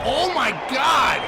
Oh my God!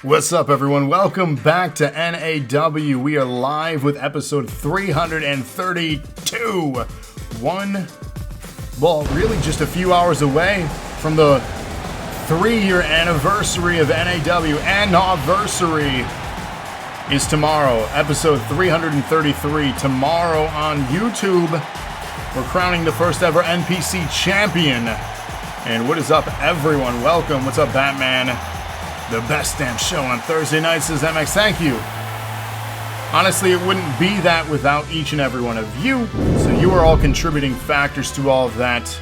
What's up, everyone? Welcome back to NAW. We are live with episode 332. Really just a few hours away from the 3-year anniversary of NAW. And NAWversary is tomorrow, episode 333. Tomorrow on YouTube, we're crowning the first ever NPC champion. And what is up, everyone? Welcome. What's up, Batman? The best damn show on Thursday nights, says MX. Thank you. Honestly, it wouldn't be that without each and every one of you. So you are all contributing factors to all of that.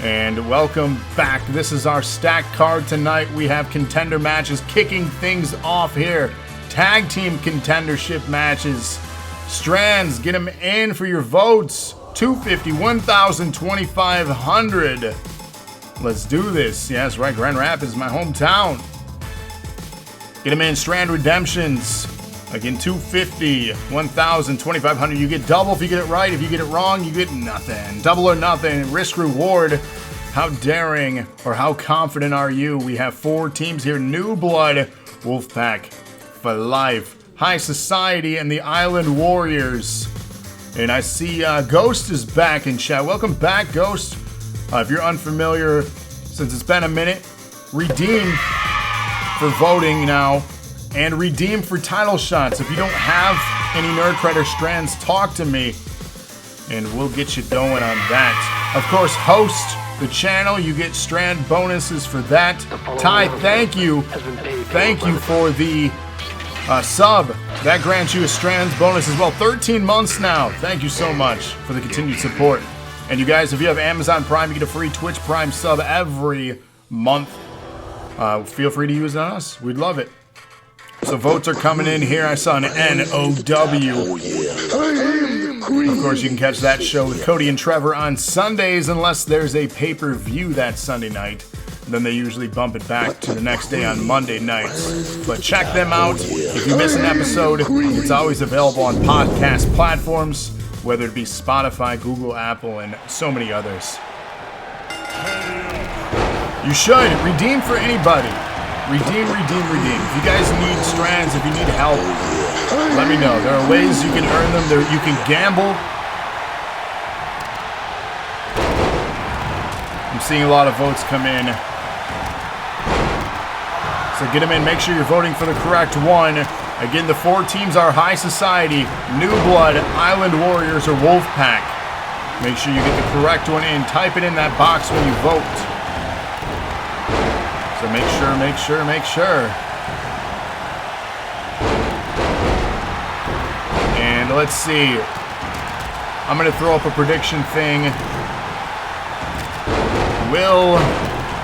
And welcome back. This is our stack card tonight. We have contender matches kicking things off here. Tag team contendership matches. Strands, get them in for your votes. 250, 1,000, 2,500. Let's do this. Yes, right. Grand Rapids is my hometown. Get them in. Strand redemptions. Again, 250, 1,000, 2,500. You get double if you get it right. If you get it wrong, you get nothing. Double or nothing. Risk reward. How daring or how confident are you? We have 4 teams here. New Blood, Wolfpac for life, High Society, and the Island Warriors. And I see Ghost is back in chat. Welcome back, Ghost. If you're unfamiliar, since it's been a minute, redeem for voting now, and redeem for title shots. If you don't have any nerd cred or strands, talk to me, and we'll get you going on that. Of course, host the channel. You get strand bonuses for that. Ty, thank you. Thank you for the sub. That grants you a strands bonus as well. 13 months now. Thank you so much for the continued support. And you guys, if you have Amazon Prime, you get a free Twitch Prime sub every month. Feel free to use it on us. We'd love it. So votes are coming in here. I saw an NOW. Of course, you can catch that show with Cody and Trevor on Sundays, unless there's a pay-per-view that Sunday night. Then they usually bump it back to the next day on Monday nights. But check them out. If you miss an episode, it's always available on podcast platforms, whether it be Spotify, Google, Apple, and so many others. You should. Redeem for anybody. Redeem. If you guys need strands, if you need help, let me know. There are ways you can earn them. You can gamble. I'm seeing a lot of votes come in. So get them in. Make sure you're voting for the correct one. Again, the 4 teams are High Society, New Blood, Island Warriors, or Wolfpac. Make sure you get the correct one in. Type it in that box when you vote. So make sure. And let's see. I'm going to throw up a prediction thing. Will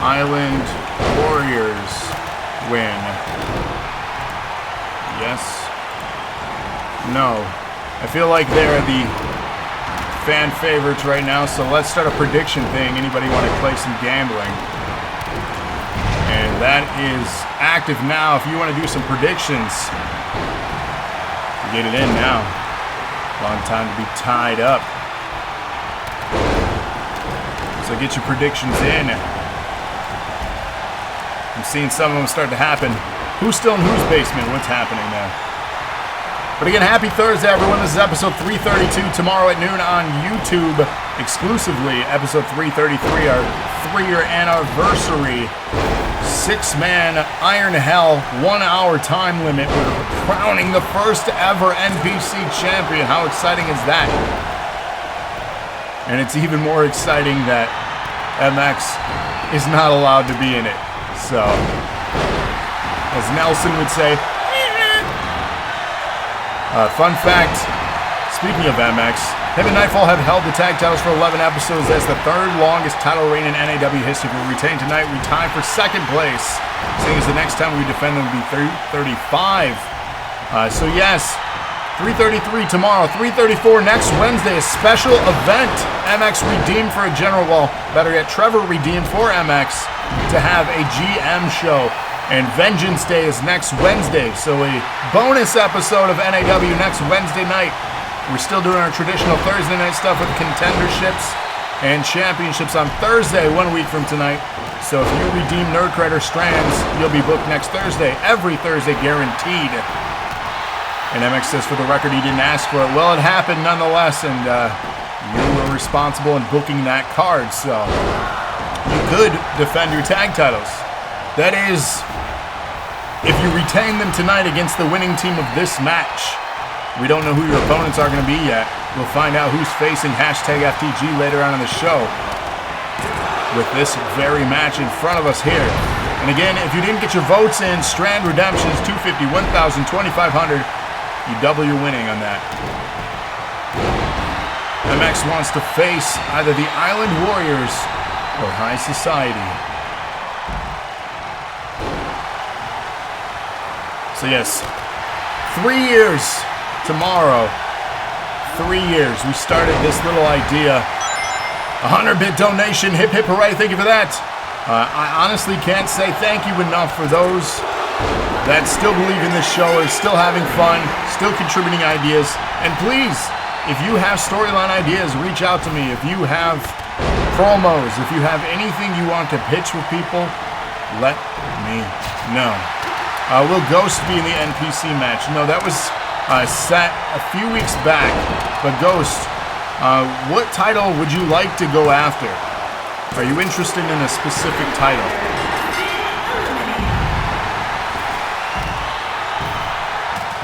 Island Warriors win? Yes. No. I feel like they're the fan favorites right now, so let's start a prediction thing. Anybody want to play some gambling? And that is active now. If you want to do some predictions, get it in now. Long time to be tied up. So get your predictions in. I'm seeing some of them start to happen. Who's still in whose basement? What's happening there? But again, happy Thursday, everyone. This is episode 332. Tomorrow at noon on YouTube, exclusively, episode 333, our 3-year anniversary. 6-man Iron Hell, 1 hour time limit. We're crowning the first ever NPC champion. How exciting is that? And it's even more exciting that MX is not allowed to be in it. So, as Nelson would say, fun fact, speaking of MX, him and Nightfall have held the tag titles for 11 episodes. That's the third longest title reign in NAW history. If we retain tonight, we tie for second place, seeing as the next time we defend them will be 35. So yes, 333 tomorrow, 334 next Wednesday, a special event. MX redeemed for a general, well, better yet, Trevor redeemed for MX to have a GM show. And Vengeance Day is next Wednesday, so a bonus episode of NAW next Wednesday night. We're still doing our traditional Thursday night stuff with contenderships and championships on Thursday, 1 week from tonight. So if you redeem Nerd Crider Strands, you'll be booked next Thursday, every Thursday guaranteed. And MX says for the record he didn't ask for it. Well, it happened nonetheless, and you were responsible in booking that card, so you could defend your tag titles. That is, if you retain them tonight against the winning team of this match. We don't know who your opponents are going to be yet. We'll find out who's facing #FTG later on in the show with this very match in front of us here. And again, if you didn't get your votes in, Strand Redemptions, 250, 1,000, 2,500. You double your winning on that. MX wants to face either the Island Warriors or High Society. So yes, 3 years tomorrow. 3 years. We started this little idea. 100-bit donation. Hip hip hooray. Thank you for that. I honestly can't say thank you enough for those that still believe in this show, are still having fun, still contributing ideas. And please, if you have storyline ideas, reach out to me. If you have promos, if you have anything you want to pitch with people, let me know. Will Ghost be in the NPC match? No, that was set a few weeks back. But Ghost, what title would you like to go after? Are you interested in a specific title?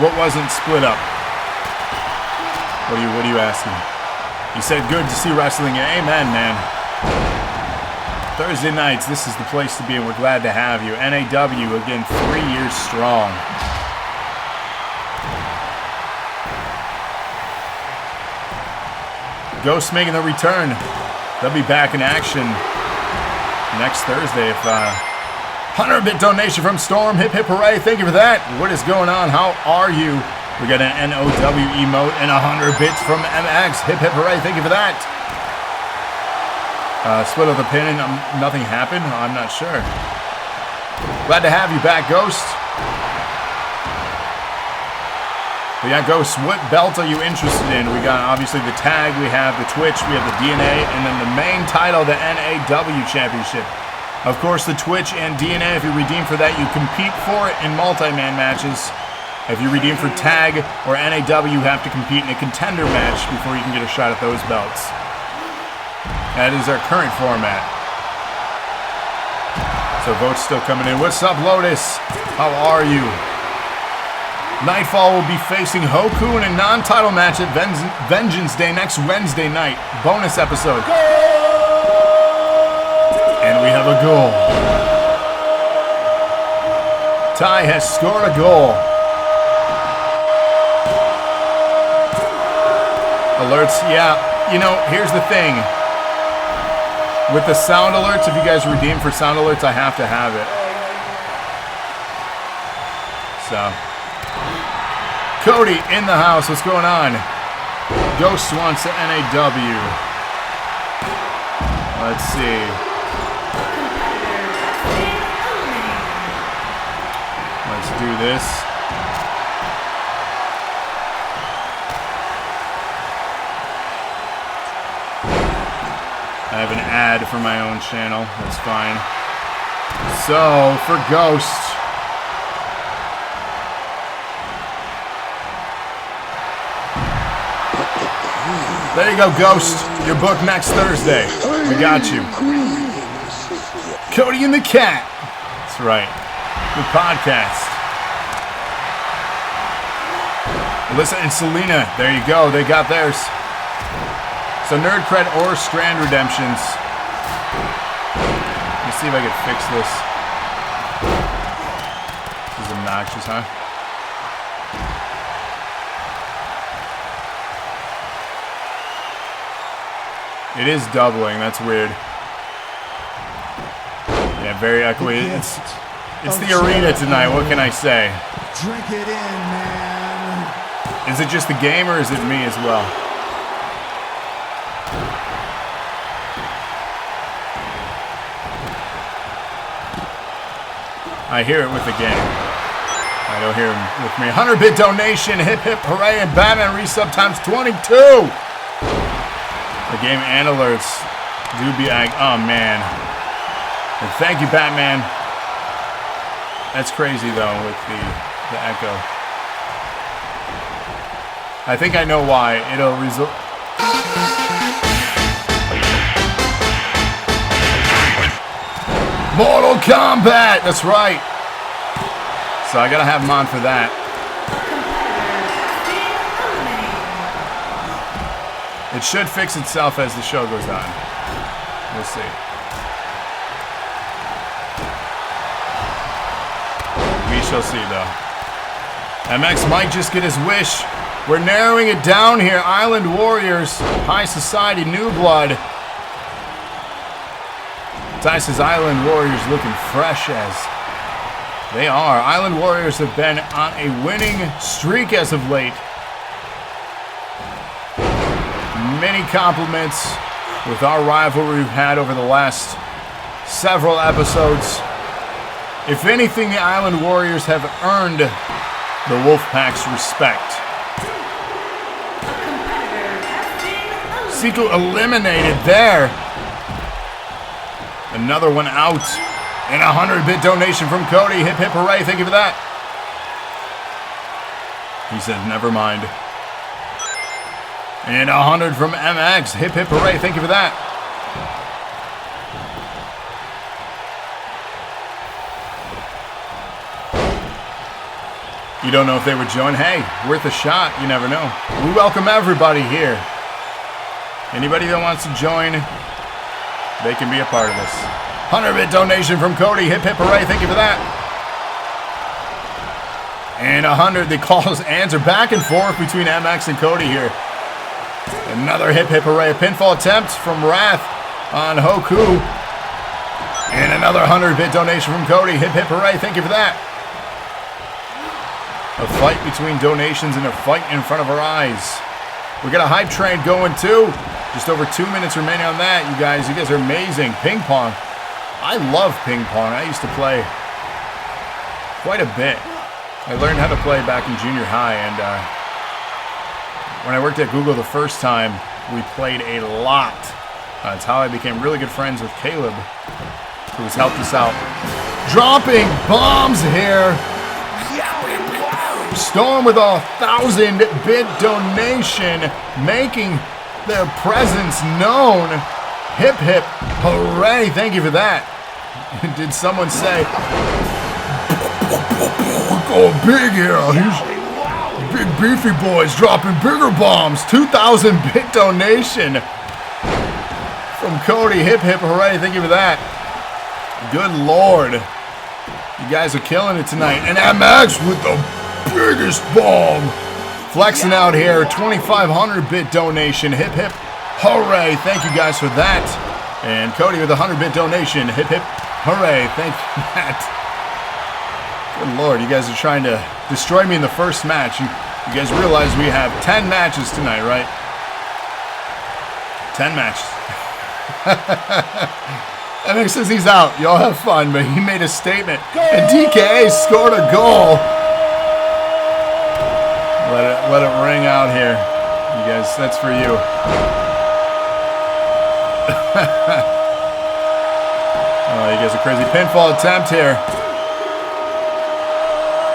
What wasn't split up? What are you asking? You said good to see wrestling. Amen, man. Thursday nights, this is the place to be, and we're glad to have you. NAW, again, 3 years strong. Ghost making the return. They'll be back in action next Thursday. If 100-bit donation from Storm. Hip hip hooray. Thank you for that. What is going on? How are you? We got an NOW emote and 100 bits from MX. Hip hip hooray. Thank you for that. Split of the pin and nothing happened? I'm not sure. Glad to have you back, Ghost. But yeah, Ghost, what belt are you interested in? We got obviously the tag, we have the Twitch, we have the DNA, and then the main title, the NAW Championship. Of course, the Twitch and DNA, if you redeem for that, you compete for it in multi-man matches. If you redeem for tag or NAW, you have to compete in a contender match before you can get a shot at those belts. That is our current format. So votes still coming in. What's up, Lotus? How are you? Nightfall will be facing Hoku in a non-title match at Vengeance Day next Wednesday night. Bonus episode. And we have a goal. Ty has scored a goal. Alerts, yeah. You know, here's the thing. With the sound alerts, if you guys redeem for sound alerts, I have to have it. So. Cody in the house. What's going on? Ghost wants the NAW. Let's see. Let's do this. I have an ad for my own channel. That's fine. So, for Ghost. There you go, Ghost. Your book next Thursday. We got you. Cody and the Cat. That's right. The podcast. Alyssa and Selina. There you go. They got theirs. So Nerd Cred or Strand Redemptions. Let me see if I can fix this. This is obnoxious, huh? It is doubling. That's weird. Yeah, very echoey. It's the arena tonight. What can I say? Drink it in, man. Is it just the game or is it me as well? I hear it with the game. I don't hear him with me. 100-bit donation. Hip hip hooray and Batman resub times 22. The game and alerts do be oh man. And thank you, Batman. That's crazy though with the echo. I think I know why. It'll result. Mortal Kombat! That's right. So I gotta have him on for that. It should fix itself as the show goes on. We'll see. We shall see, though. MX might just get his wish. We're narrowing it down here. Island Warriors, High Society, New Blood. Dice's Island Warriors looking fresh as they are. Island Warriors have been on a winning streak as of late. Many compliments with our rivalry we've had over the last several episodes. If anything, the Island Warriors have earned the Wolfpac's respect. Seko eliminated there. Another one out. And a 100-bit donation from Cody. Hip hip hooray. Thank you for that. He said, never mind. And 100 from MX. Hip hip hooray. Thank you for that. You don't know if they would join? Hey, worth a shot. You never know. We welcome everybody here. Anybody that wants to join, they can be a part of this. 100-bit donation from Cody. Hip hip hooray. Thank you for that. And 100. The calls answer back and forth between MX and Cody here. Another hip hip hooray. A pinfall attempt from Wrath on Hoku. And another 100-bit donation from Cody. Hip hip hooray. Thank you for that. A fight between donations and a fight in front of our eyes. We got a hype train going too. Just over 2 minutes remaining on that. You guys are amazing. Ping pong. I love ping pong. I used to play quite a bit. I learned how to play back in junior high, and when I worked at Google the first time, we played a lot. That's how I became really good friends with Caleb, who has helped us out. Dropping bombs here. Storm with a 1,000-bit donation, making their presence known. Hip hip hooray. Thank you for that. Did someone say, oh, big here. He's big beefy boys dropping bigger bombs. 2,000-bit donation from Cody. Hip hip hooray. Thank you for that. Good Lord. You guys are killing it tonight. And MX with the biggest bomb. Flexing out here. 2,500-bit donation. Hip, hip, hooray. Thank you guys for that. And Cody with a 100-bit donation. Hip, hip, hooray. Thank you for that. Good Lord, you guys are trying to destroy me in the first match. You guys realize we have 10 matches tonight, right? 10 matches. MX says he's out. Y'all have fun, but he made a statement. And DK scored a goal. Let it ring out here. You guys, that's for you. Oh, you guys are crazy. Pinfall attempt here.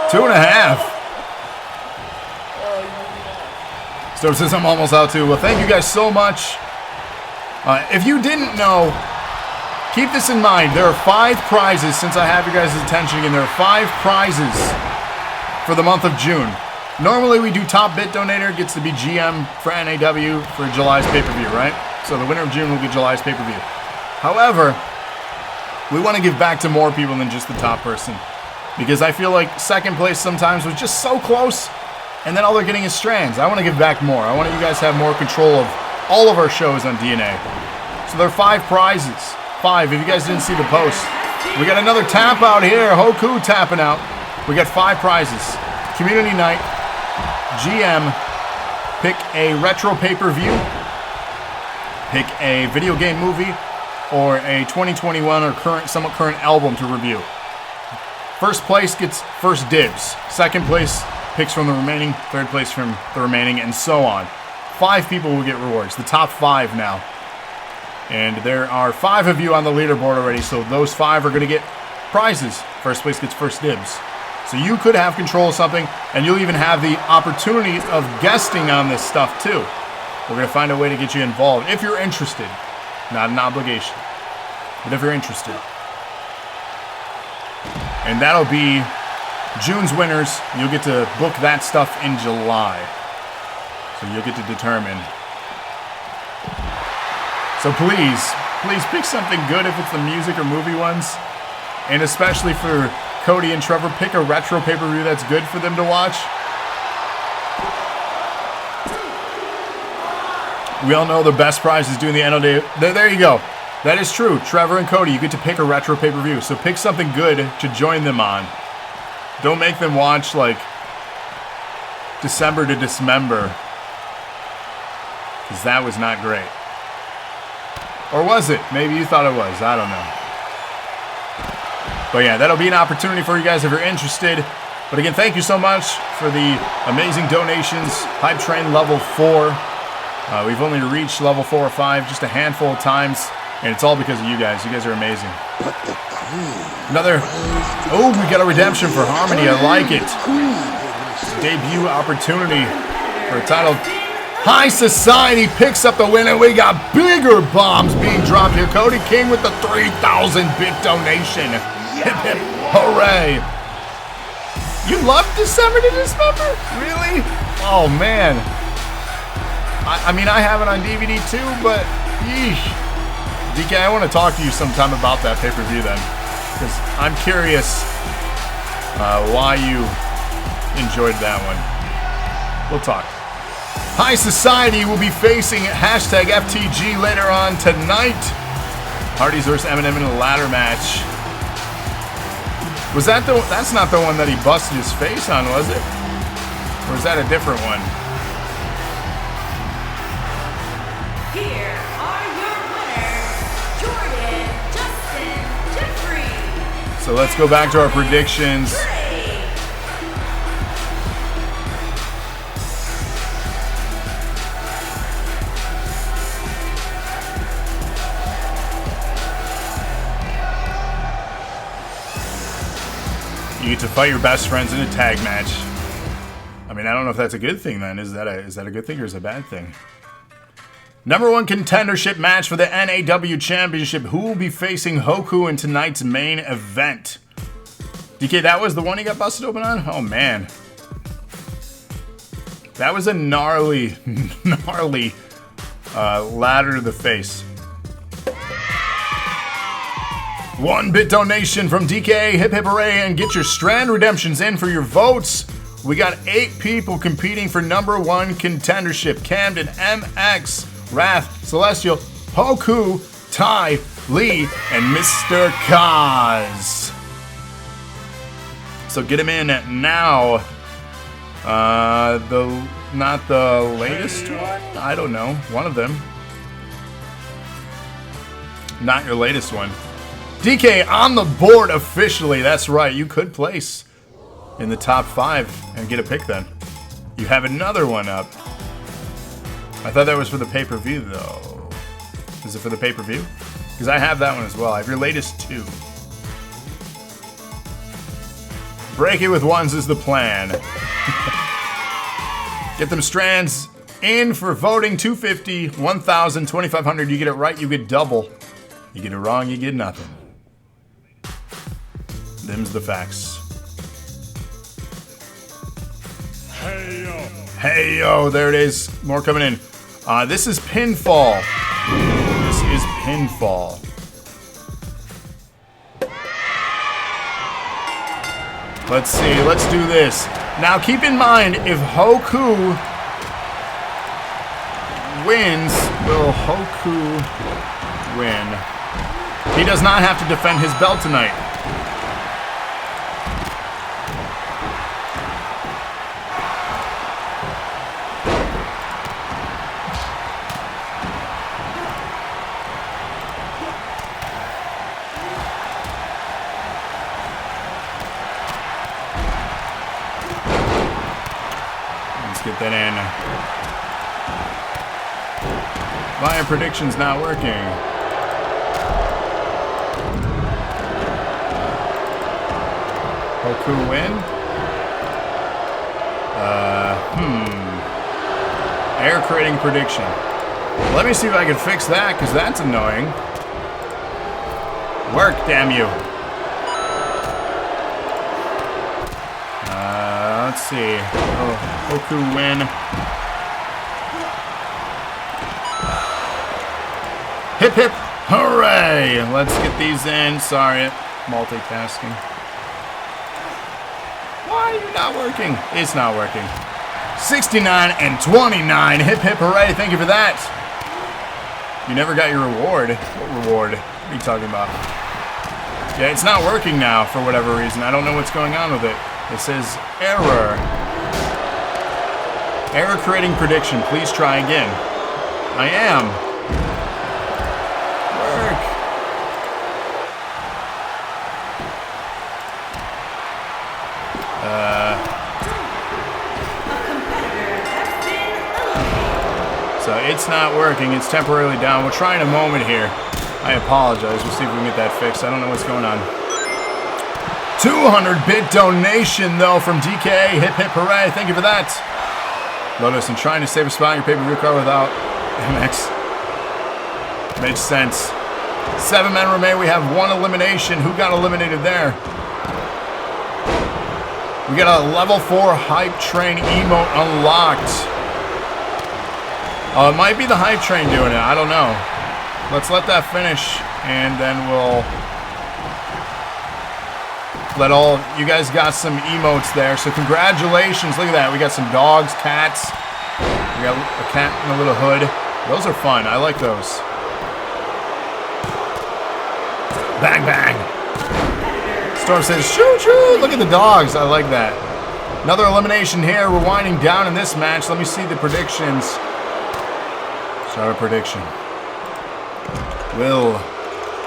2.5. Storm says I'm almost out too. Well, thank you guys so much. If you didn't know, keep this in mind. There are 5 prizes since I have your guys' attention again. There are 5 prizes for the month of June. Normally we do top bit donator gets to be GM for NAW for July's pay-per-view, right? So the winner of June will get July's pay-per-view. However, we want to give back to more people than just the top person. Because I feel like second place sometimes was just so close, and then all they're getting is strands. I want to give back more. I want you guys to have more control of all of our shows on DNA. So there are 5 prizes. 5, if you guys didn't see the post. We got another tap out here. Hoku tapping out. We got 5 prizes. Community night. GM. Pick a retro pay-per-view. Pick a video game movie. Or a 2021 or somewhat current album to review. First place gets first dibs. Second place picks from the remaining. Third place from the remaining, and so on. 5 people will get rewards. The top 5 now. And there are 5 of you on the leaderboard already, so those 5 are going to get prizes. First place gets first dibs. So you could have control of something, and you'll even have the opportunity of guesting on this stuff too. We're going to find a way to get you involved if you're interested. Not an obligation, but if you're interested. And that'll be June's winners. You'll get to book that stuff in July. So you'll get to determine. So please pick something good if it's the music or movie ones. And especially for Cody and Trevor, pick a retro pay-per-view that's good for them to watch. We all know the best prize is doing the NOW. There you go. That is true. Trevor and Cody, you get to pick a retro pay-per-view. So pick something good to join them on. Don't make them watch like December to Dismember. Because that was not great. Or was it? Maybe you thought it was. I don't know. But yeah, that'll be an opportunity for you guys if you're interested. But again, thank you so much for the amazing donations. Hype Train level 4. We've only reached level 4 or 5 just a handful of times. And it's all because of you guys. You guys are amazing. Another... Oh, we got a redemption for Harmony. I like it. Debut opportunity for a title. High Society picks up the win, and we got bigger bombs being dropped here. Cody King with the 3,000-bit donation. Hip, hip, hooray. You love December to Dismember? Really? Oh, man. I mean, I have it on DVD too, but yeesh. DK, I want to talk to you sometime about that pay-per-view then. Because I'm curious why you enjoyed that one. We'll talk. High Society will be facing hashtag FTG later on tonight. Hardy's versus Eminem in a ladder match. Was that that's not the one that he busted his face on, was it? Or is that a different one? Here are your winners, Jordan, Justin, Jeffrey. So let's go back to our predictions. You get to fight your best friends in a tag match. I mean, I don't know if that's a good thing then. Is that a good thing or is it a bad thing? Number 1 contendership match for the NAW Championship. Who will be facing Hoku in tonight's main event? DK, that was the one he got busted open on? Oh, man. That was a gnarly ladder to the face. 1-bit donation from DK. Hip hip hooray and get your strand redemptions in for your votes. We got 8 people competing for #1 contendership. Kamden, MX, Wrath, Celestial, Hoku, Ty, Lee, and Mr. Kaz. So get him in now. Not the latest one? I don't know. One of them. Not your latest one. DK on the board officially. That's right. You could place in the top 5 and get a pick then. You have another one up. I thought that was for the pay-per-view though. Is it for the pay-per-view? Because I have that one as well. I have your latest 2. Break it with ones is the plan. Get them strands in for voting. 250, 1,000, 2,500. You get it right, you get double. You get it wrong, you get nothing. Them's the facts. Hey yo. Hey yo, there it is. More coming in. This is pinfall. This is pinfall. Let's see, let's do this. Now keep in mind, if Hoku wins, will Hoku win? He does not have to defend his belt tonight. Get that in. My prediction's not working. Hoku win? Error creating prediction. Let me see if I can fix that, because that's annoying. Work, damn you. Let's see. Oh, Hoku win. Hip hip hooray! Let's get these in. Sorry, multitasking. Why are you not working? It's not working. 69 and 29. Hip hip hooray! Thank you for that. You never got your reward. What reward? What are you talking about? Yeah, it's not working now for whatever reason. I don't know what's going on with it. It says error. Error creating prediction. Please try again. I am. Work. So it's not working. It's temporarily down. We'll try in a moment here. I apologize. We'll see if we can get that fixed. I don't know what's going on. 200-bit donation, though, from DK. Hip, hip, hooray. Thank you for that. Lotus, and trying to save a spot in your pay-per-view card without MX. Makes sense. 7 men remain. We have 1 elimination. Who got eliminated there? We got a level 4 hype train emote unlocked. It might be the hype train doing it. I don't know. Let's let that finish, and then we'll... let all you guys got some emotes there, so congratulations. Look at that. We got some dogs, cats. We got a cat in a little hood. Those are fun. I like those. Bang bang. Storm says shoo shoo. Look at the dogs. I like that. Another elimination here. We're winding down in this match. Let me see the predictions. Start a prediction. Will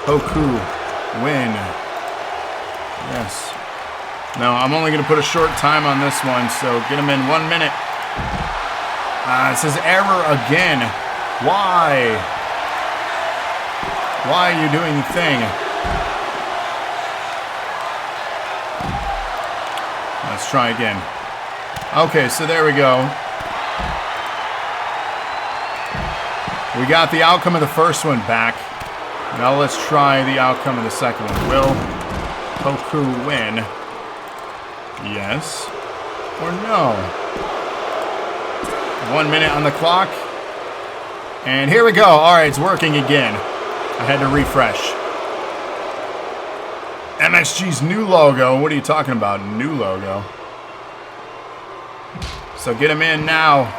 Hoku win? Yes. Now, I'm only going to put a short time on this one, so get them in 1 minute. It says error again. Why? Why are you doing the thing? Let's try again. Okay, so there we go. We got the outcome of the first one back. Now let's try the outcome of the second one. Will Hoku win? Yes or no? 1 minute on the clock. And here we go. All right, it's working again. I had to refresh. MXG's new logo. What are you talking about? New logo. So get him in now.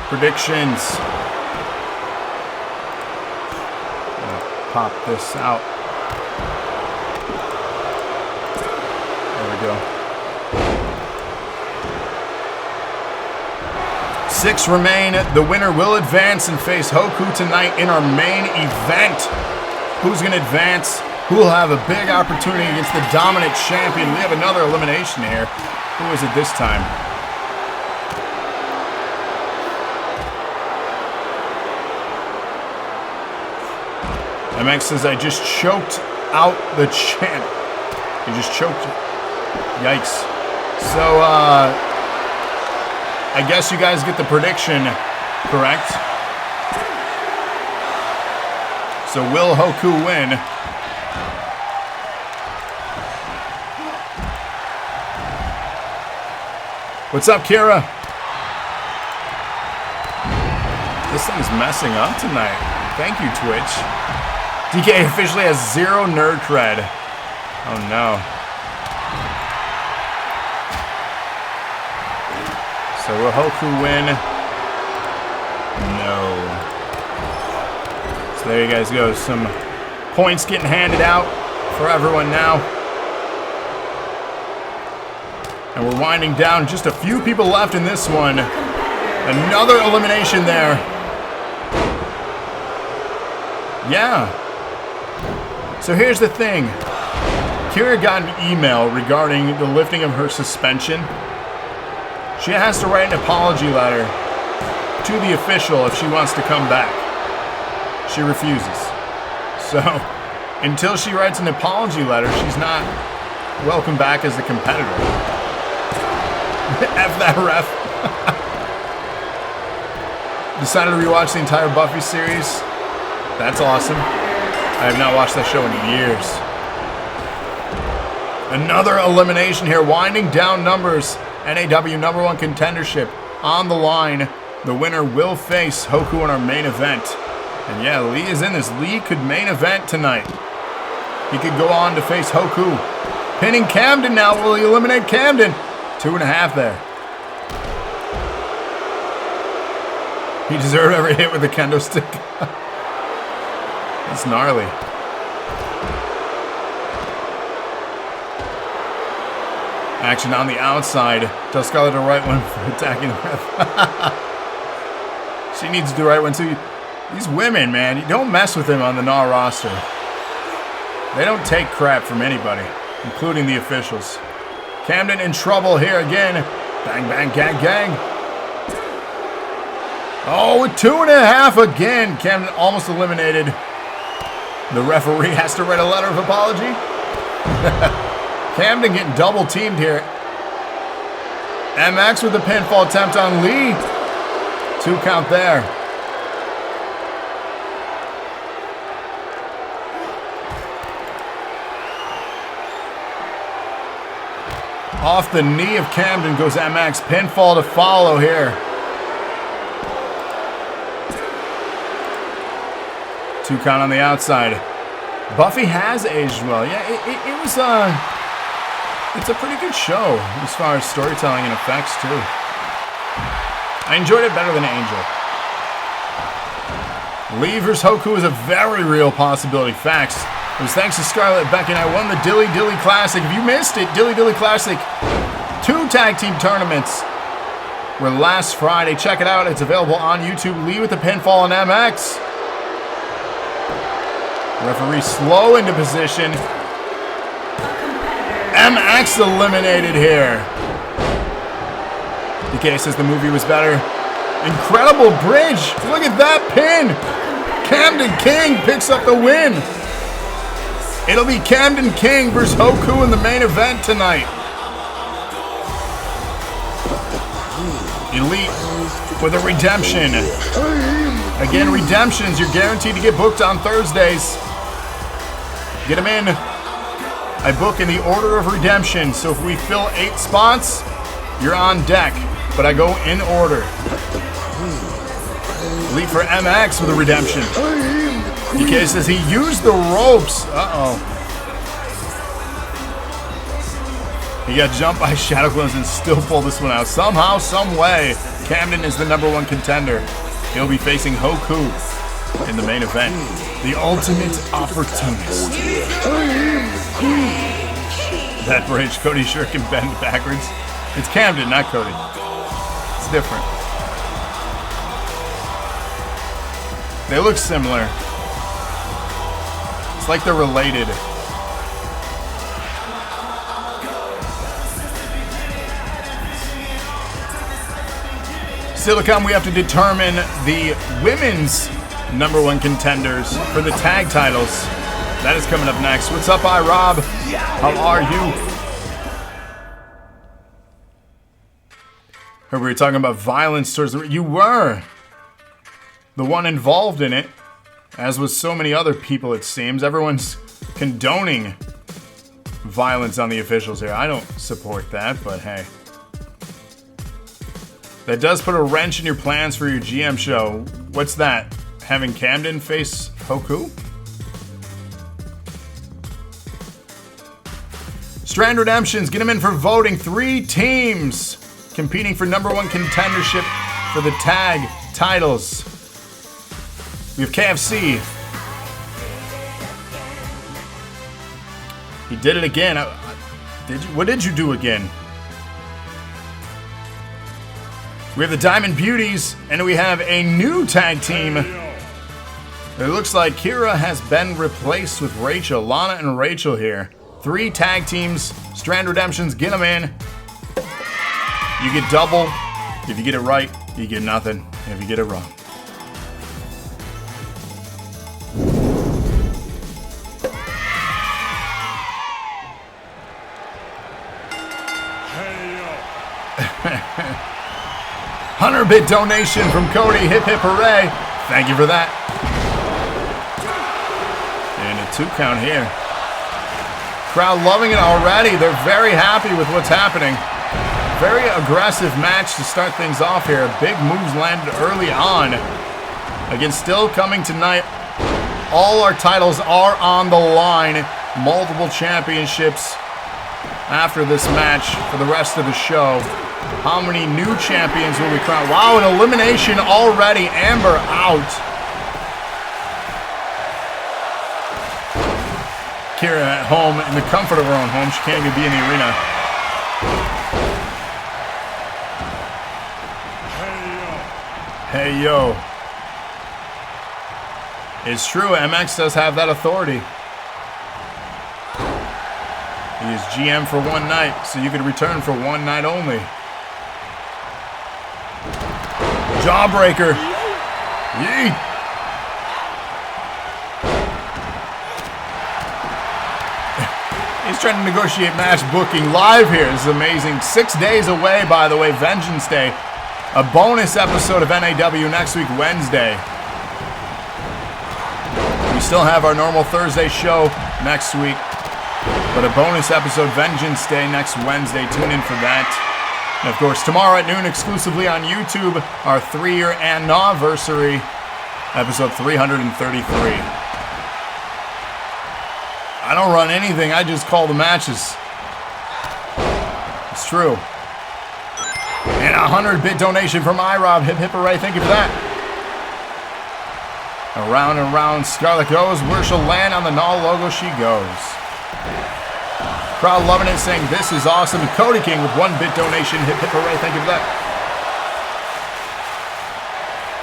Predictions. Pop this out. There we go. 6 remain. The winner will advance and face Hoku tonight in our main event. Who's going to advance? Who will have a big opportunity against the dominant champion? We have another elimination here. Who is it this time? MX says, I just choked out the champ. He just choked. Yikes. So, I guess you guys get the prediction correct. So will Hoku win? What's up, Kira? This thing's messing up tonight. Thank you, Twitch. DK officially has 0 nerd cred. Oh no. So will Hoku win? No. So there you guys go. Some points getting handed out for everyone now. And we're winding down. Just a few people left in this one. Another elimination there. Yeah. So here's the thing. Kira got an email regarding the lifting of her suspension. She has to write an apology letter to the official if she wants to come back. She refuses. So, until she writes an apology letter, she's not welcome back as a competitor. F that ref. Decided to rewatch the entire Buffy series. That's awesome. I have not watched that show in years. Another elimination here, winding down numbers. NAW #1 contendership on the line. The winner will face Hoku in our main event. And yeah, Lee is in this. Lee could main event tonight. He could go on to face Hoku. Pinning Kamden now. Will he eliminate Kamden? 2.5 there. He deserved every hit with the kendo stick. That's gnarly. Action on the outside. Tell Scarlett the right one for attacking the ref. She needs to do the right one too. These women, man, you don't mess with them on the NAW roster. They don't take crap from anybody, including the officials. Kamden in trouble here again. Bang, bang, gang, gang. Oh, with 2.5 again. Kamden almost eliminated. The referee has to write a letter of apology. Kamden getting double teamed here. MX with the pinfall attempt on Lee. 2 count there. Off the knee of Kamden goes MX. Pinfall to follow here. 2 count on the outside. Buffy has aged well. Yeah, it was it's a pretty good show as far as storytelling and effects too. I enjoyed it better than Angel. Lee vs. Hoku is a very real possibility. Facts. It was thanks to Scarlett, Becca, and I won the Dilly Dilly Classic. If you missed it, Dilly Dilly Classic, 2 tag team tournaments were last Friday. Check it out. It's available on YouTube. Lee with the pinfall on MX. Referee slow into position. MX eliminated here. DK says the movie was better. Incredible bridge. Look at that pin. Kamden King picks up the win. It'll be Kamden King versus Hoku in the main event tonight. Elite with a redemption. Again, redemptions. You're guaranteed to get booked on Thursdays. Get them in. I book in the order of redemption. So if we fill 8 spots, you're on deck. But I go in order. Elite for MX with a redemption. DK says he used the ropes. Uh-oh. He got jumped by Shadow Clones and still pulled this one out. Somehow, some way, Kamden is the #1 contender. He'll be facing Hoku in the main event. The ultimate opportunist. That bridge, Cody sure can bend backwards. It's Kamden, not Cody. It's different. They look similar. It's like they're related. Still to come, we have to determine the women's #1 contenders for the tag titles. That is coming up next. What's up, iRob? How are you? Heard we were talking about violence towards the... You were the one involved in it, as with so many other people, it seems. Everyone's condoning violence on the officials here. I don't support that, but hey. That does put a wrench in your plans for your GM show. What's that? Having Kamden face Hoku? Strand Redemptions, get them in for voting. 3 teams competing for #1 contendership for the tag titles. We have KFC. He did it again. Did you? What did you do again? We have the Diamond Beauties, and we have a new tag team. It looks like Kira has been replaced with Rachel. Lana and Rachel here. 3 tag teams. Strand Redemptions, get them in. You get double. If you get it right, you get nothing. If you get it wrong. Hey, 100-bit donation from Cody. Hip hip hooray. Thank you for that. And a 2 count here. Crowd loving it already. They're very happy with what's happening. Very aggressive match to start things off here. Big moves landed early on. Again, still coming tonight. All our titles are on the line. Multiple championships after this match for the rest of the show. How many new champions will we crown? Wow, an elimination already. Amber out. Kira at home in the comfort of her own home. She can't even be in the arena. Hey, yo. It's true, MX does have that authority. He is GM for 1 night, so you could return for 1 night only. Jawbreaker. Yeet. He's trying to negotiate match booking live here. This is amazing. 6 days away, by the way, Vengeance Day. A bonus episode of NAW next week, Wednesday. We still have our normal Thursday show next week, but a bonus episode, Vengeance Day, next Wednesday. Tune in for that. And of course, tomorrow at noon, exclusively on YouTube, our 3-year NAW-versary, episode 333. I don't run anything, I just call the matches. It's true. And a 100-bit donation from iRob. Hip hip hooray, thank you for that. Around and around Scarlett goes. Where she'll land on the NAW logo, she goes. Crowd loving it, saying this is awesome. Cody King with 1-bit donation. Hip hip hooray, thank you for that.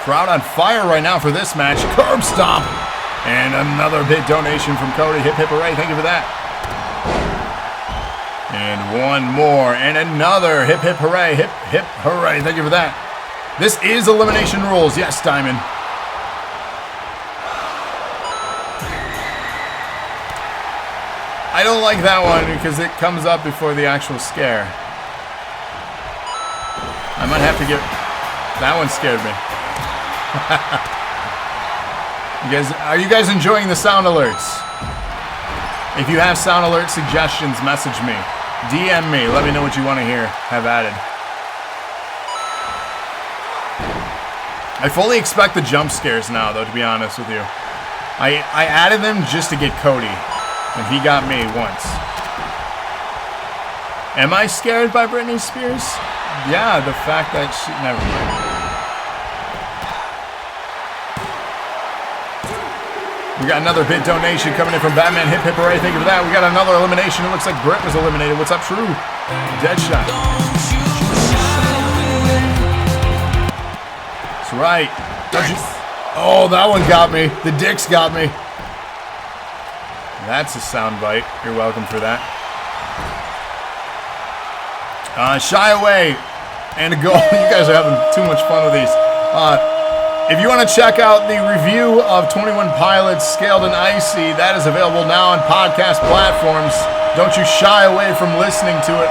Crowd on fire right now for this match. Curb stomp. And another bit donation from Cody. Hip hip hooray, thank you for that. And one more. And another. Hip hip hooray. Hip hip hooray, thank you for that. This is Elimination Rules. Yes, Diamond. I don't like that one because it comes up before the actual scare. I might have to get... That one scared me. Are you guys enjoying the sound alerts? If you have sound alert suggestions, message me. DM me. Let me know what you want to hear. Have added. I fully expect the jump scares now, though, to be honest with you. I added them just to get Cody. And he got me once. Am I scared by Britney Spears? Yeah, the fact that she... Never mind. We got another bit donation coming in from Batman Hip Hip Hooray. Thank you for that. We got another elimination. It looks like Britt was eliminated. What's up, True? Deadshot. That's right. Don't you... Oh, that one got me. The dicks got me. That's a sound bite. You're welcome for that. Shy away and a goal. You guys are having too much fun with these. If you want to check out the review of 21 Pilots Scaled and Icy, that is available now on podcast platforms. Don't you shy away from listening to it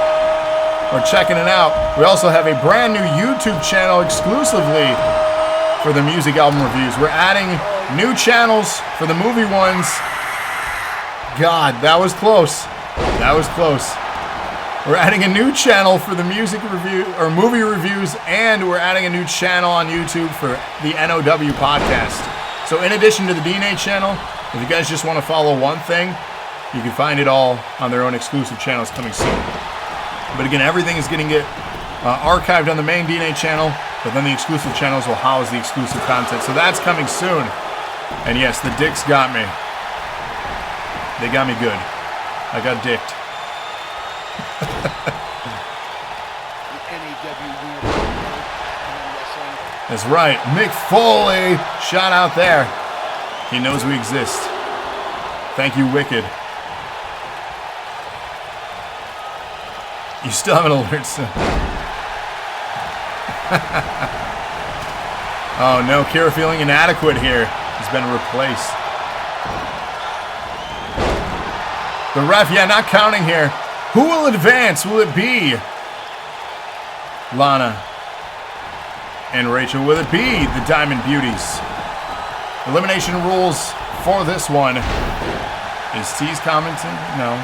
or checking it out. We also have a brand new YouTube channel exclusively for the music album reviews. We're adding new channels for the movie ones. God, that was close. That was close. We're adding a new channel for the music review or movie reviews, and we're adding a new channel on YouTube for the NOW podcast. So in addition to the DNA channel, if you guys just want to follow one thing, you can find it all on their own exclusive channels coming soon. But again, everything is getting archived on the main DNA channel, but then the exclusive channels will house the exclusive content. So that's coming soon. And yes, the dicks got me. They got me good. I got dicked. That's right, Mick Foley. Shout out there. He knows we exist. Thank you, Wicked. You still have an alert, so. Oh no, Kira feeling inadequate here. He's been replaced. The ref, yeah, not counting here. Who will advance? Will it be Lana and Rachel? Will it be the Diamond Beauties? Elimination rules for this one. Is T's commenting? No.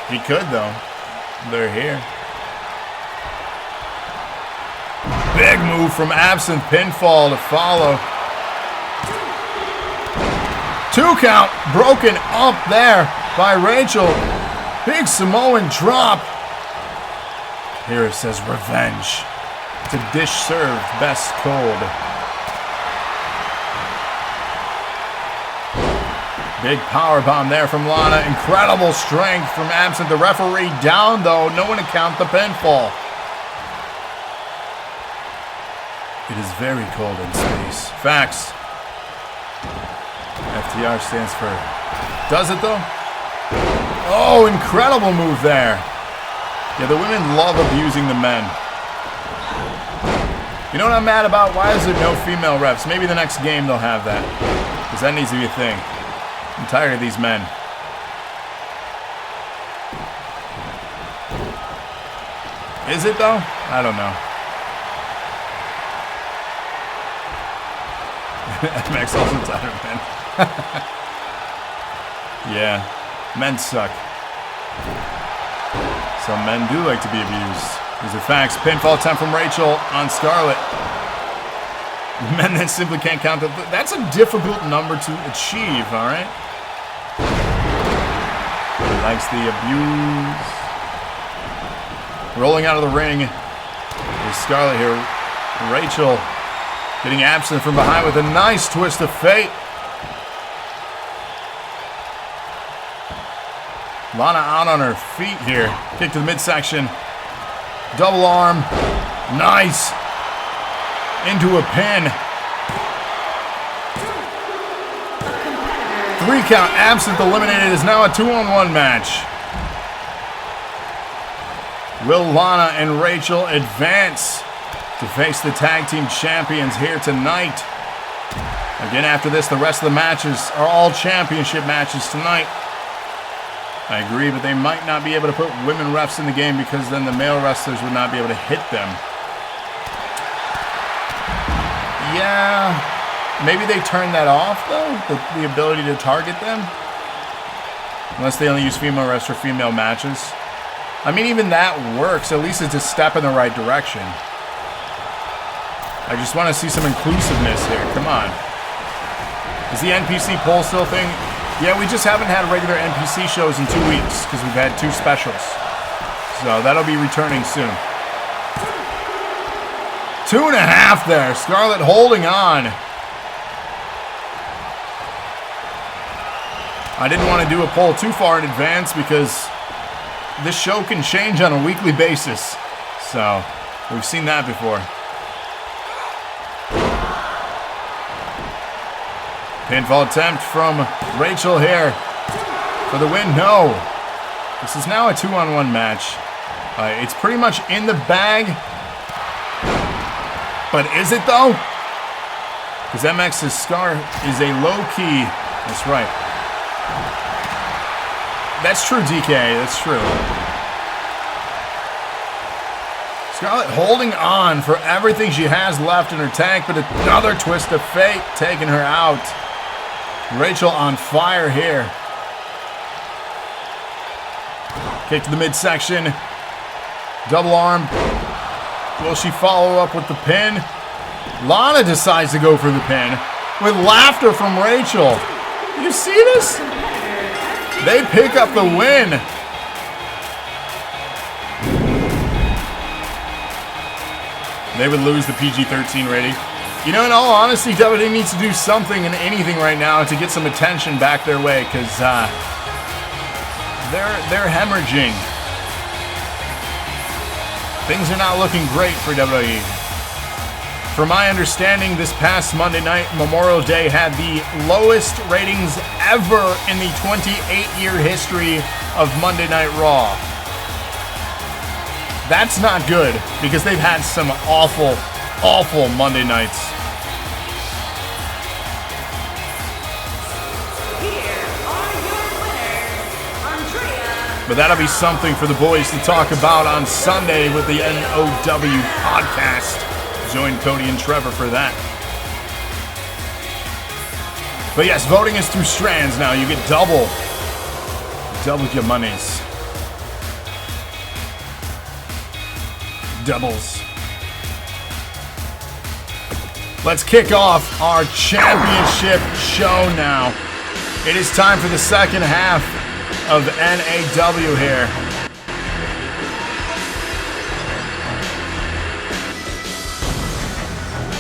He could, though. They're here. Big move from Absinthe. Pinfall to follow. 2 count. Broken up there by Rachel. Big Samoan drop. Here it says revenge. It's a dish served best cold. Big power bomb there from Lana. Incredible strength from Absinthe. The referee down though. No one to count the pinfall. It is very cold in space. Facts. FTR stands for... Does it though? Oh, incredible move there. Yeah, the women love abusing the men. You know what I'm mad about? Why is there no female refs? Maybe the next game they'll have that. Because that needs to be a thing. I'm tired of these men. Is it though? I don't know. Max also tired of men. Yeah, men suck. Some men do like to be abused. These are facts. Pinfall attempt from Rachel on Scarlett. Men that simply can't count that. That's a difficult number to achieve, all right? He likes the abuse. Rolling out of the ring is Scarlett here. Rachel getting Absinthe from behind with a nice twist of fate. Lana out on her feet here. Kick to the midsection. Double arm. Nice. Into a pin. 3 count. Absinthe eliminated. Is now a 2-on-1 match. Will Lana and Rachel advance to face the tag team champions here tonight? Again, after this, the rest of the matches are all championship matches tonight. I agree, but they might not be able to put women refs in the game because then the male wrestlers would not be able to hit them. Yeah, maybe they turn that off, though, the ability to target them. Unless they only use female refs for female matches. I mean, even that works. At least it's a step in the right direction. I just want to see some inclusiveness here. Come on. Is the NPC poll still thing? Yeah, we just haven't had regular NPC shows in 2 weeks because we've had 2 specials. So that'll be returning soon. 2.5 there. Scarlett holding on. I didn't want to do a poll too far in advance because this show can change on a weekly basis. So we've seen that before. Pinfall attempt from Rachel here for the win. No. This is now a 2-on-1 match. It's pretty much in the bag. But is it though? Because MX's scar is a low key. That's right. That's true, DK. That's true. Scarlett holding on for everything she has left in her tank, but another twist of fate taking her out. Rachel on fire here. Kick to the midsection. Double arm. Will she follow up with the pin? Lana decides to go for the pin with laughter from Rachel. You see this? They pick up the win. They would lose the PG-13 rating. You know, in all honesty, WWE needs to do something and anything right now to get some attention back their way, because they're hemorrhaging. Things are not looking great for WWE. From my understanding, this past Monday night, Memorial Day, had the lowest ratings ever in the 28-year history of Monday Night Raw. That's not good, because they've had some awful, awful Monday nights. Here are your winners, Andrea. But that'll be something for the boys to talk about on Sunday with the NOW podcast. Join Cody and Trevor for that. But yes, voting is through strands now. You get double your monies. Doubles. Let's kick off our championship show now. It is time for the second half of NAW here.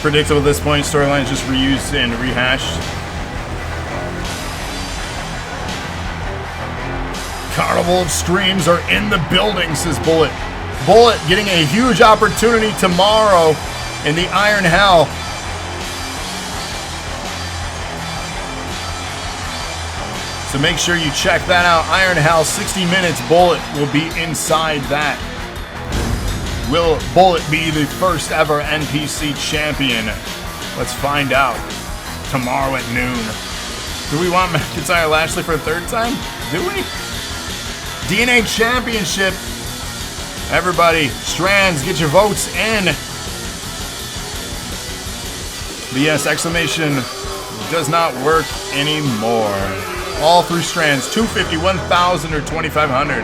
Predictable at this point, storylines just reused and rehashed. Carnival of Screams are in the building, says Bullet. Bullet getting a huge opportunity tomorrow in the Iron Hell. So make sure you check that out. Iron Hell, 60 minutes. Bullet will be inside that. Will Bullet be the first ever NPC champion? Let's find out tomorrow at noon. Do we want McIntyre Lashley for a third time? Do we? DNA Championship. Everybody, strands, get your votes in. The yes, exclamation does not work anymore. All through strands, 250, 1,000, or 2,500.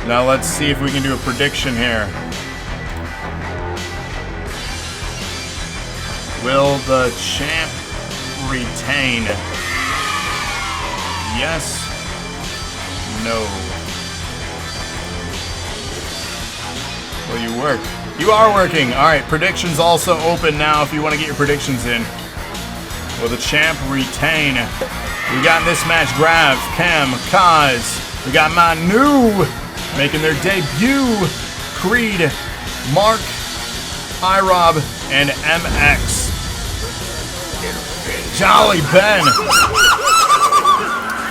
Now let's see if we can do a prediction here. Will the champ retain? Yes. No. Will you work? You are working. All right, predictions also open now if you want to get your predictions in. Will the champ retain? We got in this match Grav, Cam, Kaz. We got Manu making their debut. Creed, Mark, iRob, and MX. Jolly Ben.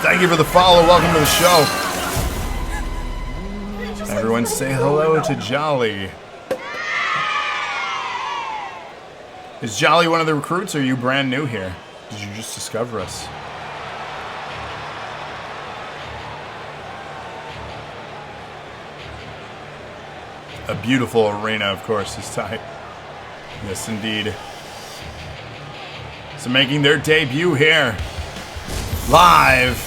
Thank you for the follow. Welcome to the show. Everyone say hello to Jolly. Is Jolly one of the recruits, or are you brand new here? Did you just discover us? A beautiful arena, of course, this time. Yes, indeed. So making their debut here. Live.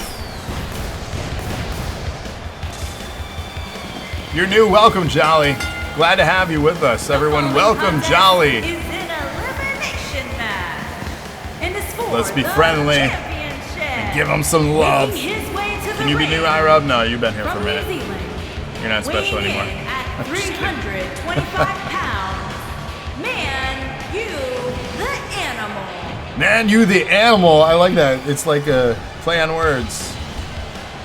You're new. Welcome, Jolly. Glad to have you with us. Everyone, welcome, Jolly. Let's be friendly and give him some love. His way Can you be new, iRob? No, you've been here for a From minute. New Zealand, You're not special weighing anymore. in at 325 pounds, Man, you the animal. Man, you the animal. I like that. It's like a play on words.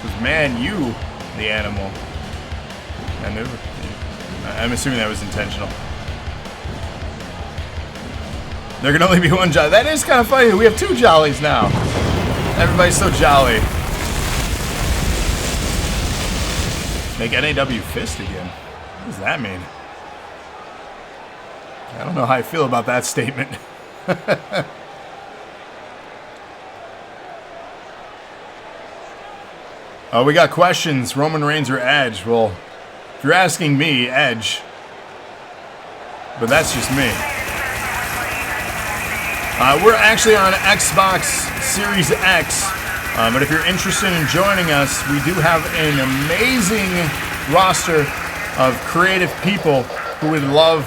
Because man, you the animal. I'm assuming that was intentional. There can only be one jolly. That is kind of funny. We have two jollies now. Everybody's so jolly. Make NAW fist again. What does that mean? I don't know how I feel about that statement. Oh, we got questions. Roman Reigns or Edge? Well, if you're asking me, Edge. But that's just me. We're actually on Xbox Series X. But if you're interested in joining us, we do have an amazing roster of creative people who would love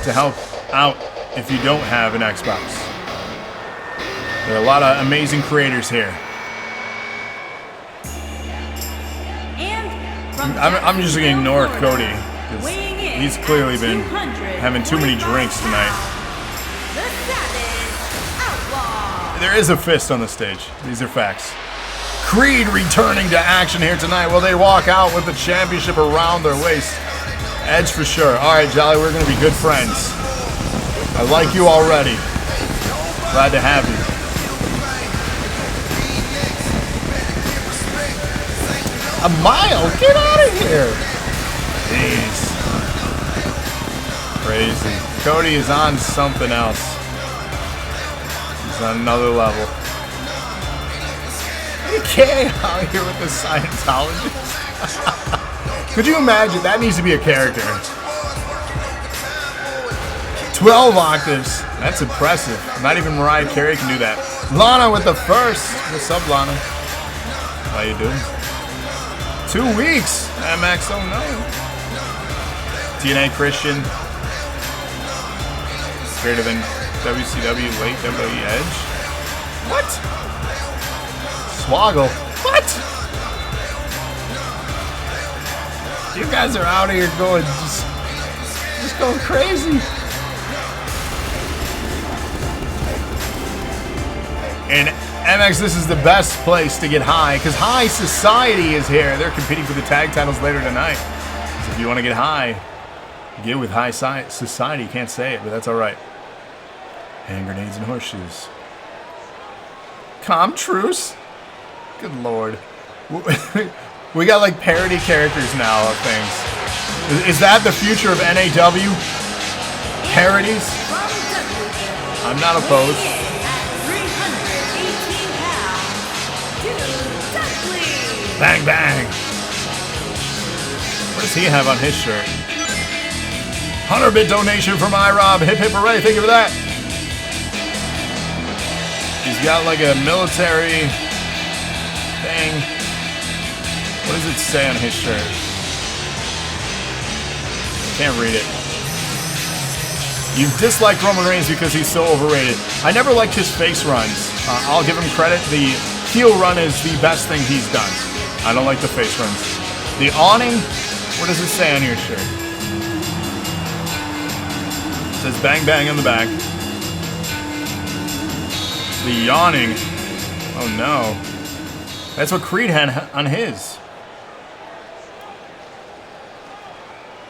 to help out if you don't have an Xbox. There are a lot of amazing creators here. I'm just going to ignore Cody because he's clearly been having too many drinks tonight. There is a fist on the stage. These are facts. Creed returning to action here tonight. Will they walk out with the championship around their waist? Edge for sure. All right, Jolly, we're going to be good friends. I like you already. Glad to have you. A mile? Get out of here. Jeez. Crazy. Cody is on something else. He's on another level. Okay, out here with the Scientologist. Could you imagine? That needs to be a character. 12 octaves. That's impressive. Not even Mariah Carey can do that. Lana with the first. What's up, Lana? How you doing? 2 weeks. MX, oh no. TNA Christian. Greater than WCW late WWE Edge. What? Swoggle. What? You guys are out here going just going crazy. And MX, this is the best place to get high because High Society is here. They're competing for the tag titles later tonight. So if you want to get high, get with High Society. You can't say it, but that's all right. Hand grenades and horseshoes. Calm truce. Good lord. We got like parody characters now of things. Is that the future of NAW? Parodies? I'm not opposed. Bang, bang. What does he have on his shirt? 100-bit donation from iRob. Hip, hip, hooray. Thank you for that. He's got like a military thing. What does it say on his shirt? Can't read it. You dislike Roman Reigns because he's so overrated. I never liked his face runs. I'll give him credit. The heel run is the best thing he's done. I don't like the face runs. The awning, what does it say on your shirt? It says bang bang on the back. The yawning. Oh no. That's what Creed had on his.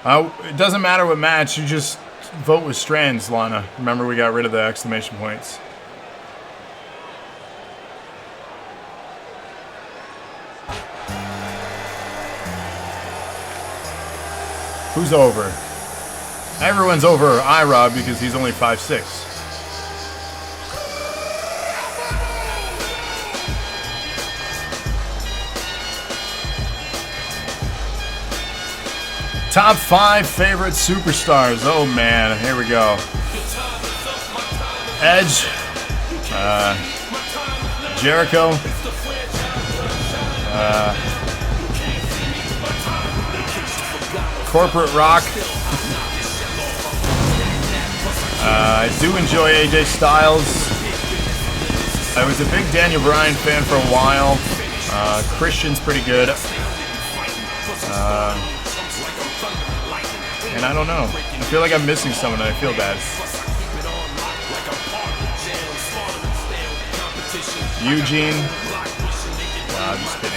It doesn't matter what match, you just vote with strands, Lana. Remember, we got rid of the exclamation points. Who's over? Everyone's over iRob because he's only 5'6". Top 5 favorite superstars. Oh man, here we go. Edge, Jericho, Corporate Rock. I do enjoy AJ Styles. I was a big Daniel Bryan fan for a while. Christian's pretty good. And I don't know. I feel like I'm missing someone and I feel bad. Eugene. Wow, I'm just kidding.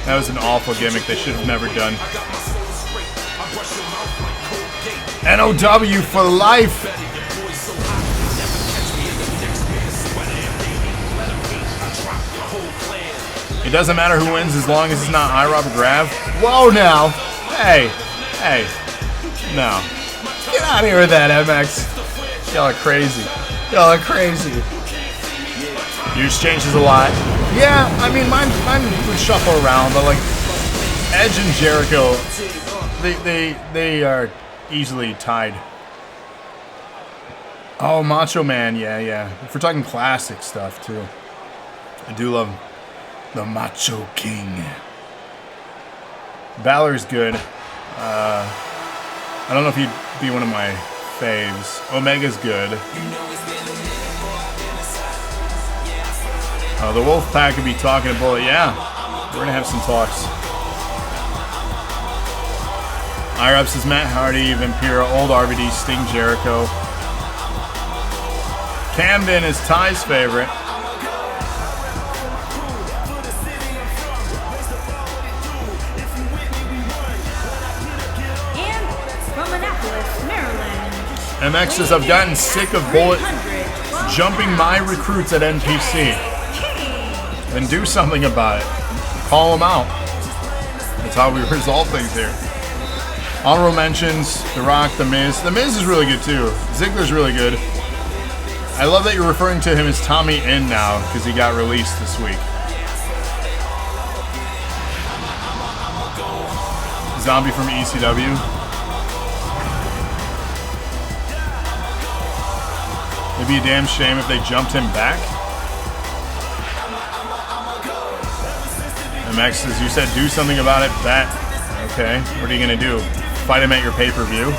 That was an awful gimmick they should have never done. NOW for life. It doesn't matter who wins as long as it's not iRob or Grav. Whoa now. Hey. Hey. No. Get out of here with that, MX. Y'all are crazy. Y'all are crazy. Yours changes a lot. Yeah, I mean, mine would shuffle around, but like Edge and Jericho, they are easily tied. Oh, Macho Man, yeah. If we're talking classic stuff too, I do love the Macho King. Balor's good. I don't know if he'd be one of my faves. Omega's good. The Wolfpac could be talking to Bullet. Yeah, we're gonna have some talks. iRob says Matt Hardy, Vampira, Old RVD, Sting, Jericho. Kamden is Ty's favorite. And from Annapolis, Maryland. MX says I've gotten sick of Bullet jumping my recruits at NPC. Then do something about it. Call them out. That's how we resolve things here. Honorable mentions, The Rock, The Miz. The Miz is really good too. Ziggler's really good. I love that you're referring to him as Tommy N now because he got released this week. Zombie from ECW. It'd be a damn shame if they jumped him back. MX says, you said do something about it. That. Okay. What are you going to do? Fight him at your pay-per-view?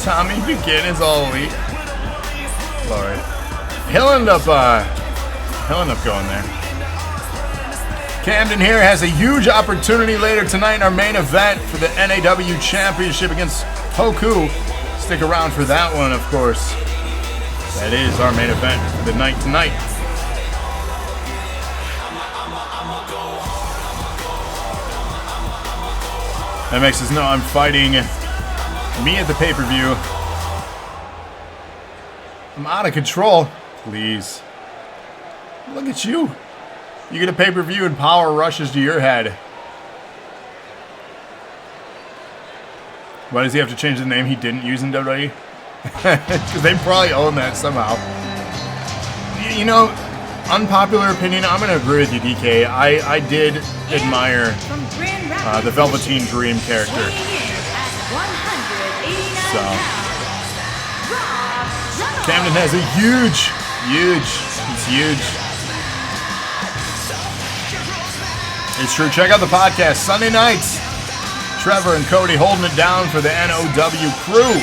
Tommy Begin is all elite. Lord. He'll end up going there. Kamden here has a huge opportunity later tonight in our main event for the NAW Championship against Hoku. Stick around for that one, of course. That is our main event for the night tonight. MX says, no, I'm fighting me at the pay-per-view. I'm out of control. Please. Look at you. You get a pay-per-view and power rushes to your head. Why does he have to change the name he didn't use in WWE? Because they probably own that somehow. You know, unpopular opinion, I'm going to agree with you, DK. I did admire the Velveteen Dream character. So, Kamden has a huge, it's huge. It's true. Check out the podcast Sunday nights. Trevor and Cody holding it down for the NOW crew.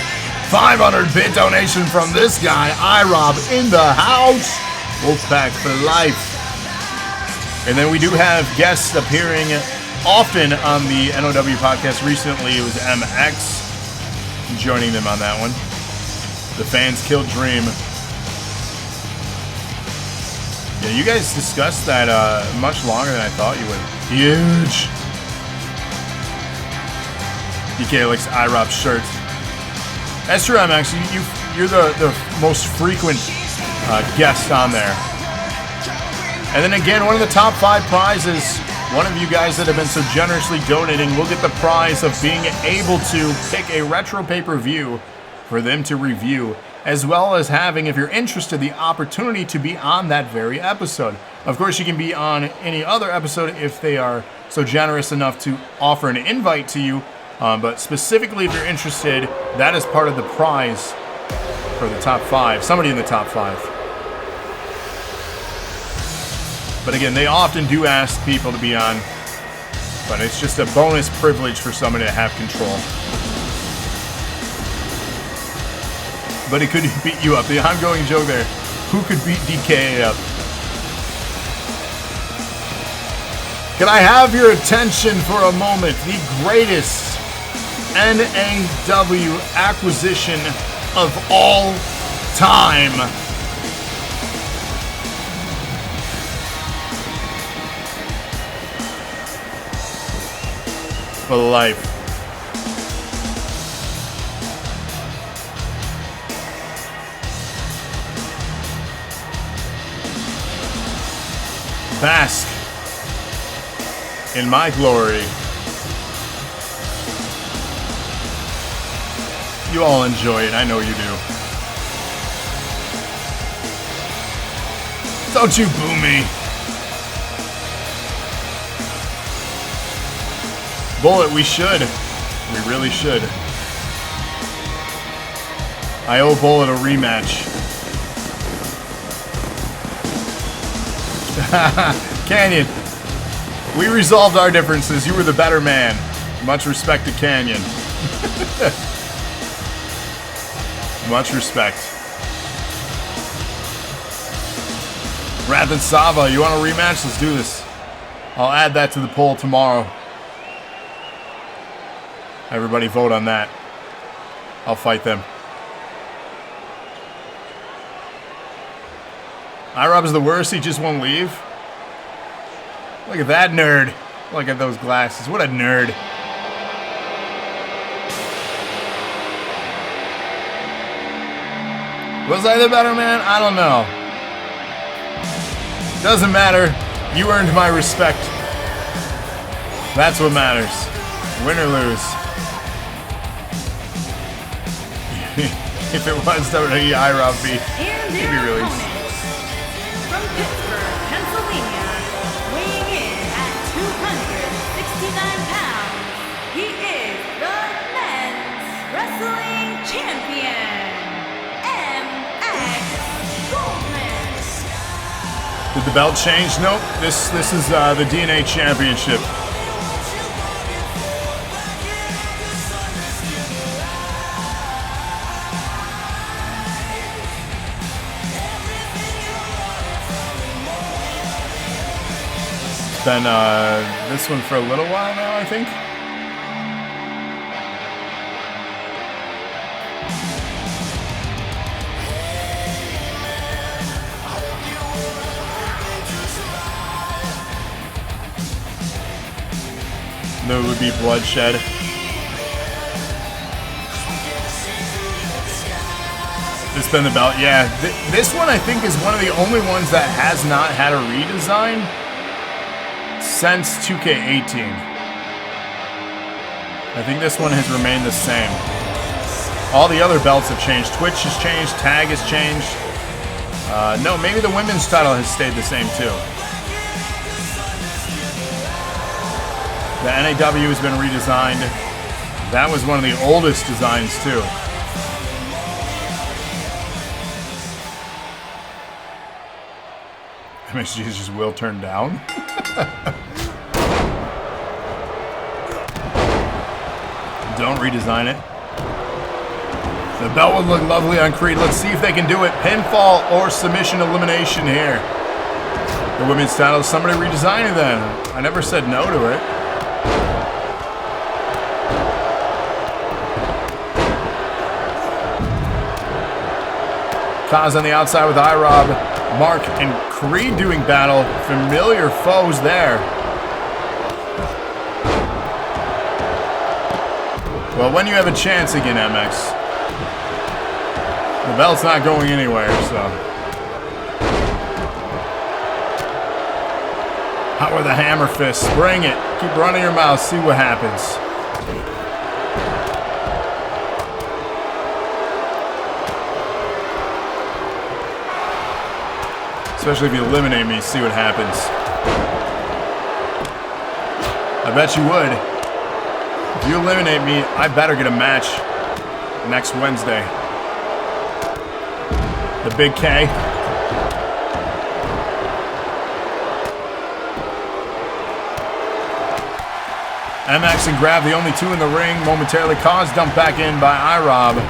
500-bit donation from this guy, iRob, in the house. Wolfpac for life. And then we do have guests appearing often on the NOW podcast. Recently, it was MX joining them on that one. The Fans Killed Dream. Yeah, you guys discussed that much longer than I thought you would. Huge. DK likes iRob's shirt. That's true, MX. You're the most frequent guest on there. And then again, one of the top 5 prizes, one of you guys that have been so generously donating will get the prize of being able to pick a retro pay-per-view for them to review, as well as having, if you're interested, the opportunity to be on that very episode. Of course, you can be on any other episode if they are so generous enough to offer an invite to you. But specifically, if you're interested, that is part of the prize for the top 5. Somebody in the top 5. But again, they often do ask people to be on. But it's just a bonus privilege for somebody to have control. but he could beat you up. The ongoing joke there. Who could beat DK up? Can I have your attention for a moment? The greatest NAW acquisition of all time. For life. Bask in my glory. You all enjoy it, I know you do. Don't you boo me. Bullet, we should. We really should. I owe Bullet a rematch. Canyon, we resolved our differences. You were the better man. Much respect to Canyon. Much respect. Wrath and Sava, you want a rematch? Let's do this. I'll add that to the poll tomorrow. Everybody vote on that. I'll fight them. iRob's the worst, he just won't leave. Look at that nerd. Look at those glasses. What a nerd. Was I the better man? I don't know. Doesn't matter. You earned my respect. That's what matters. Win or lose. If it was WWE iRob beat, he'd be released. From Pittsburgh, Pennsylvania, weighing in at 269 pounds, he is the men's wrestling champion, MX Goldman. Did the belt change? Nope. This is the DNA Championship. Been this one for a little while now, I think. There would be bloodshed. This been the belt, yeah. This one I think is one of the only ones that has not had a redesign since 2K18. I think this one has remained the same. All the other belts have changed. Twitch has changed, Tag has changed. No, maybe the women's title has stayed the same too. The NAW has been redesigned. That was one of the oldest designs too. MSG's just will turn down. Don't redesign it. The belt would look lovely on Creed. Let's see if they can do it. Pinfall or submission elimination here. The women's title, somebody redesign it then. I never said no to it. Kaz on the outside with iRob. Mark and Creed doing battle. Familiar foes there. Well, when you have a chance again, MX, the belt's not going anywhere, so. How are the hammer fists? Bring it. Keep running your mouth. See what happens. Especially if you eliminate me, see what happens. I bet you would. If you eliminate me, I better get a match next Wednesday. The Big K. MX and Grav, the only two in the ring. Momentarily caused, dumped back in by iRob.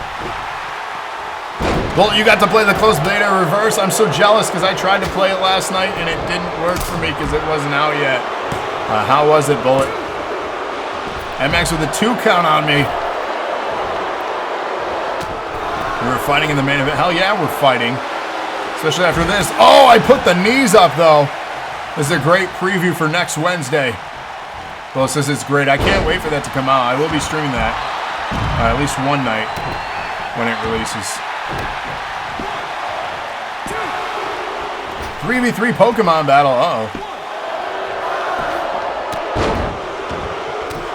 Well, you got to play the close beta reverse. I'm so jealous because I tried to play it last night and it didn't work for me because it wasn't out yet. How was it, Bullet? MX with a 2 count on me. We were fighting in the main event. Hell yeah, we're fighting. Especially after this. Oh, I put the knees up, though. This is a great preview for next Wednesday. Well, it says it's great. I can't wait for that to come out. I will be streaming that at least one night when it releases. 3v3 Pokemon battle. Uh-oh.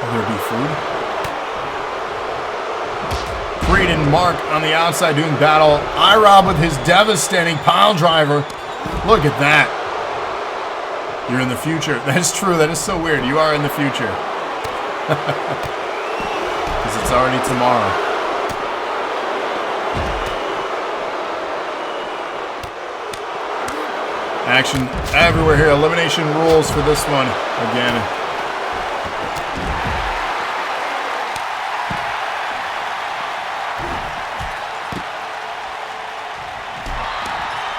Will there be food? Creed and Mark on the outside doing battle. iRob with his devastating pile driver. Look at that. You're in the future. That is true. That is so weird. You are in the future. Because it's already tomorrow. Action everywhere here. Elimination rules for this one again.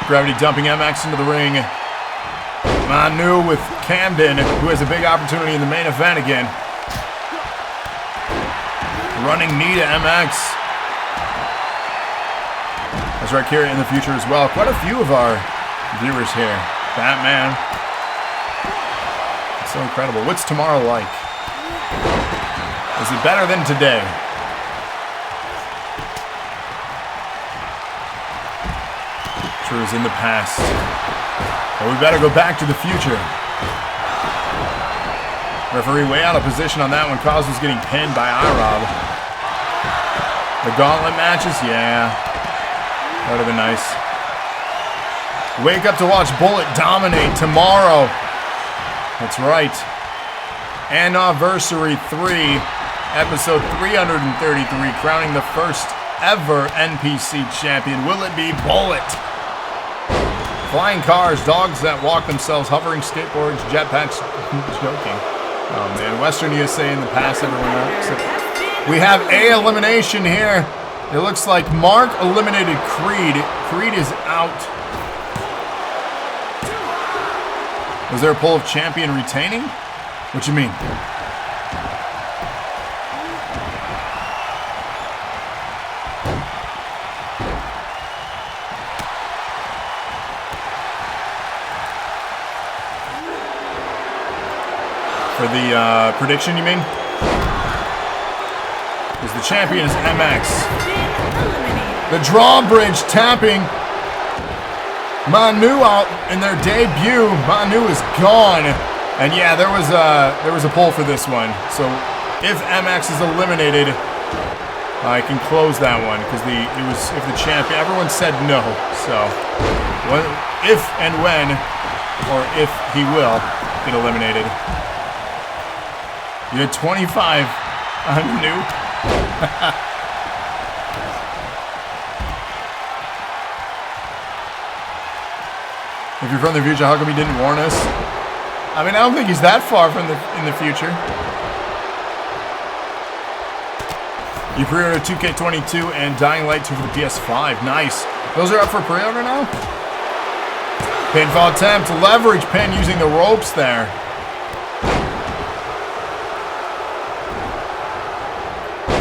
Gravity dumping MX into the ring. Manu with Kamden, who has a big opportunity in the main event again. Running knee to MX. That's right, Carrie in the future as well. Quite a few of our viewers here. Batman. It's so incredible. What's tomorrow like? Is it better than today? Sure is in the past. But we better go back to the future. Referee way out of position on that one. Cause was getting pinned by iRob. The gauntlet matches? Yeah. That would have been nice. Wake up to watch Bullet dominate tomorrow. That's right. Anniversary 3, episode 333, crowning the first ever NPC champion. Will it be Bullet? Flying cars, dogs that walk themselves, hovering skateboards, jetpacks. Joking. Oh man, Western USA in the past, everyone else. We have a elimination here. It looks like Mark eliminated Creed. Creed is out. Was there a pull of champion retaining? What you mean? For the prediction, you mean? Because the champion is MX. The drawbridge tapping. Manu out in their debut. Manu is gone. And yeah, there was a poll for this one. So if MX is eliminated, I can close that one because if the champion, everyone said no. So if and when, or if he will get eliminated. You had 25 on Manu. If you're from the future, how come he didn't warn us? I mean, I don't think he's that far from in the future. You pre-ordered 2K22 and Dying Light 2 for the PS5. Nice. Those are up for pre-order now? Pinfall attempt. Leverage pin using the ropes there.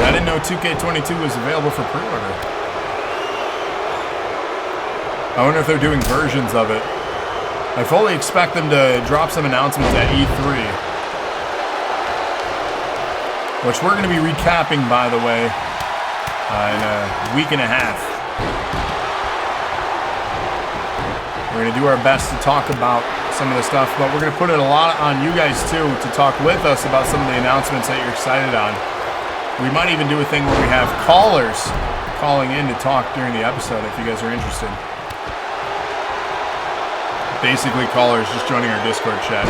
I didn't know 2K22 was available for pre-order. I wonder if they're doing versions of it. I fully expect them to drop some announcements at E3. Which we're going to be recapping, by the way, in a week and a half. We're going to do our best to talk about some of the stuff, but we're going to put it a lot on you guys, too, to talk with us about some of the announcements that you're excited on. We might even do a thing where we have callers calling in to talk during the episode if you guys are interested. Basically, callers just joining our Discord chat.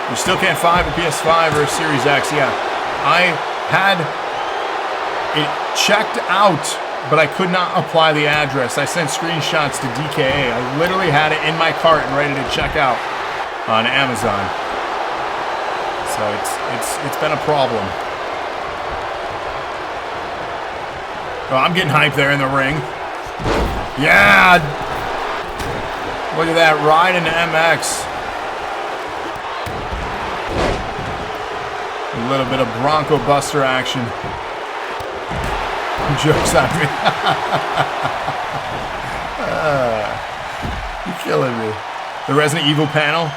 You still can't find a PS5 or a Series X. Yeah, I had it checked out, but I could not apply the address. I sent screenshots to DKA. I literally had it in my cart and ready to check out on Amazon. So it's been a problem. Oh, I'm getting hyped there in the ring. Yeah. Look at that, ride into MX. A little bit of Bronco Buster action. Jokes on me. You're killing me. The Resident Evil panel.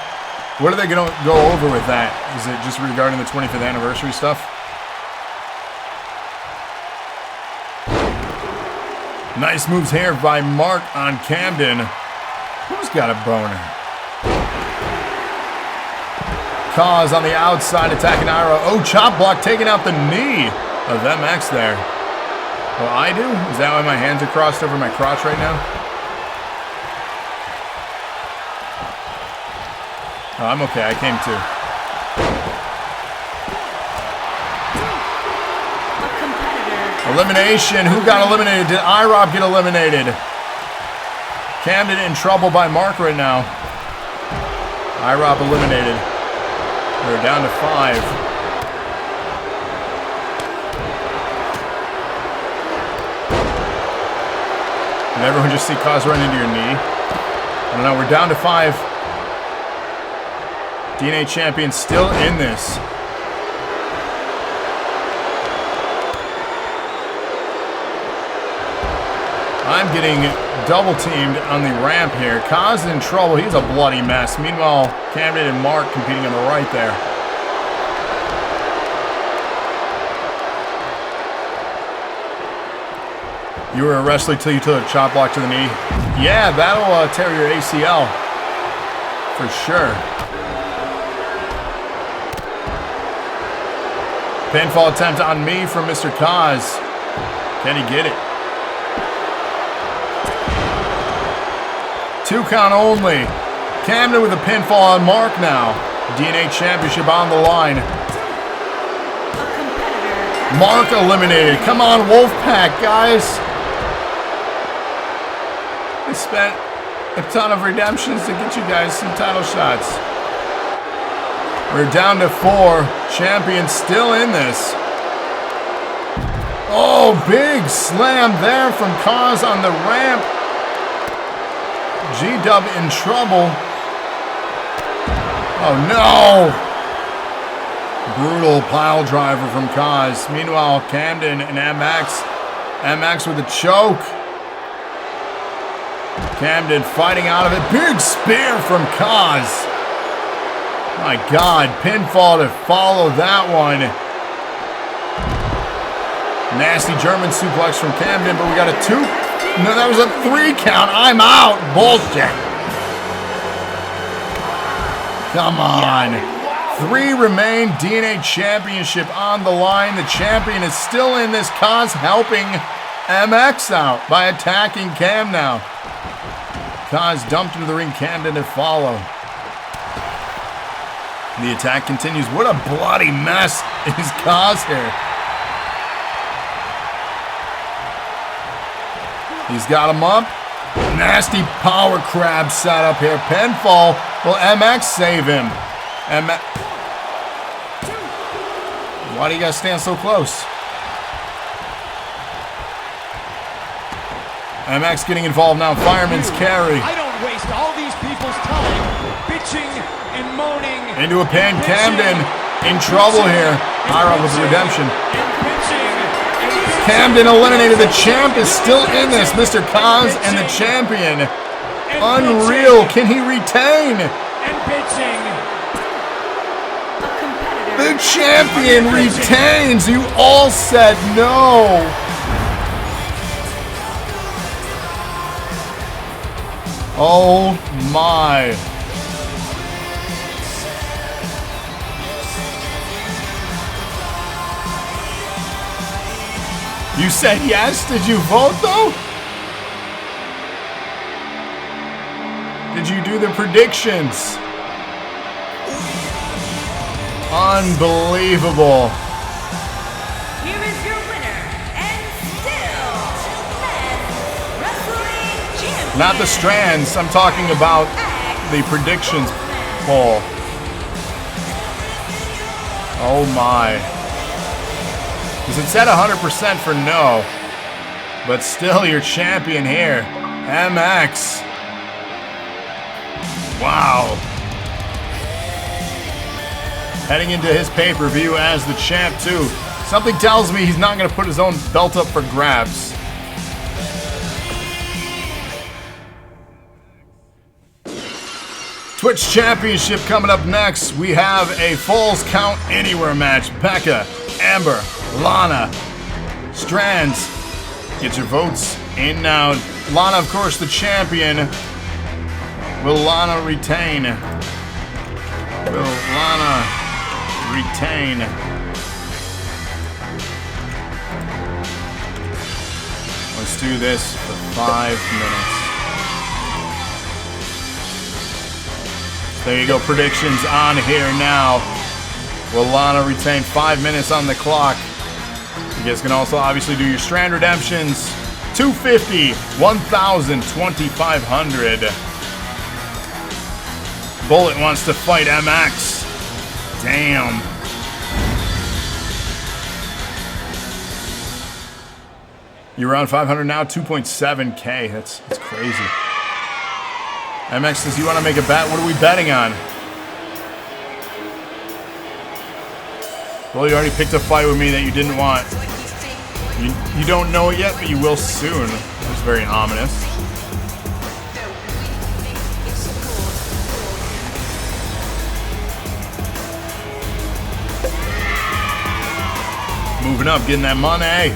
What are they going to go over with that? Is it just regarding the 25th anniversary stuff? Nice moves here by Mark on Kamden. Who's got a boner? Cause on the outside attacking iRob. Oh, chop block taking out the knee of MX there. Well, I do? Is that why my hands are crossed over my crotch right now? Oh, I'm okay. I came to. Elimination. Who got eliminated? Did iRob get eliminated? Kamden in trouble by Mark right now. iRob eliminated. We're down to 5. Did everyone just see Cause run into your knee? I don't know. We're down to 5. DNA champion still in this. I'm getting double teamed on the ramp here. Cause in trouble. He's a bloody mess. Meanwhile, Kamden and Mark competing on the right there. You were a wrestler till you took a chop block to the knee. Yeah, that'll tear your ACL. For sure. Pinfall attempt on me from Mr. Cause. Can he get it? 2 count only. Kamden with a pinfall on Mark now. DNA Championship on the line. Mark eliminated. Come on, Wolfpac, guys. I spent a ton of redemptions to get you guys some title shots. We're down to 4. Champion still in this. Oh, big slam there from Cause on the ramp. G-Dub in trouble. Oh, no. Brutal pile driver from Cause. Meanwhile, Kamden and MX. MX with a choke. Kamden fighting out of it. Big spear from Cause. My God, pinfall to follow that one. Nasty German suplex from Kamden, but we got a 2. No, that was a 3 count. I'm out. Bullshit. Come on. 3 remain. DNA Championship on the line. The champion is still in this. Cause helping MX out by attacking Cam now. Cause dumped into the ring. Kamden to follow. The attack continues. What a bloody mess is Cause here. He's got him up. Nasty power crab set up here. Pinfall. Will MX save him? Why do you guys stand so close? MX getting involved now. Fireman's carry. I don't waste all these people's time bitching and moaning. Into a pin. Kamden in trouble here. iRob with redemption. Kamden eliminated. The champ is still in this. Mr. Cause and the champion. Unreal. Can he retain? The champion retains. You all said no. Oh my. You said yes? Did you vote though? Did you do the predictions? Unbelievable. Here is your winner, and still men's wrestling champion. Not the strands, I'm talking about the predictions poll. Oh my. Because it said 100% for no. but still your champion here, MX. Wow. Heading into his pay-per-view as the champ too. Something tells me he's not going to put his own belt up for grabs. Twitch Championship coming up next. We have a Falls Count Anywhere match. Becca, Amber, Lana, Strands. Get your votes in now. Lana, of course, the champion. Will Lana retain? Will Lana retain? Let's do this for 5 minutes. There you go, predictions on here now. Will Lana retain 5 minutes on the clock? You guys can also obviously do your Strand redemptions. 250, 1,000, 2,500. Bullet wants to fight MX. Damn. You're around 500 now, 2.7K. That's crazy. MX says, you want to make a bet? What are we betting on? Well, you already picked a fight with me that you didn't want. You don't know it yet, but you will soon. That's very ominous. Moving up, getting that money.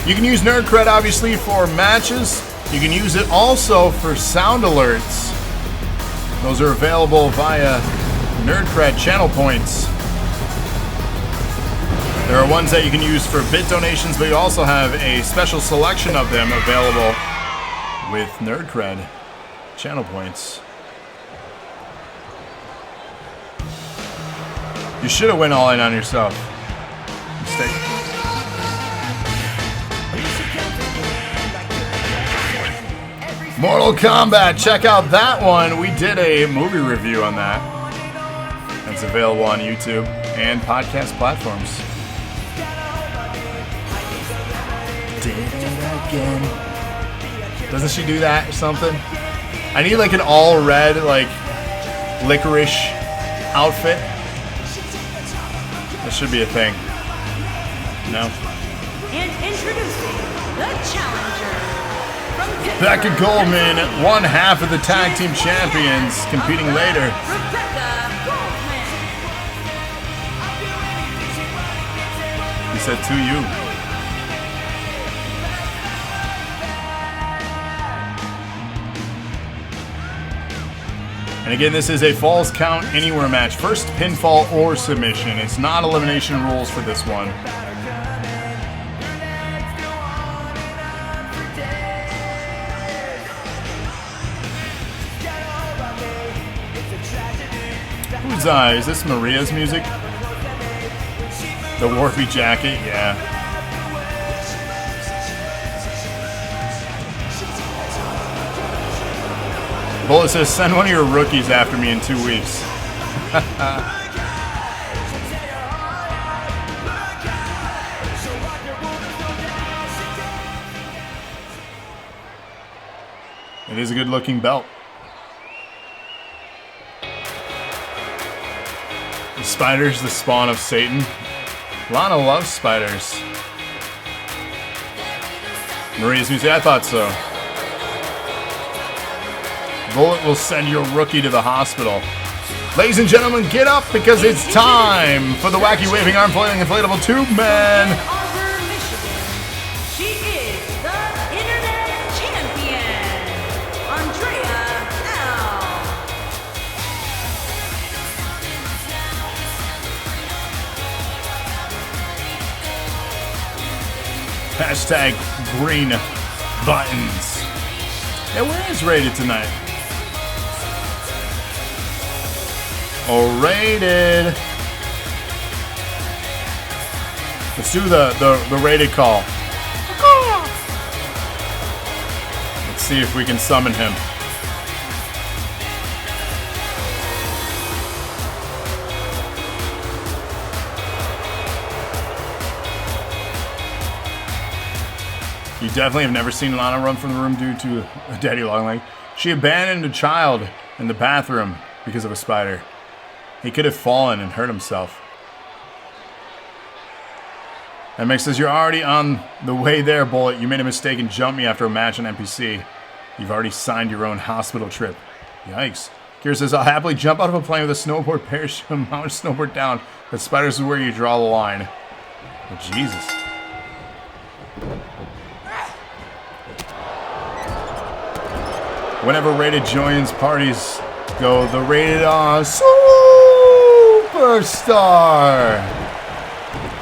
You can use Nerd Cred, obviously, for matches. You can use it also for sound alerts. Those are available via Nerd Cred channel points. There are ones that you can use for bit donations, but you also have a special selection of them available with Nerd Cred channel points. You should have went all in on yourself. Mistake. Mortal Kombat, check out that one. We did a movie review on that. It's available on YouTube and podcast platforms. Did it again. Doesn't she do that or something? I need like an all red, like licorice outfit. That should be a thing. No. And introducing the challenger from Becca Goldman, one half of the tag team champions, competing later. He said to you. And again, this is a Falls Count Anywhere match. First pinfall or submission. It's not elimination rules for this one. Who's is this Maria's music? The Warpy jacket, yeah. Bullet says, send one of your rookies after me in 2 weeks. It is a good looking belt. The spider's the spawn of Satan. Lana loves spiders. Maria's music, I thought so. Bullet will send your rookie to the hospital. Ladies and gentlemen, get up because it's time for the wacky waving arm flailing inflatable tube man. She is the Internet Champion, Andrealana. Hashtag green buttons. Yeah, where is Rated tonight? Oh, Rated. Let's do the Rated call. Let's see if we can summon him. You definitely have never seen Lana run from the room due to a daddy long leg. She abandoned a child in the bathroom because of a spider. He could have fallen and hurt himself. MX says, you're already on the way there, Bullet. You made a mistake and jumped me after a match on NPC. You've already signed your own hospital trip. Yikes. Kira says, I'll happily jump out of a plane with a snowboard parachute and mount a snowboard down. But spiders is where you draw the line. Oh, Jesus. Whenever Rated joins parties, go the Rated R Superstar.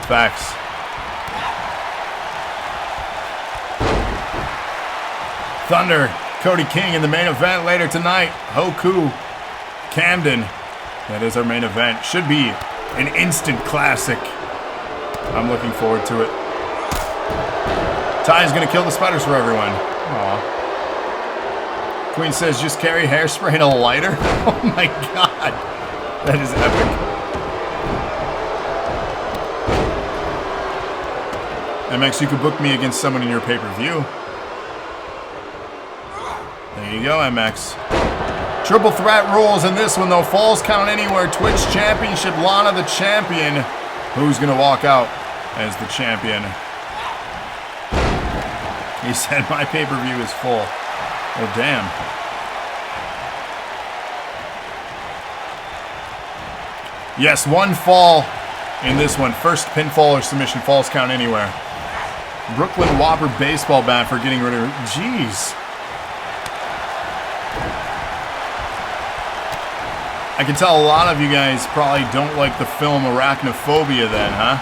Facts. Thunder, Cody King in the main event later tonight. Hoku, Kamden. That is our main event. Should be an instant classic. I'm looking forward to it. Ty's gonna kill the spiders for everyone. Aw. Queen says, just carry hairspray and a lighter? Oh my god. That is epic. MX, you could book me against someone in your pay-per-view. There you go, MX. Triple threat rules in this one, though. Falls count anywhere. Twitch Championship, Lana the champion. Who's going to walk out as the champion? He said, my pay-per-view is full. Well, damn. Yes, one fall in this one. First pinfall or submission. Falls count anywhere. Brooklyn Whopper baseball bat for getting rid of... Jeez. I can tell a lot of you guys probably don't like the film Arachnophobia then, huh?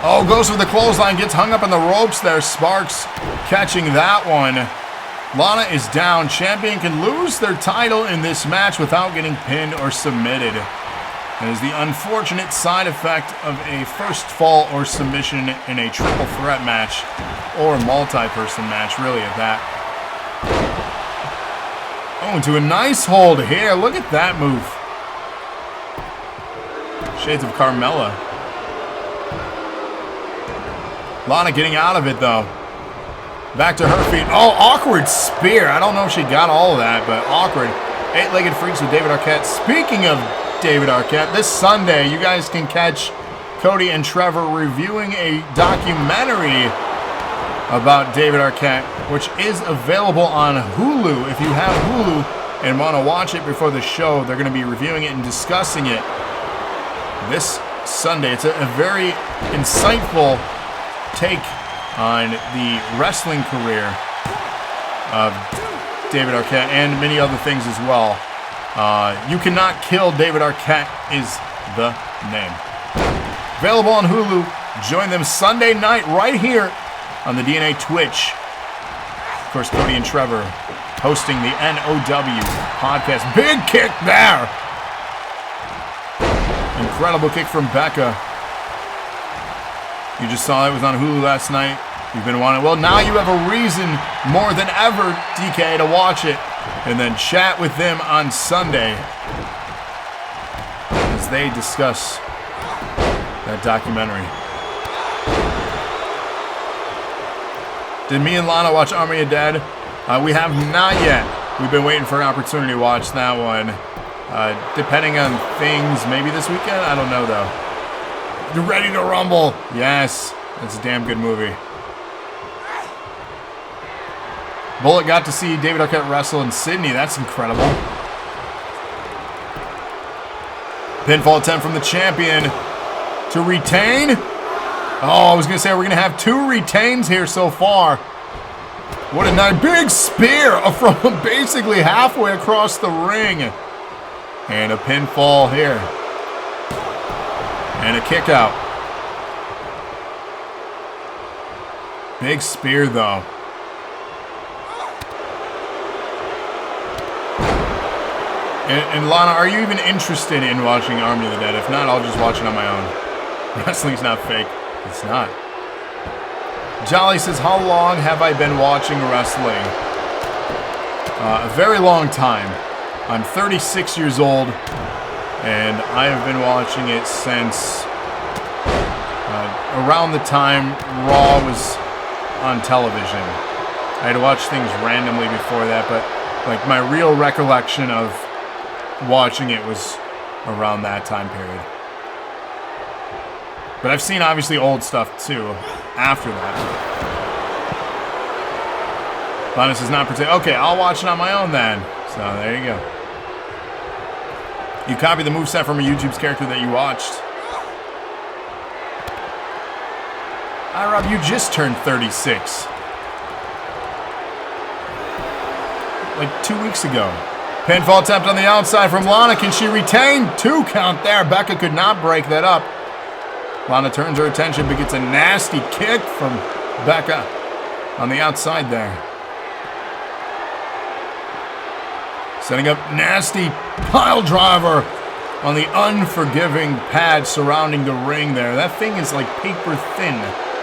Oh, goes for the clothesline, gets hung up on the ropes there. Sparks catching that one. Lana is down. Champion can lose their title in this match without getting pinned or submitted. That is the unfortunate side effect of a first fall or submission in a triple threat match or multi-person match, really, at that. Oh, into a nice hold here. Look at that move. Shades of Carmella. Lana getting out of it, though. Back to her feet. Oh, awkward spear. I don't know if she got all of that, but awkward. Eight-legged freaks with David Arquette. Speaking of David Arquette, this Sunday, you guys can catch Cody and Trevor reviewing a documentary about David Arquette, which is available on Hulu. If you have Hulu and want to watch it before the show, they're going to be reviewing it and discussing it this Sunday. It's a very insightful take on the wrestling career of David Arquette and many other things as well. You Cannot Kill David Arquette is the name. Available on Hulu. Join them Sunday night right here on the DNA Twitch. Of course, Cody and Trevor hosting the NOW podcast. Big kick there. Incredible kick from Becca. You just saw it was on Hulu last night. You've been wanting. Well, now you have a reason more than ever, DK, to watch it and then chat with them on Sunday as they discuss that documentary. Did me and Lana watch Army of Dead? We have not yet. We've been waiting for an opportunity to watch that one. Depending on things, maybe this weekend? I don't know, though. You're ready to rumble. Yes, that's a damn good movie. Bullet got to see David Arquette wrestle in Sydney. That's incredible. Pinfall attempt from the champion to retain. Oh, I was going to say we're going to have 2 retains here so far. What a nice big spear from basically halfway across the ring. And a pinfall here. And a kick out. Big spear, though. And Lana, are you even interested in watching Army of the Dead? If not, I'll just watch it on my own. Wrestling's not fake. It's not. Jolly says, how long have I been watching wrestling? A very long time. I'm 36 years old, and I have been watching it since around the time Raw was on television. I had to watch things randomly before that, but like my real recollection of watching it was around that time period. But I've seen obviously old stuff too after that. Lana says not pretend. Okay, I'll watch it on my own then. So there you go. You copy the moveset from a YouTube's character that you watched. iRob, you just turned 36. Like 2 weeks ago. Pinfall attempt on the outside from Lana. Can she retain? 2 count there. Becca could not break that up. Lana turns her attention but gets a nasty kick from Becca on the outside there. Setting up nasty pile driver on the unforgiving pad surrounding the ring there. That thing is like paper thin,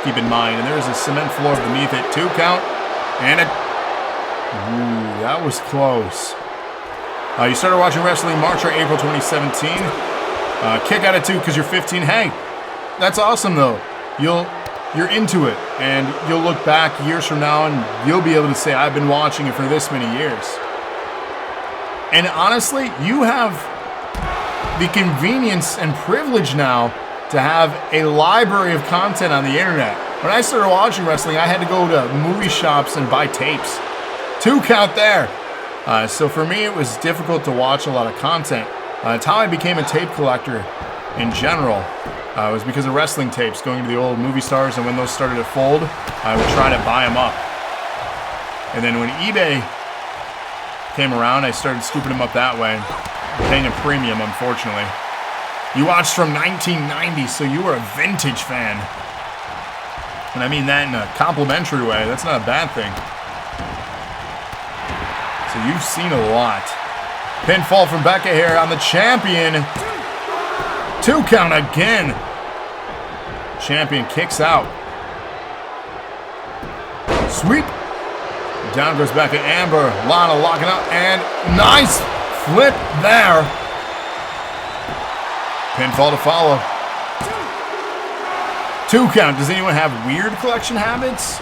keep in mind. And there's a cement floor beneath it. 2 count. And it... Ooh, that was close. You started watching wrestling March or April 2017. Kick out of 2 because you're 15. Hey, that's awesome though. You're into it. And you'll look back years from now and you'll be able to say, I've been watching it for this many years. And honestly, you have the convenience and privilege now to have a library of content on the internet. When I started watching wrestling, I had to go to movie shops and buy tapes. 2 count there. So for me, it was difficult to watch a lot of content. It's how I became a tape collector in general. It was because of wrestling tapes, going to the old movie stars, and when those started to fold, I would try to buy them up. And then when eBay came around, I started scooping them up that way, paying a premium, unfortunately. You watched from 1990, so you were a vintage fan. And I mean that in a complimentary way. That's not a bad thing. So you've seen a lot. Pinfall from Becca here on the champion. 2 count again. Champion kicks out. Sweep. Down goes Becca. Amber. Lana locking up. And nice flip there. Pinfall to follow. 2 count. Does anyone have weird collection habits?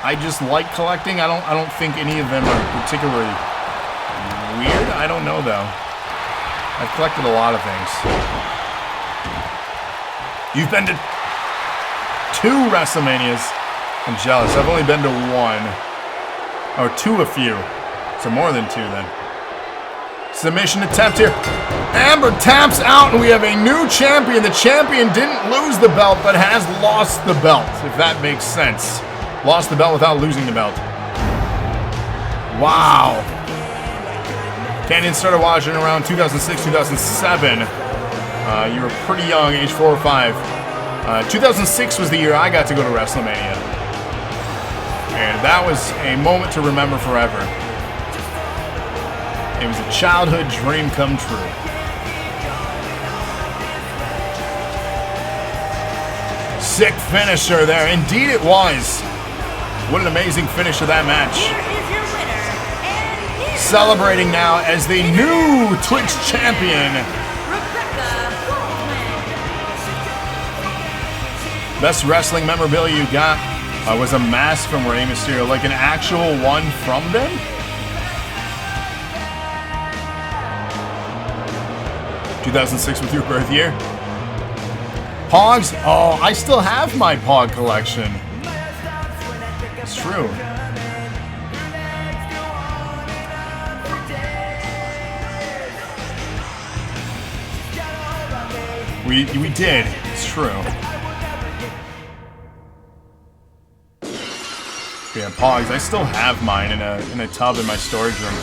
I just like collecting. I don't think any of them are particularly weird. I don't know though. I've collected a lot of things. You've been to 2 WrestleManias. I'm jealous. I've only been to 1. Or 2 a few. So more than 2 then. Submission attempt here. Amber taps out and we have a new champion. The champion didn't lose the belt but has lost the belt, if that makes sense. Lost the belt without losing the belt. Wow. Kamden started watching around 2006, 2007. You were pretty young, age 4 or 5. 2006 was the year I got to go to WrestleMania. And that was a moment to remember forever. It was a childhood dream come true. Sick finisher there. Indeed it was. What an amazing finish to that match. Celebrating now as the new Twitch champion. Best wrestling memorabilia you got was a mask from Rey Mysterio, like an actual one from them? '2006 was your birth year? Pogs? Oh, I still have my Pog collection. It's true. We did. It's true. Yeah, Pogs. I still have mine in a tub in my storage room.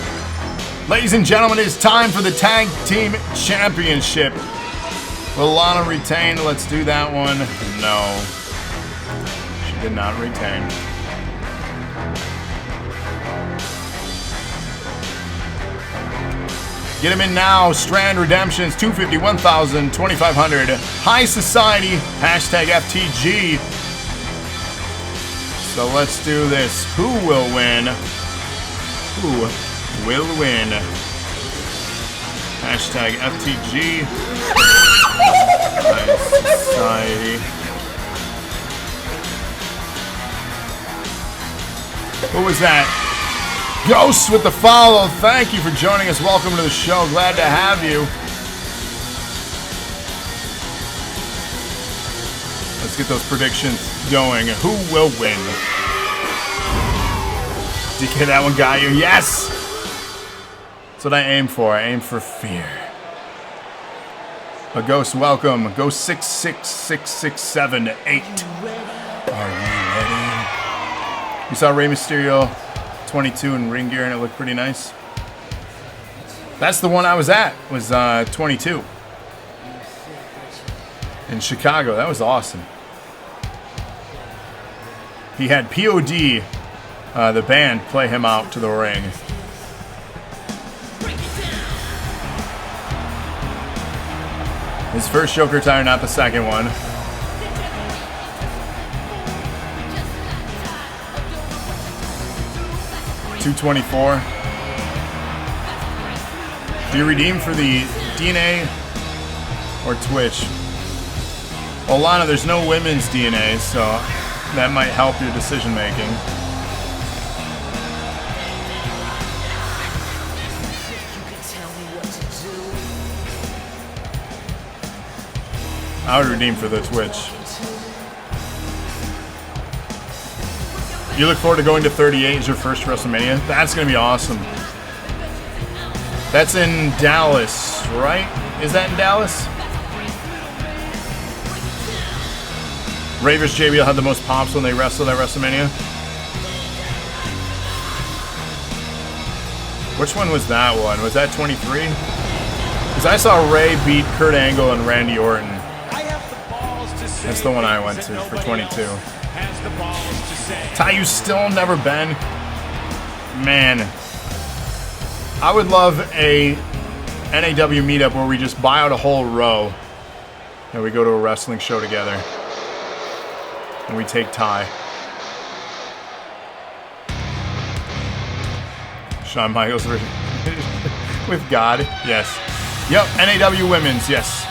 Ladies and gentlemen, it's time for the Tag Team Championship. Will Lana retain? Let's do that one. No. She did not retain. Get him in now. Strand Redemptions, 250, 1,000, 2,500. High Society, hashtag FTG. So let's do this. Who will win? Who will win? Hashtag FTG. High Society. Who was that? Ghost with the follow. Thank you for joining us. Welcome to the show. Glad to have you. Let's get those predictions going. Who will win? DK, that one got you. Yes! That's what I aim for. I aim for fear. A Ghost, welcome. Ghost 666678. Are you ready? You saw Rey Mysterio 22 in ring gear and it looked pretty nice. That's the one I was at, was 22. In Chicago, that was awesome. He had POD, the band, play him out to the ring. His first Joker tire, not the second one. $224. Do you redeem for the DNA or Twitch? Well, Lana, there's no women's DNA, so that might help your decision making. I would redeem for the Twitch. You look forward to going to 38 as your first WrestleMania? That's going to be awesome. That's in Dallas, right? Is that in Dallas? Ravers JBL had the most pops when they wrestled at WrestleMania. Which one was that one? Was that 23? Because I saw Ray beat Kurt Angle and Randy Orton. That's the one I went to for 22. Ty, you still never been? Man. I would love a NAW meetup where we just buy out a whole row and we go to a wrestling show together. And we take Ty. Shawn Michaels with God, yes. Yep, NAW Women's, yes.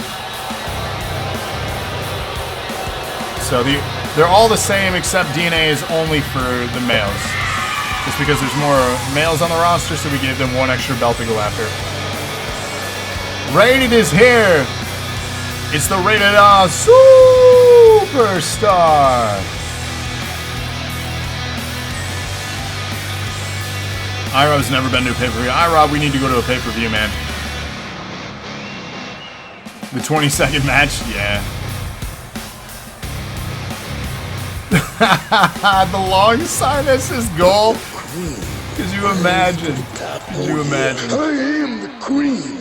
So they're all the same except DNA is only for the males. Just because there's more males on the roster, so we gave them one extra belt to go after. Rated is here. It's the Rated R Superstar. iRob's never been to a pay-per-view. iRob, we need to go to a pay-per-view, man. The 20-second match? Yeah. The long silence is goal. Could you imagine? Could you imagine? I am the queen.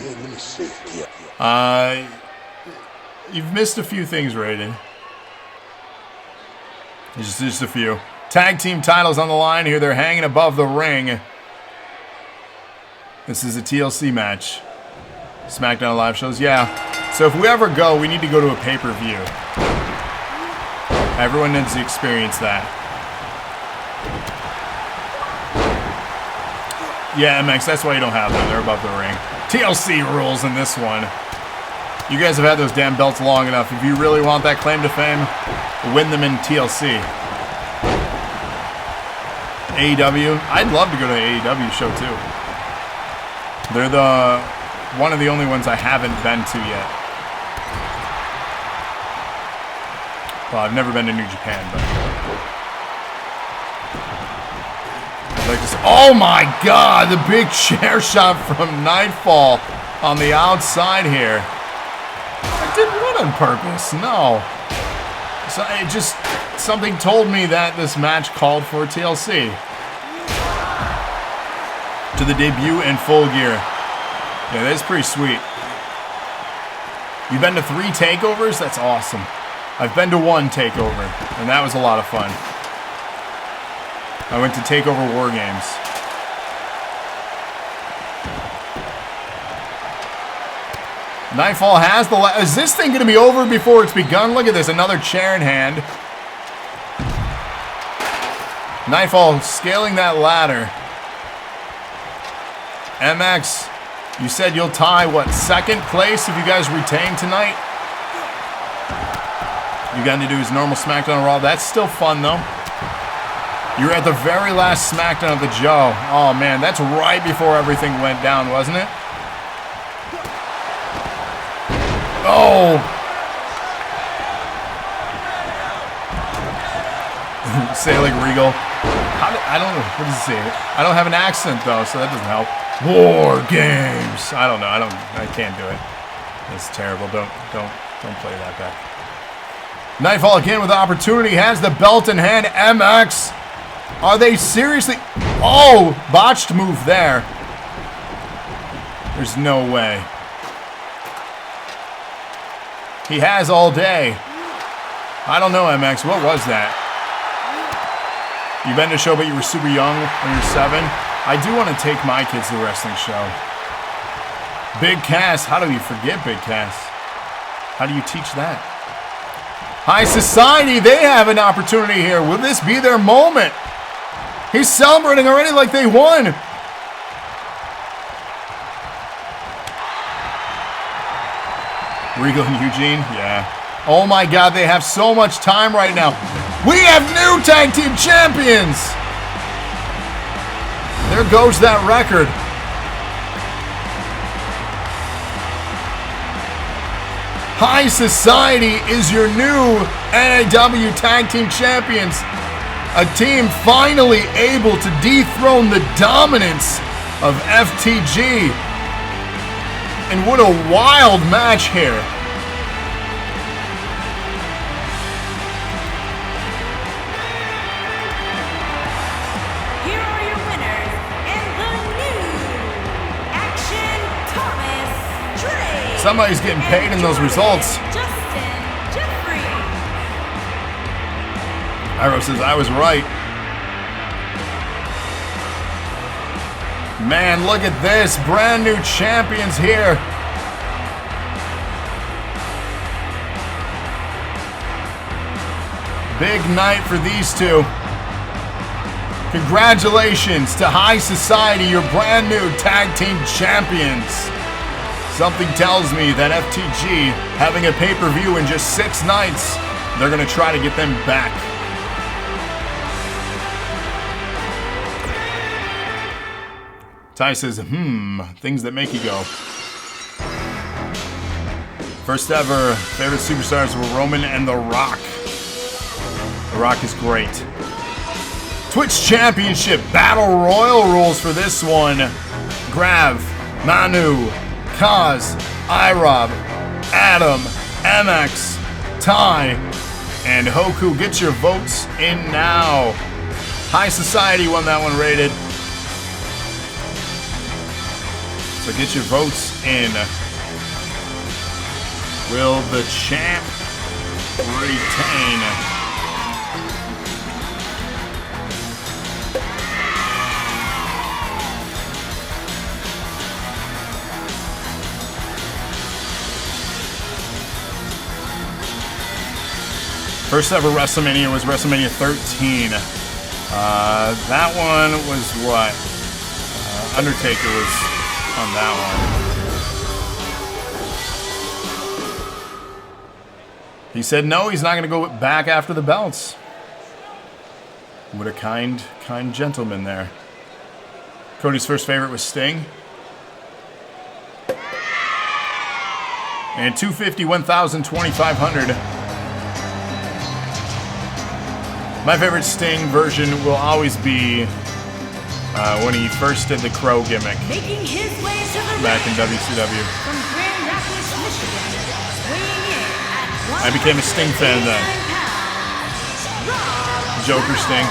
You've missed a few things, Raiden. Just a few. Tag team titles on the line here. They're hanging above the ring. This is a TLC match. SmackDown live shows, yeah. So if we ever go, we need to go to a pay-per-view. Everyone needs to experience that. Yeah, MX, that's why you don't have them. They're above the ring. TLC rules in this one. You guys have had those damn belts long enough. If you really want that claim to fame, win them in TLC. AEW. I'd love to go to an AEW show too. They're one of the only ones I haven't been to yet. Well, I've never been to New Japan, but I'd like to see. Oh my God! The big chair shot from Nightfall on the outside here. I didn't run on purpose. No. So it just something told me that this match called for TLC. To the debut in Full Gear. Yeah, that's pretty sweet. You've been to 3 takeovers? That's awesome. I've been to 1 takeover, and that was a lot of fun. I went to Takeover War Games. Nightfall has the... Is this thing going to be over before it's begun? Look at this, another chair in hand. Nightfall scaling that ladder. MX, you said you'll tie, what, 2nd place if you guys retain tonight? You got to do his normal SmackDown Raw. That's still fun, though. You were at the very last SmackDown of the Joe. Oh, man, that's right before everything went down, wasn't it? Oh! Sailing Regal. I don't know. What does it say? I don't have an accent, though, so that doesn't help. War Games. I don't know. I can't do it. That's terrible. Don't play that back. Nightfall again with opportunity. Has the belt in hand. MX. Are they seriously? Oh, botched move there. There's no way. He has all day. I don't know, MX. What was that? You've been to a show, but you were super young when you were 7. I do want to take my kids to the wrestling show. Big Cass. How do you forget Big Cass? How do you teach that? High Society. They have an opportunity here. Will this be their moment? He's celebrating already like they won. Regal and Eugene, yeah. Oh my God, they have so much time right now. We have new tag team champions. There goes that record. High Society is your new NAW tag team champions. A team finally able to dethrone the dominance of FTG. And what a wild match here. Here are your winners and the new Action Thomas Trey. Somebody's getting paid in those results. Justin Jeffrey. iRob says, I was right. Man, look at this. Brand new champions here. Big night for these two. Congratulations to High Society, your brand new tag team champions. Something tells me that FTG, having a pay-per-view in just 6 nights, they're going to try to get them back. Ty says, things that make you go. First ever favorite superstars were Roman and The Rock. The Rock is great. Twitch Championship Battle Royal rules for this one. Grav, Manu, Kaz, iRob, Adam, MX, Ty, and Hoku. Get your votes in now. High Society won that one rated. So get your votes in. Will the champ retain? First ever WrestleMania was WrestleMania 13. That one was what? Undertaker was on that one. He said no, he's not going to go back after the belts. What a kind gentleman there. Cody's first favorite was Sting. And 250, 1,000, 2,500. My favorite Sting version will always be when he first did the Crow gimmick. Making his way to the back in ring WCW. from Grand Rapids, Michigan, weighing in at I became a Sting fan then. 189 pounds, Joker Sting.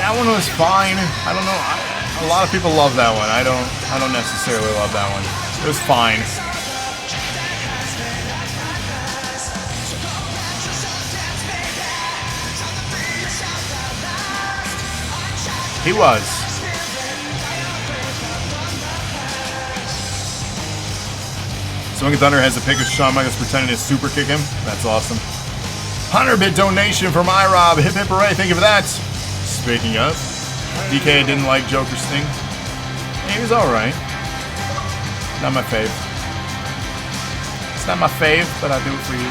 That one was fine. I don't know. A lot of people love that one. I don't necessarily love that one. It was fine. He was. Swinging Thunder has a pic of Shawn Michaels pretending to super kick him. That's awesome. 100-bit donation from iRob. Hip hip hooray. Thank you for that. Speaking of, DK didn't like Joker Sting. He was alright. Not my fave. It's not my fave, but I do it for you.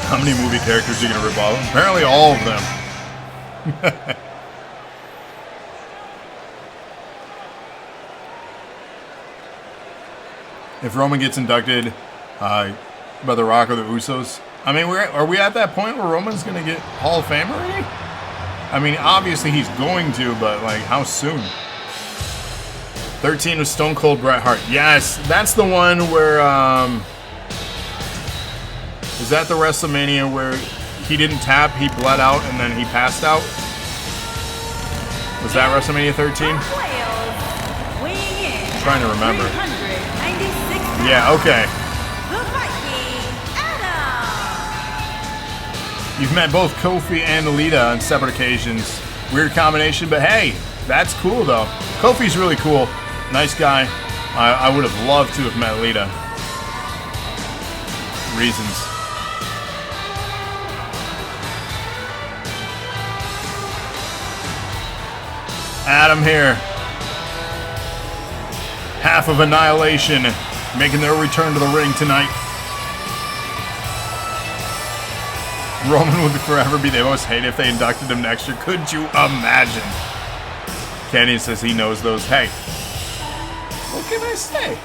How many movie characters are you going to rip off? Apparently all of them. If Roman gets inducted by The Rock or the Usos, I mean, are we at that point where Roman's going to get Hall of Fame already? I mean, obviously he's going to, but like, how soon? 13 was Stone Cold Bret Hart. Yes, that's the one where, is that the WrestleMania where he didn't tap, he bled out, and then he passed out? Was that WrestleMania 13? I'm trying to remember. Yeah, okay. You've met both Kofi and Alita on separate occasions. Weird combination, but hey, that's cool though. Kofi's really cool. Nice guy. I would have loved to have met Alita. Reasons. Adam here. Half of Annihilation making their return to the ring tonight. Roman would forever be the most hated if they inducted him next year. Could you imagine? Kenny says he knows those. Hey, what can I say?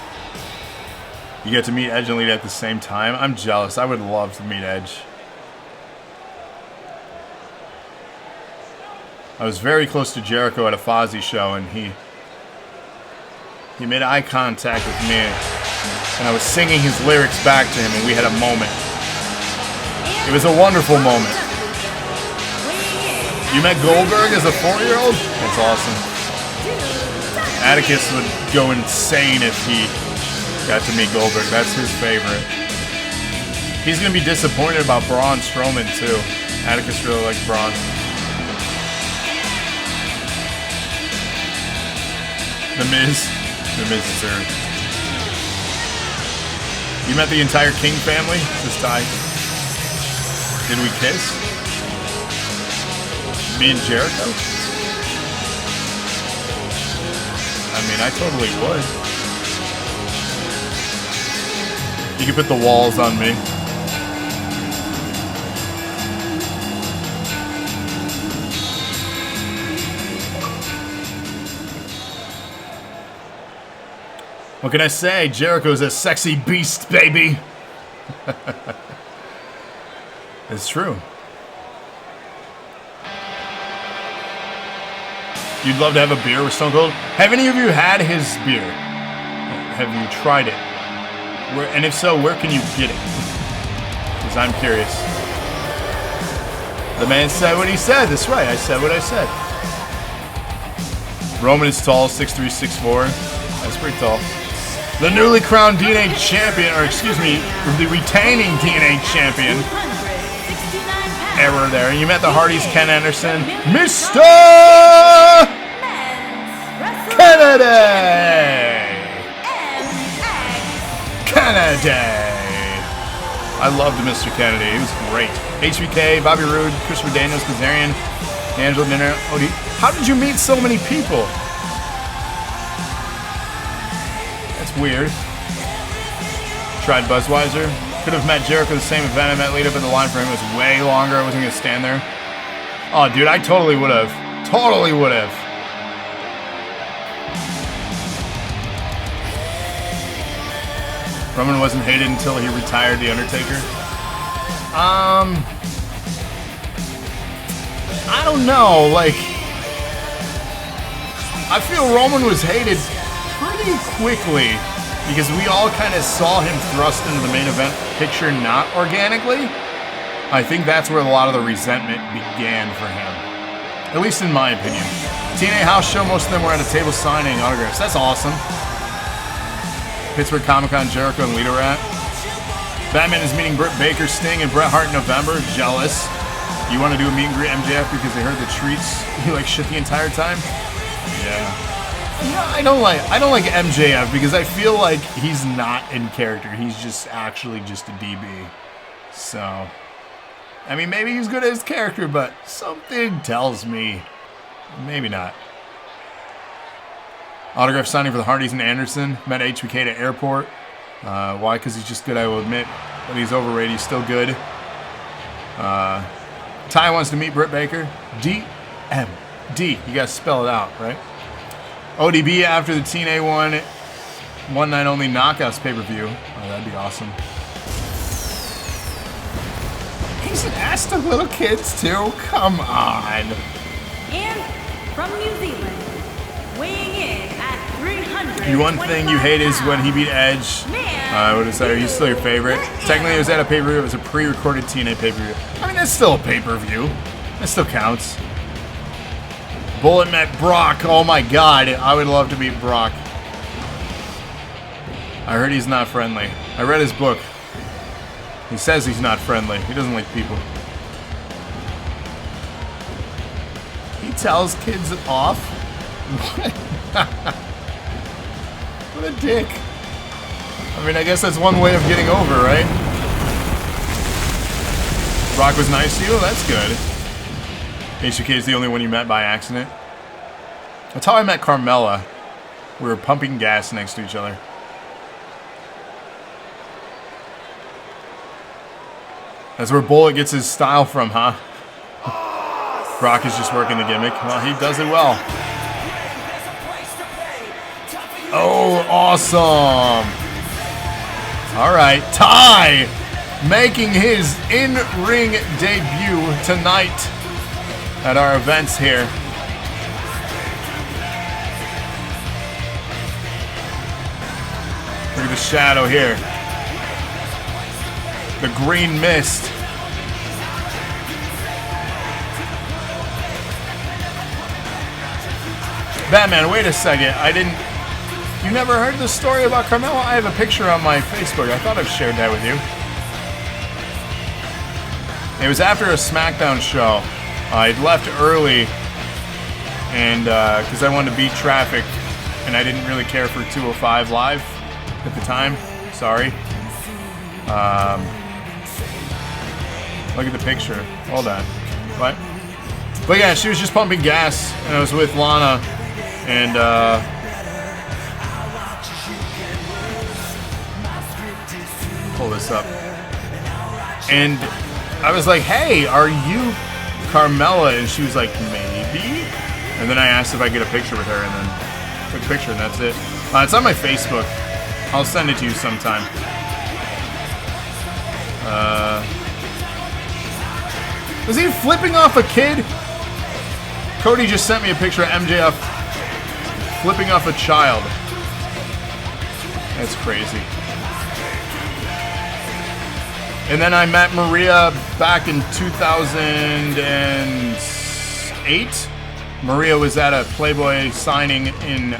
You get to meet Edge and Lita at the same time. I'm jealous. I would love to meet Edge. I was very close to Jericho at a Fozzy show, and he made eye contact with me, and I was singing his lyrics back to him, and we had a moment. It was a wonderful moment. You met Goldberg as a 4-year-old? That's awesome. Atticus would go insane if he got to meet Goldberg. That's his favorite. He's going to be disappointed about Braun Strowman, too. Atticus really likes Braun. The Miz. The Miz is there. You met the entire King family? This time. Did we kiss? Me and Jericho? I mean, I totally would. You can put the walls on me. What can I say? Jericho's a sexy beast, baby. It's true. You'd love to have a beer with Stone Cold? Have any of you had his beer? Have you tried it? And if so, where can you get it? Because I'm curious. The man said what he said. That's right. I said what I said. Roman is tall, 6'3", 6'4". That's pretty tall. The newly crowned DNA champion, or excuse me, the retaining DNA champion. Error there. And you met the Hardys, Ken Anderson, Mr. Kennedy. I loved Mr. Kennedy. He was great. HBK, Bobby Roode, Christopher Daniels, Kazarian, Angela Dinner. How did you meet so many people? That's weird. Tried Buzzweiser. Could have met Jericho at the same event I met Lita, but the line for him was way longer. I wasn't going to stand there. Oh, dude, I totally would have. Totally would have. Roman wasn't hated until he retired The Undertaker. I don't know. Like, I feel Roman was hated pretty quickly because we all kind of saw him thrust into the main event picture not organically. I think that's where a lot of the resentment began for him. At least in my opinion. TNA House Show, most of them were at a table signing autographs. That's awesome. Pittsburgh Comic-Con, Jericho and Lita were at. Batman is meeting Britt Baker, Sting, and Bret Hart in November. Jealous. You want to do a meet and greet MJF because they heard the treats you like shit the entire time? Yeah. No, I don't like MJF because I feel like he's not in character. He's just actually just a DB. So, I mean, maybe he's good at his character, but something tells me maybe not. Autograph signing for the Hardys and Anderson. Met HBK at airport. Why? Because he's just good, I will admit. But he's overrated. He's still good. Ty wants to meet Britt Baker. DMD. You gotta spell it out, right? ODB after the TNA one night only knockouts pay-per-view. Oh, that'd be awesome. He's an ass to little kids too. Come on. And from New Zealand, weighing in at 300. The one thing you hate is when he beat Edge. What is that? Are you still your favorite? Technically, it was at a pay-per-view. It was a pre-recorded TNA pay-per-view. I mean, that's still a pay-per-view. That still counts. Bullet met Brock. Oh my God, I would love to meet Brock. I heard he's not friendly. I read his book. He says he's not friendly. He doesn't like people. He tells kids off? What a dick. I mean, I guess that's one way of getting over, right? Brock was nice to you? That's good. HBK is the only one you met by accident. That's how I met Carmella. We were pumping gas next to each other. That's where Bullet gets his style from, huh? Brock is just working the gimmick. Well, he does it well. Oh, awesome. All right, Ty making his in-ring debut tonight at our events here. Look at the shadow here. The green mist. Batman, wait a second. You never heard the story about Carmella? I have a picture on my Facebook. I thought I've shared that with you. It was after a SmackDown show. I'd left early and because I wanted to beat traffic and I didn't really care for 205 Live at the time. Sorry. Look at the picture. Hold on. What? But yeah, she was just pumping gas and I was with Lana and pull this up. And I was like, hey, are you Carmella? And she was like, maybe. And then I asked if I could get a picture with her and then took a picture and that's it. It's on my Facebook. I'll send it to you sometime. Was he flipping off a kid? Cody just sent me a picture of MJF flipping off a child. That's crazy. And then I met Maria back in 2008. Maria was at a Playboy signing in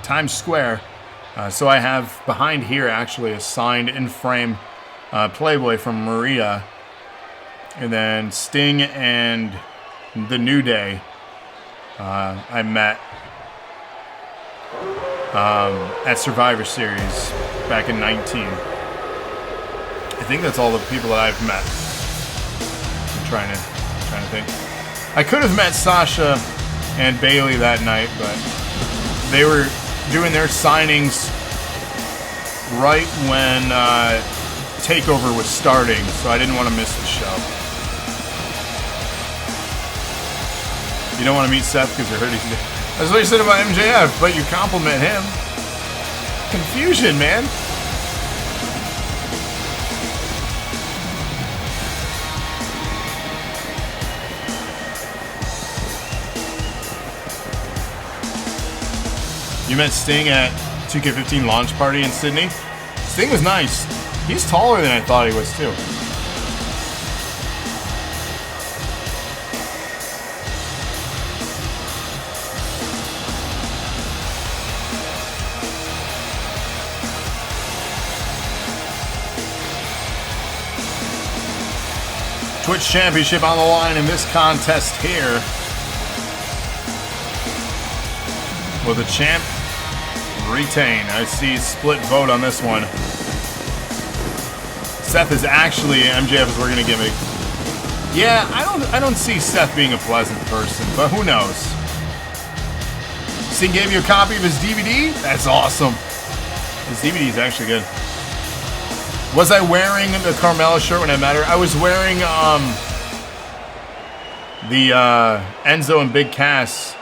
Times Square. So I have behind here actually a signed in-frame Playboy from Maria. And then Sting and The New Day I met at Survivor Series back in 19. I think that's all the people that I've met. I'm trying to think. I could have met Sasha and Bailey that night, but they were doing their signings right when TakeOver was starting, so I didn't want to miss the show. You don't want to meet Seth because you're hurting. That's what you said about MJF, but you compliment him. Confusion, man. You met Sting at 2K15 launch party in Sydney? Sting was nice. He's taller than I thought he was, too. Twitch Championship on the line in this contest here. Will the champ retain? I see split vote on this one. Seth is actually MJF's working a gimmick. Yeah, I don't see Seth being a pleasant person, but who knows? Sting gave you a copy of his DVD? That's awesome. His DVD is actually good. Was I wearing the Carmella shirt when I met her? I was wearing The Enzo and Big Cass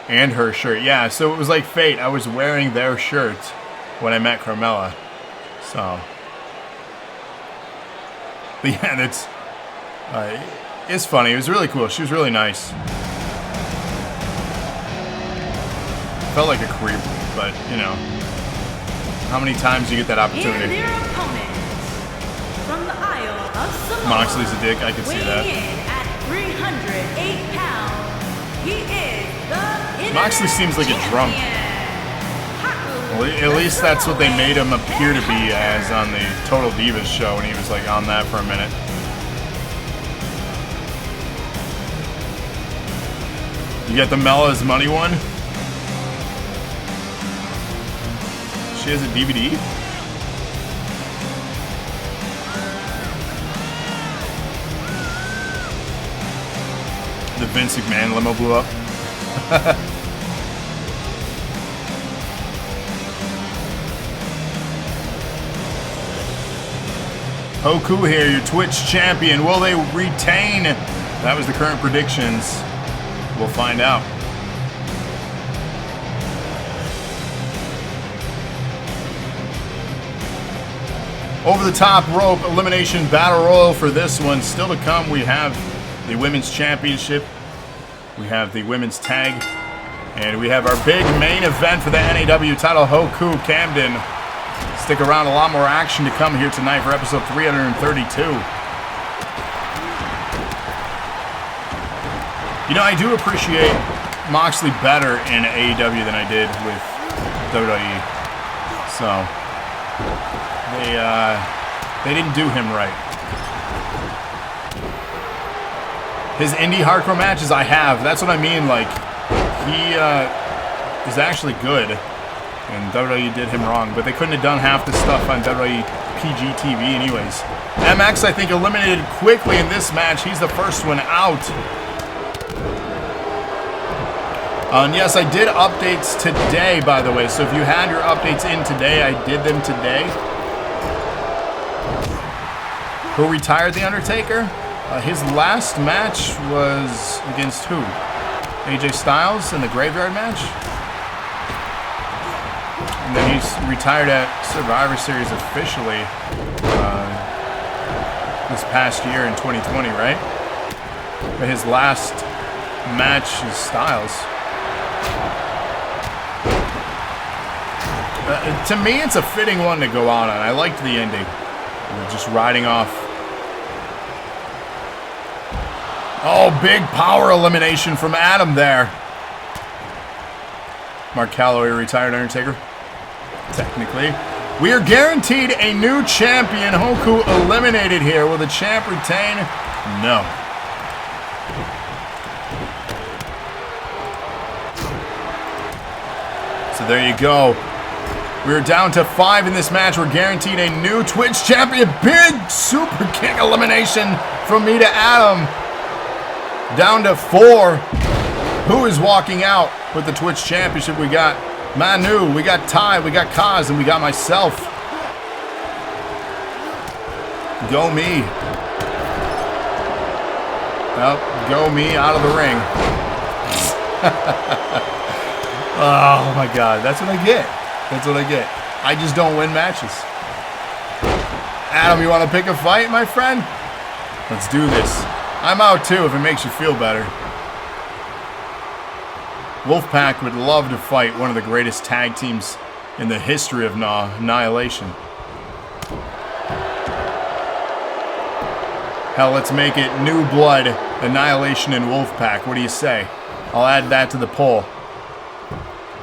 and her shirt. Yeah, so it was like fate. I was wearing their shirt when I met Carmella. So, but yeah, that's it's funny. It was really cool. She was really nice. Felt like a creep, but you know, how many times do you get that opportunity? And their opponent from the Isle of Samoa, Moxley's a dick. I can see that. weighing in at 308 pounds, he is the Moxley seems like a drunk. Well, at least that's what they made him appear to be as on the Total Divas show, and he was like on that for a minute. You got the Mella's Money one? She has a DVD? The Vince McMahon limo blew up. Hoku here, your Twitch champion. Will they retain? That was the current predictions. We'll find out. Over the top rope elimination battle royal for this one. Still to come, we have the women's championship. We have the women's tag. And we have our big main event for the NAW title, Hoku Kamden. Stick around, a lot more action to come here tonight for episode 332. You know, I do appreciate Moxley better in AEW than I did with WWE. So, they didn't do him right. His indie hardcore matches I have. That's what I mean. Like, he is actually good. And WWE did him wrong. But they couldn't have done half the stuff on WWE PG TV anyways. MX, I think, eliminated quickly in this match. He's the first one out. And yes, I did updates today, by the way. So if you had your updates in today, I did them today. Who retired The Undertaker? His last match was against who? AJ Styles in the Graveyard match? And then he's retired at Survivor Series officially this past year in 2020, right? But his last match is Styles. To me, it's a fitting one to go out on. I liked the ending. Just riding off. Oh, big power elimination from Adam there. Mark Calloway retired Undertaker. Technically. We are guaranteed a new champion. Hoku eliminated here. Will the champ retain? No. So there you go. We're down to 5 in this match. We're guaranteed a new Twitch champion. Big super kick elimination from me to Adam. Down to 4. Who is walking out with the Twitch championship? We got Manu, we got Ty, we got Kaz, and we got myself. Go me. Well, go me out of the ring. Oh my God, that's what I get. That's what I get. I just don't win matches. Adam, you want to pick a fight, my friend? Let's do this. I'm out too if it makes you feel better. Wolfpac would love to fight one of the greatest tag teams in the history of NAW, Annihilation. Hell, let's make it New Blood, Annihilation, and Wolfpac. What do you say? I'll add that to the poll.